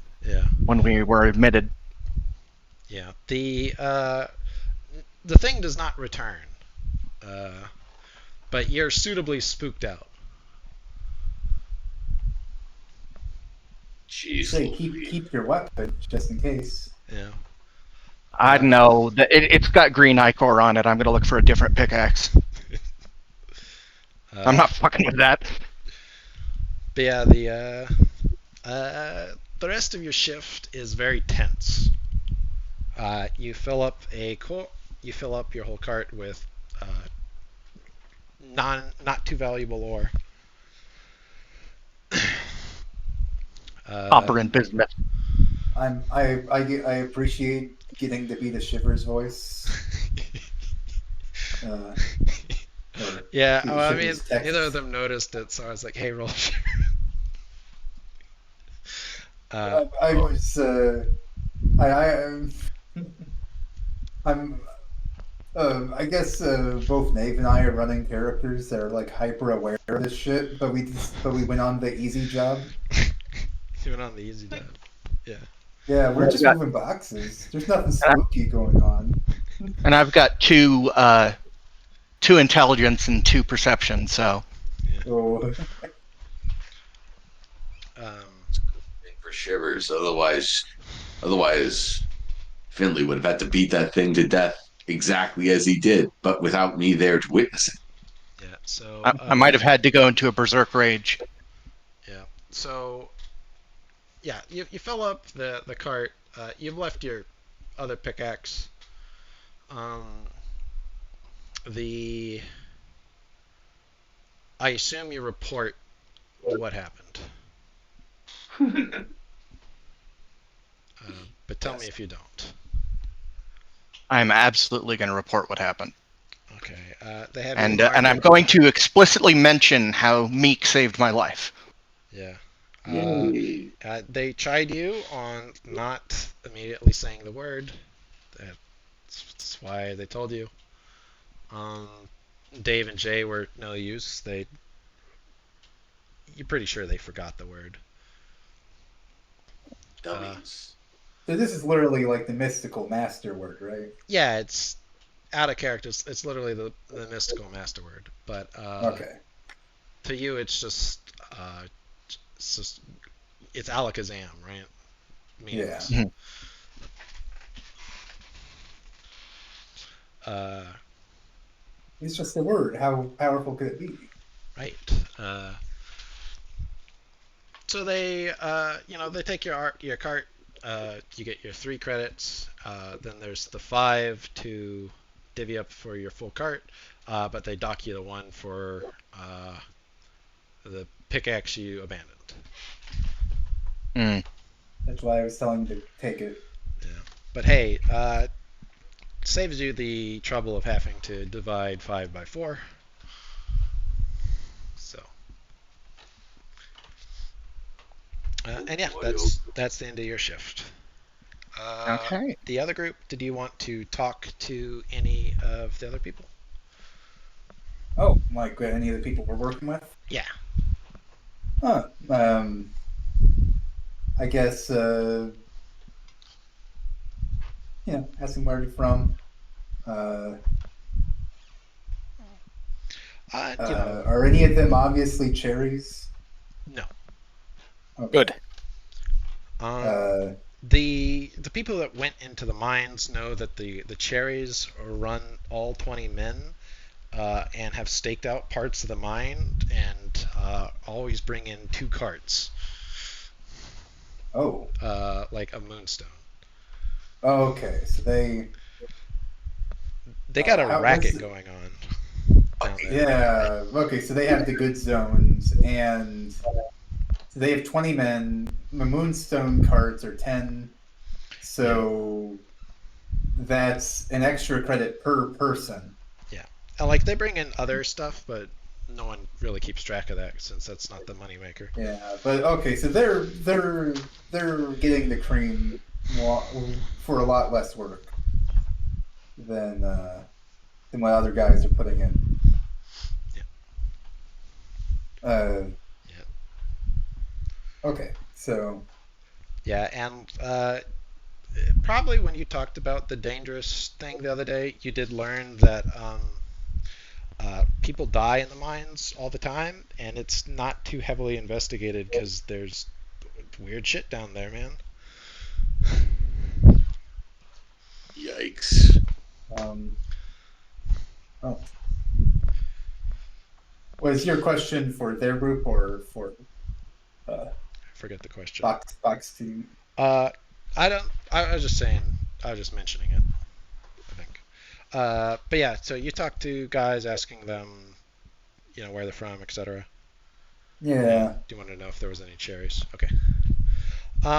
were admitted. Yeah. The thing does not return, but you're suitably spooked out. Jeez, say Louise. keep your weapon just in case. Yeah. I know that it's got green ichor on it. I'm going to look for a different pickaxe. I'm not fucking with that. But yeah, the rest of your shift is very tense. You fill up your whole cart with not too valuable ore. Operant business. I appreciate getting to be the Shivers voice. Yeah, be the well, I mean, Shivers text. neither of them noticed it, so I was like, "Hey, roll." I was I'm I guess both Nave and I are running characters that are like hyper aware of this shit, but we went on the easy job. You went on the easy job. Yeah. Yeah, we're just moving boxes. There's nothing spooky going on. And I've got two intelligence and 2 perception, so. Oh, For Shivers. Otherwise, Finley would have had to beat that thing to death exactly as he did, but without me there to witness it. Yeah. So I might have had to go into a berserk rage. Yeah. So yeah, you fill up the cart. You've left your other pickaxe. I assume you report what happened. But tell me if you don't. I'm absolutely going to report what happened. Okay. They have And you marked. and I'm going to explicitly mention how Meek saved my life. Yeah. Yay. They tried you on not immediately saying the word. That's why they told you. Dave and Jay were no use. You're pretty sure they forgot the word. Dummies. so this is literally like the mystical master word, right? Yeah, it's out of character. It's literally the mystical master word. But Okay. to you, it's just it's Alakazam, right? Meaningless. Yeah. Uh, It's just a word. How powerful could it be? Right. So they, they take your cart. You get your 3 credits. Then there's the 5 to divvy up for your full cart. But they dock you the 1 for the pickaxe you abandoned. Mm. That's why I was telling you to take it. Yeah. But hey, saves you the trouble of having to divide 5 by 4. So. And yeah, that's the end of your shift. Okay. The other group, did you want to talk to any of the other people? Oh, like any of the people we're working with? Yeah. Huh. I guess, ask them where they're from. You know, Are any of them obviously cherries? no. Okay. Good. Uh, The people that went into the mines know that the cherries run all 20 men and have staked out parts of the mine and always bring in 2 carts, oh. like a moonstone. Okay, so they They got a what's racket the, going on down there. yeah, okay, so they have the good zones, and so they have 20 men. The Moonstone cards are 10, so that's an extra credit per person. Yeah. And like they bring in other stuff, but no one really keeps track of that since that's not the moneymaker. Yeah, but okay, so they're getting the cream for a lot less work than what other guys are putting in. Yeah. Uh, Yeah. okay, so Yeah, and probably when you talked about the dangerous thing the other day, you did learn that people die in the mines all the time, and it's not too heavily investigated because there's weird shit down there, man. Yikes. um, oh, was your question for their group or for uh, Forget the question. box team? Uh, I don't. I was just saying. I was just mentioning it. I think. But yeah, so you talk to guys asking them, where they're from, etc. And Yeah, do you want to know if there was any cherries? Okay.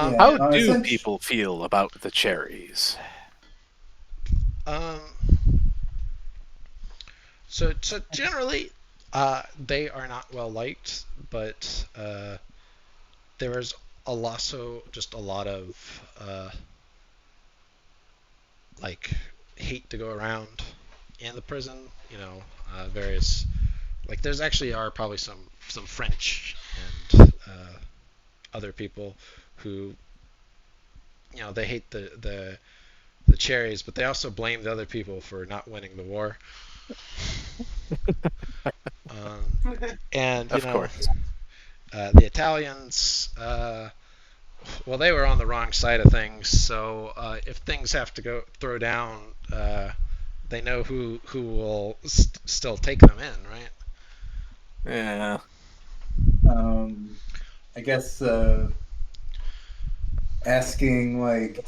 yeah. How do Essentially, people feel about the cherries? Um, so generally, they are not well liked, but there is also just a lot of like hate to go around in the prison. Various like there's actually are probably some French and other people who they hate the cherries, but they also blame the other people for not winning the war. And Of course. the Italians, well, they were on the wrong side of things. So if things have to go throw down, they know who will still take them in, right? Yeah. I guess asking like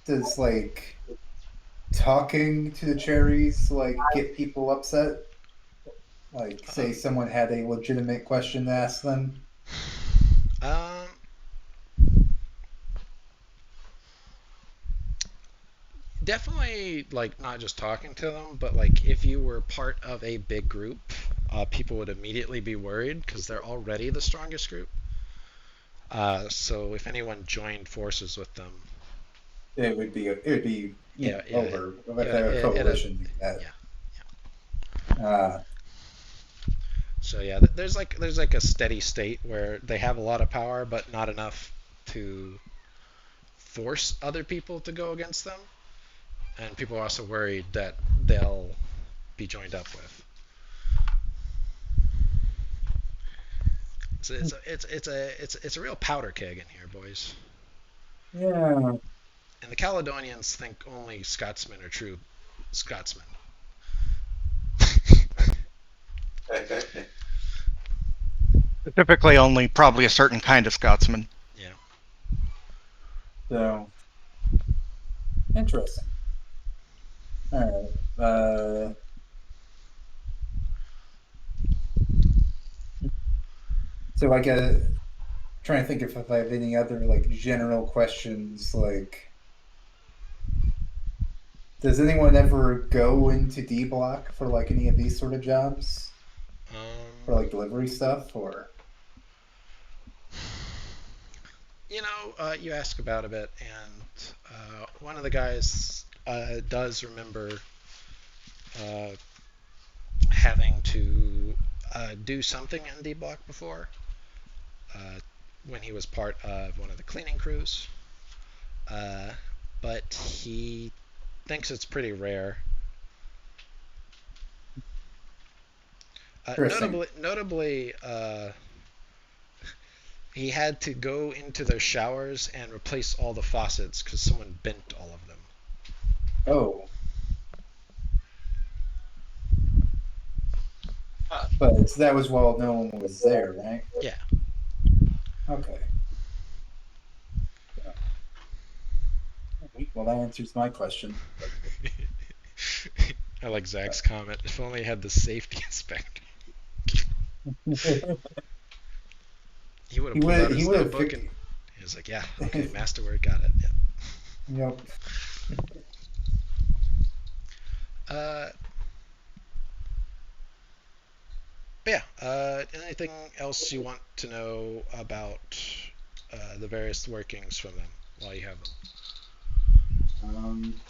does like talking to the cherries like get people upset? Like Uh, say someone had a legitimate question to ask them. um, Definitely, like not just talking to them, but like if you were part of a big group, people would immediately be worried because they're already the strongest group. So if anyone joined forces with them, It would be yeah, yeah, over with yeah, a coalition like yeah. that. So yeah, there's like a steady state where they have a lot of power, but not enough to force other people to go against them. And people are also worried that they'll be joined up with. So it's a real powder keg in here, boys. Yeah. And the Caledonians think only Scotsmen are true Scotsmen. Typically, only probably a certain kind of Scotsman. Yeah. So interesting. All right. So like trying to think if I have any other like general questions. Like, does anyone ever go into D block for like any of these sort of jobs for Um, like delivery stuff or? you ask about a bit, and one of the guys does remember uh, having to do something in D block before uh, when he was part of one of the cleaning crews, uh, but he thinks it's pretty rare. Interesting. Notably, he had to go into their showers and replace all the faucets because someone bent all of them. Oh, but that was while no one was there, right? Yeah. Okay. Yeah. Well, that answers my question. I like Zach's comment. If only I had the safety inspector. He would have pulled out He his would have notebook figured. and he was like, "Yeah, okay, masterword, got it." Yeah. Yep. Uh, but yeah. Anything else you want to know about the various workings from them while you have them? Um,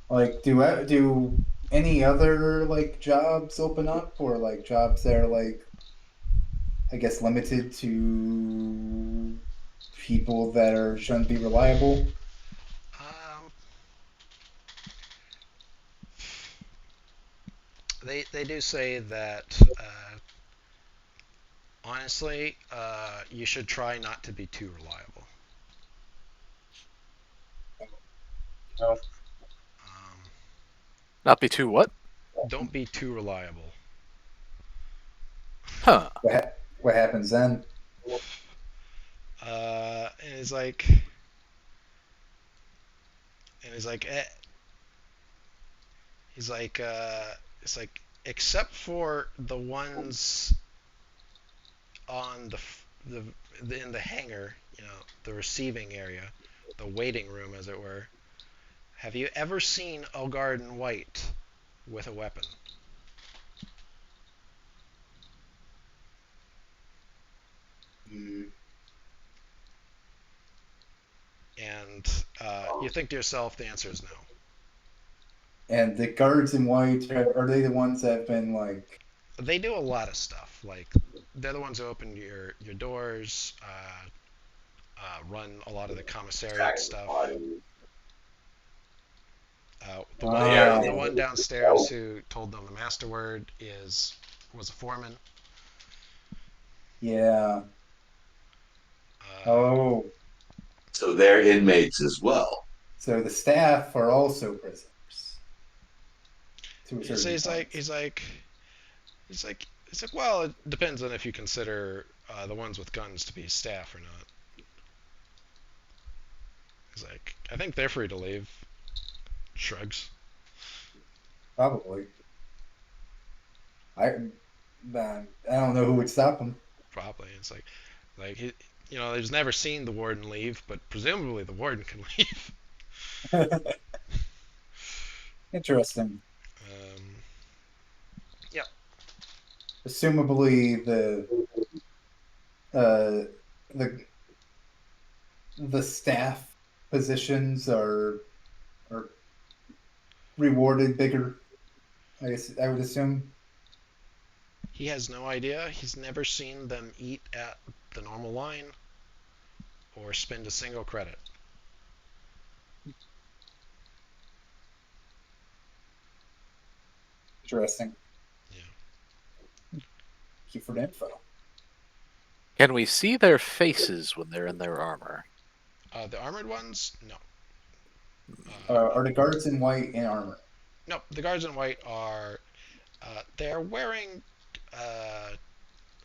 like, do any other like jobs open up, or like jobs that are like, I guess, limited to people that are shouldn't be reliable? Um, they do say that honestly, you should try not to be too reliable. No. Um, Not be too what? don't be too reliable. Huh. What happens then? And he's like, he's like, it's like, except for the ones on the in the hangar, the receiving area, the waiting room, as it were. Have you ever seen a guard in white with a weapon? Mm. And you think to yourself, the answer is no. And the guards in white are they the ones that have been like? They do a lot of stuff. Like they're the ones who open your doors, run a lot of the commissariat stuff. The one downstairs who told them the master word was a foreman. Yeah. Uh, Oh, So they're inmates as well. so the staff are also prisoners to a so certain point. he's like, well, it depends on if you consider the ones with guns to be staff or not. He's like, I think they're free to leave. Shrugs. Probably. I I don't know who would stop them. Probably. It's like he, he's never seen the warden leave, but presumably the warden can leave. Interesting. Um, yeah. Assumably uh the the staff positions are rewarded bigger. I guess I would assume. He has no idea. He's never seen them eat at the normal line or spend a single credit. Interesting. Yeah. Thank you for the info. Can we see their faces when they're in their armor? The armored ones, no. Are the guards in white in armor? No, the guards in white are they're wearing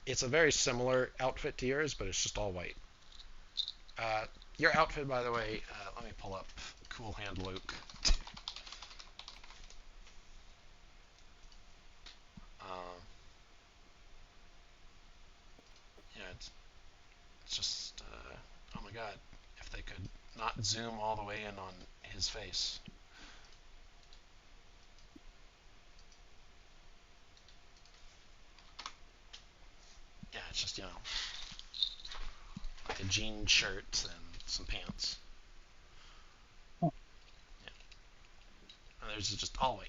It's a very similar outfit to yours, but it's just all white. Your outfit, by the way, let me pull up Cool Hand Luke. Yeah, it's just, oh my god, if they could not zoom all the way in on his face. Yeah, it's just, like a jean shirt and some pants. Yeah. And theirs is just all white.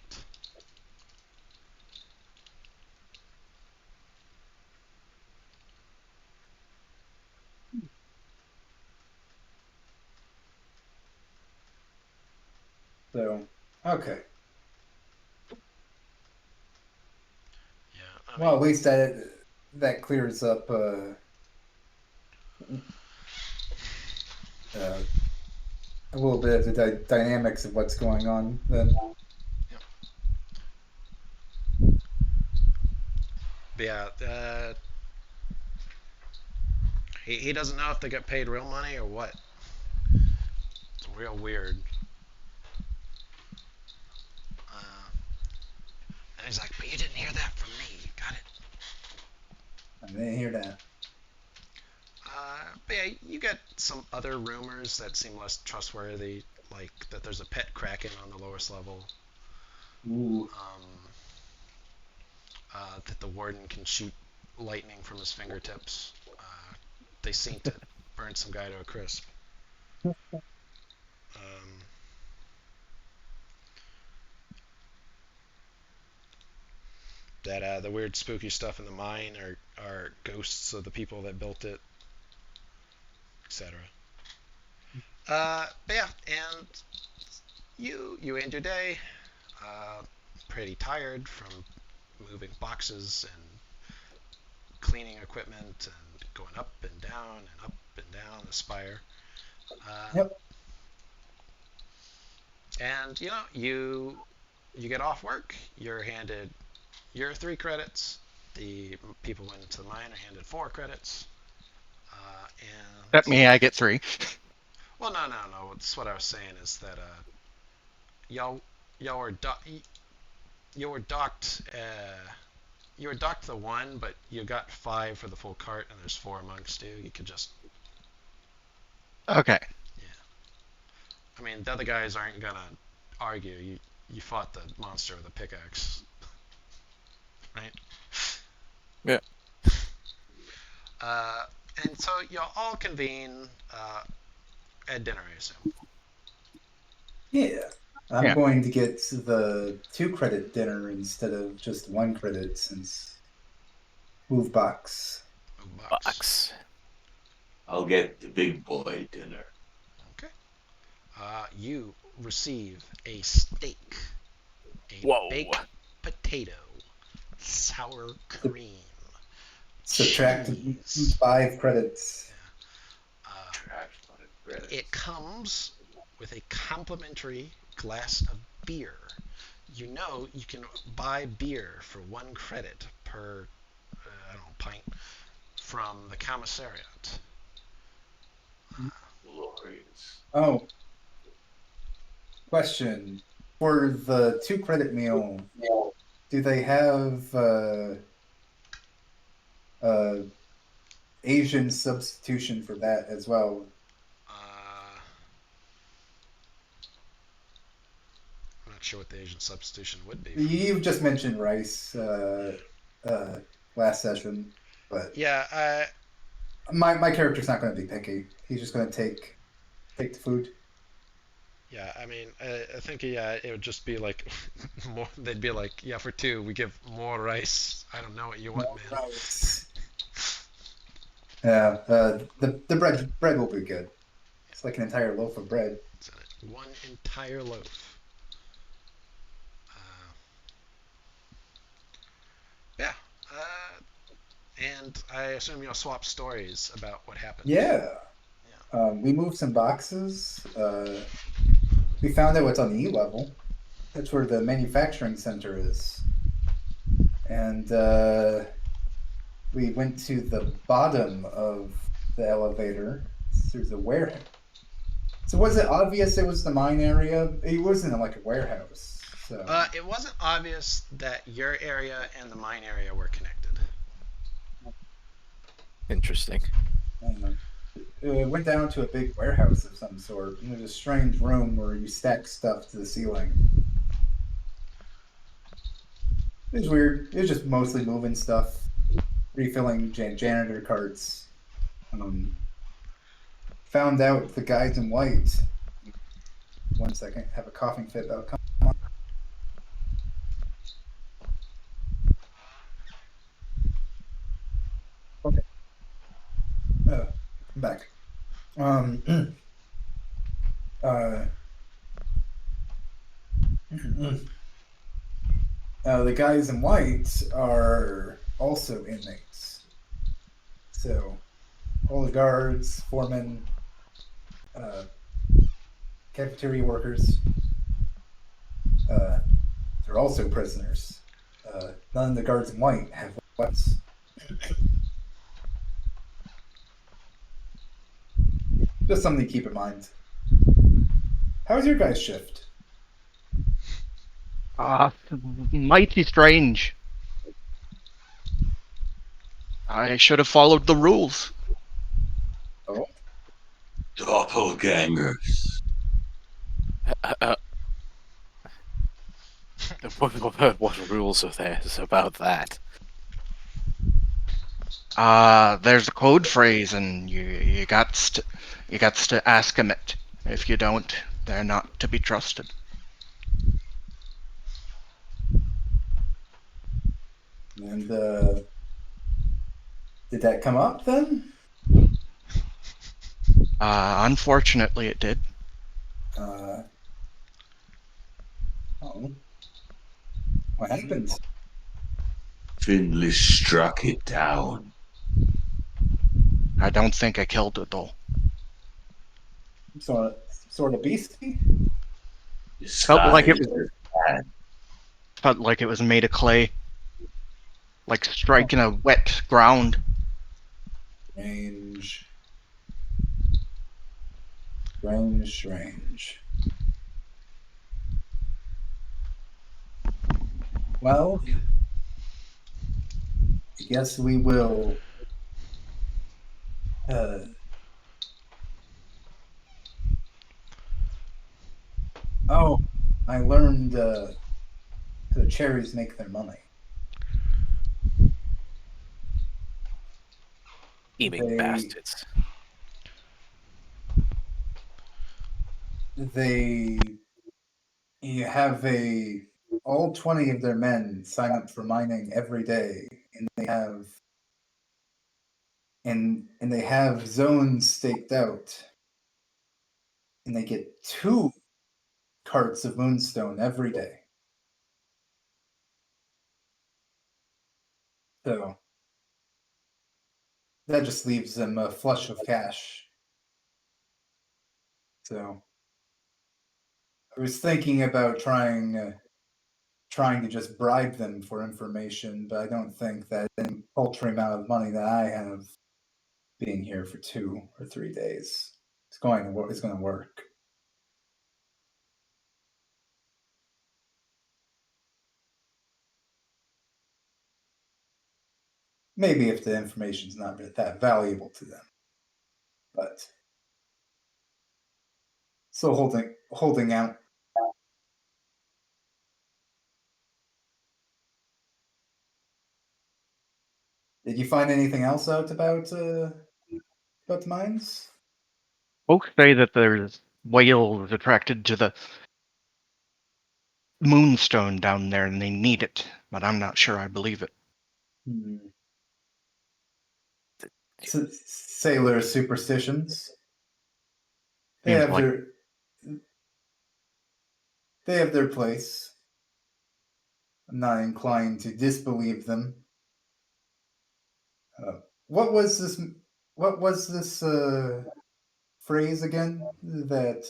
So, okay. Yeah. Well, at least that clears up a little bit of the dynamics of what's going on then. But yeah, he doesn't know if they get paid real money or what. It's real weird. And he's like, but you didn't hear that from me. Got it? I didn't hear that. But yeah, you get some other rumors that seem less trustworthy, like that there's a pet kraken on the lowest level. Ooh. That the warden can shoot lightning from his fingertips. They seem to burn some guy to a crisp. That the weird spooky stuff in the mine are ghosts of the people that built it, etc. But yeah, and you end your day pretty tired from moving boxes and cleaning equipment and going up and down the spire. Yep. And you get off work. You're handed your 3 credits. The people went into the mine are handed 4 credits. And Except me, I get 3. well, no. That's what I was saying is that y'all were you were docked. You were docked the 1, but you got 5 for the full cart, and there's 4 amongst you. You could just. Okay. I mean, the other guys aren't gonna argue. You fought the monster with a pickaxe, right? Yeah. And so you'll all convene at dinner, I assume. Yeah. I'm Yeah. going to get the 2 credit dinner instead of just 1 credit since move box. Box. I'll get the big boy dinner. Okay. You receive a steak, a Whoa. baked potato, sour cream, Subtract cheese. 5 credits. It comes with a complimentary glass of beer. You know you can buy beer for 1 credit per, I don't know, pint from the commissariat. Glorious. Oh. Question. For the 2 credit meal, do they have Asian substitution for that as well? I'm not sure what the Asian substitution would be. You just mentioned rice last session, but Yeah, my character's not going to be picky. He's just going to take the food. yeah. I mean, I think it would just be like more. They'd be like, yeah, for 2 we give more rice. I don't know what you want, man. Rice. Yeah, the bread will be good. It's like an entire loaf of bread. It's 1 entire loaf. Yeah. And I assume you'll swap stories about what happened. Yeah. We moved some boxes. We found out what's on the E level. That's where the manufacturing center is. And we went to the bottom of the elevator. There's a warehouse. So was it obvious it was the mine area? It wasn't like a warehouse. So It wasn't obvious that your area and the mine area were connected. Interesting. I don't know. Went down to a big warehouse of some sort. And there's a strange room where you stack stuff to the ceiling. It was weird. It was just mostly moving stuff, refilling janitor carts. Found out the guys in white. 1 second, have a coughing fit. That'll come on. Okay. I'm back. The guys in white are also inmates. So, all the guards, foremen, cafeteria workers, they're also prisoners. None of the guards in white have weapons. Just something to keep in mind. How's your guys' shift? Mighty strange. I should have followed the rules. Oh, Doppelgangers. What rules are there about that? There's a code phrase, and you got to ask them it. If you don't, they're not to be trusted. and did that come up then? Unfortunately, it did. Oh, what happened? Finley struck it down. I don't think I killed it though. Sort of beastie. Felt like it Disguised was as that. felt like it was made of clay, like striking a wet ground. Strange. Well, I guess we will. Oh, I learned how the cherries make their money. Scheming bastards. They you have all 20 of their men sign up for mining every day, and they have zones staked out, and they get 2 carts of moonstone every day. So that just leaves them a flush of cash. So I was thinking about trying to just bribe them for information, but I don't think that any paltry amount of money that I have being here for 2 or 3 days is going to work. Maybe if the information's not that valuable to them, but still holding out. Did you find anything else out about the mines? Folks say that there's whales attracted to the moonstone down there, and they need it, but I'm not sure I believe it. Sailor superstitions. They Seems have like their place. I'm not inclined to disbelieve them. What was this? What was this phrase again that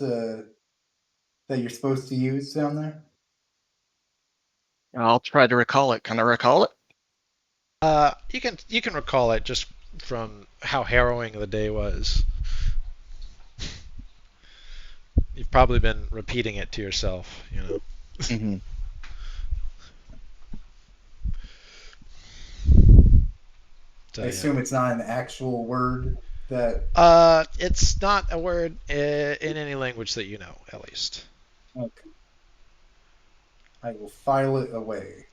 you're supposed to use down there? I'll try to recall it. Can I recall it? You can recall it just from how harrowing the day was. You've probably been repeating it to yourself, you know. Mm-hmm. So, I yeah. assume it's not an actual word that. It's not a word in any language that you know, at least. Okay. I will file it away.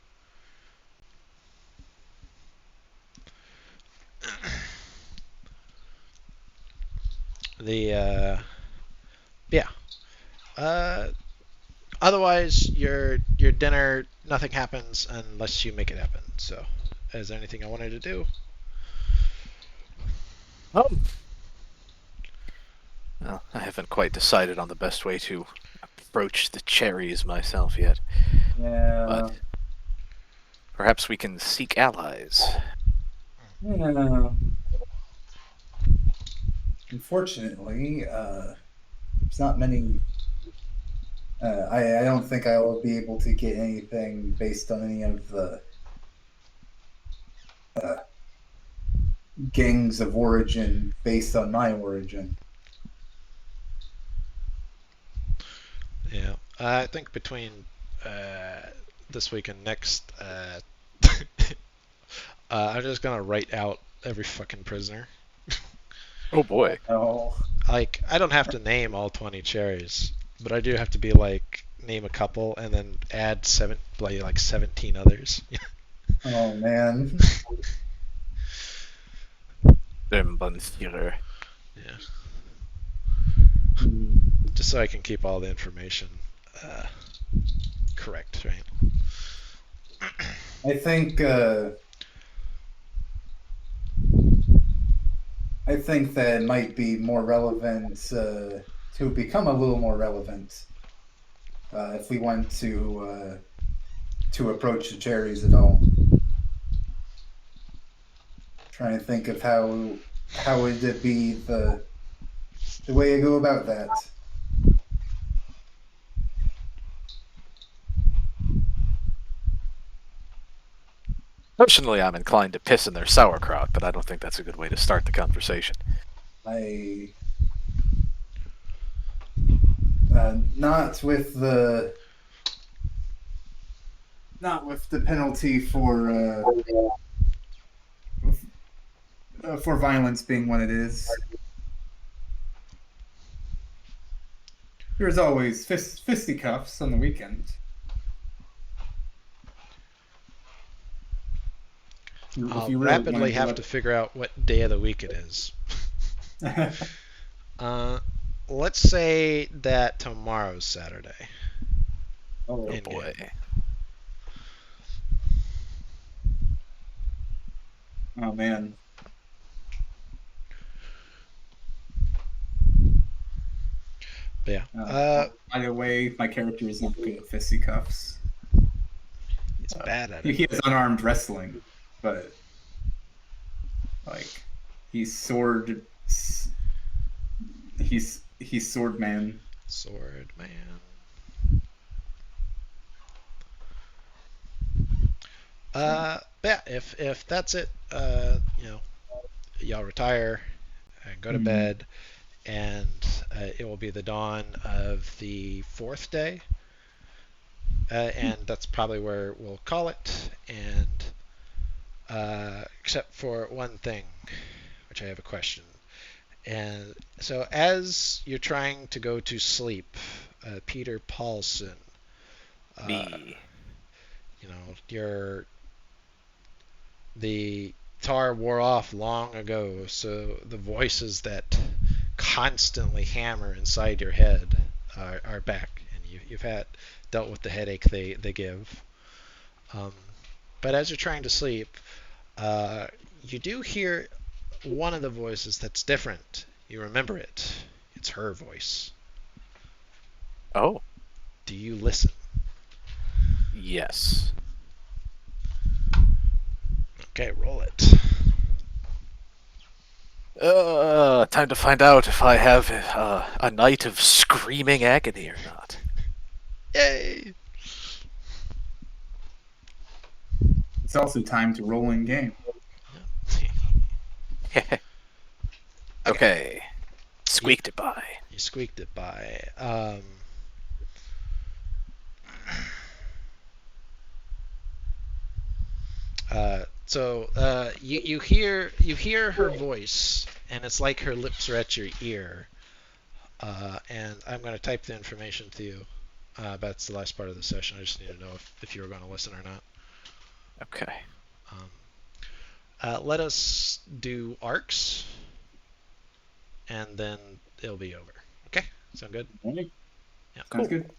The yeah. Uh, Otherwise, your dinner, nothing happens unless you make it happen. So, is there anything I wanted to do? Oh. Well, I haven't quite decided on the best way to approach the cherries myself yet. Yeah. But perhaps we can seek allies. Yeah. Unfortunately, there's not many. I don't think I will be able to get anything based on any of the uh, gangs of origin based on my origin. Yeah, I think between this week and next, I'm just gonna write out every fucking prisoner. Oh boy. Oh, Like, I don't have to name all 20 cherries, but I do have to be like name a couple and then add like 17 others. oh man. Stirmbunführer. Yeah, Hmm. just so I can keep all the information correct, right? I think that it might be more relevant to become a little more relevant if we want to approach the cherries at all. Trying to think of how would it be the way I go about that. Personally, I'm inclined to piss in their sauerkraut, but I don't think that's a good way to start the conversation. I not with the penalty for violence being what it is. There's always fisticuffs on the weekend. If I'll you really rapidly wanted to have to figure out what day of the week it is. let. Let's say that tomorrow's Saturday. Oh, Oh In boy. game. oh man. But yeah. By the way, my character is not good at fisticuffs. He's bad at He it. has unarmed wrestling, but like he's he's sword man. Sword man. Yeah, if that's it, y'all retire and go to Mhm. bed, and it will be the dawn of the fourth day, and that's probably where we'll call it. And except for one thing, which I have a question. And so, as you're trying to go to sleep, Peter Paulson, uh, Me. the tar wore off long ago, so the voices that constantly hammer inside your head are back, and you've had dealt with the headache they give. Um, but as you're trying to sleep, uh, you do hear one of the voices that's different. You remember it. It's her voice. Oh, Do you listen? yes. Okay, roll it. Time to find out if I have a night of screaming agony or not. Yay! It's also time to roll in game. Okay. Squeaked it by. You squeaked it by. You hear her voice, and it's like her lips are at your ear. And I'm going to type the information to you. That's the last part of the session. I just need to know if you were going to listen or not. Okay. Let us do arcs, and then it'll be over. Okay? Sound good? Sounds Yeah. good.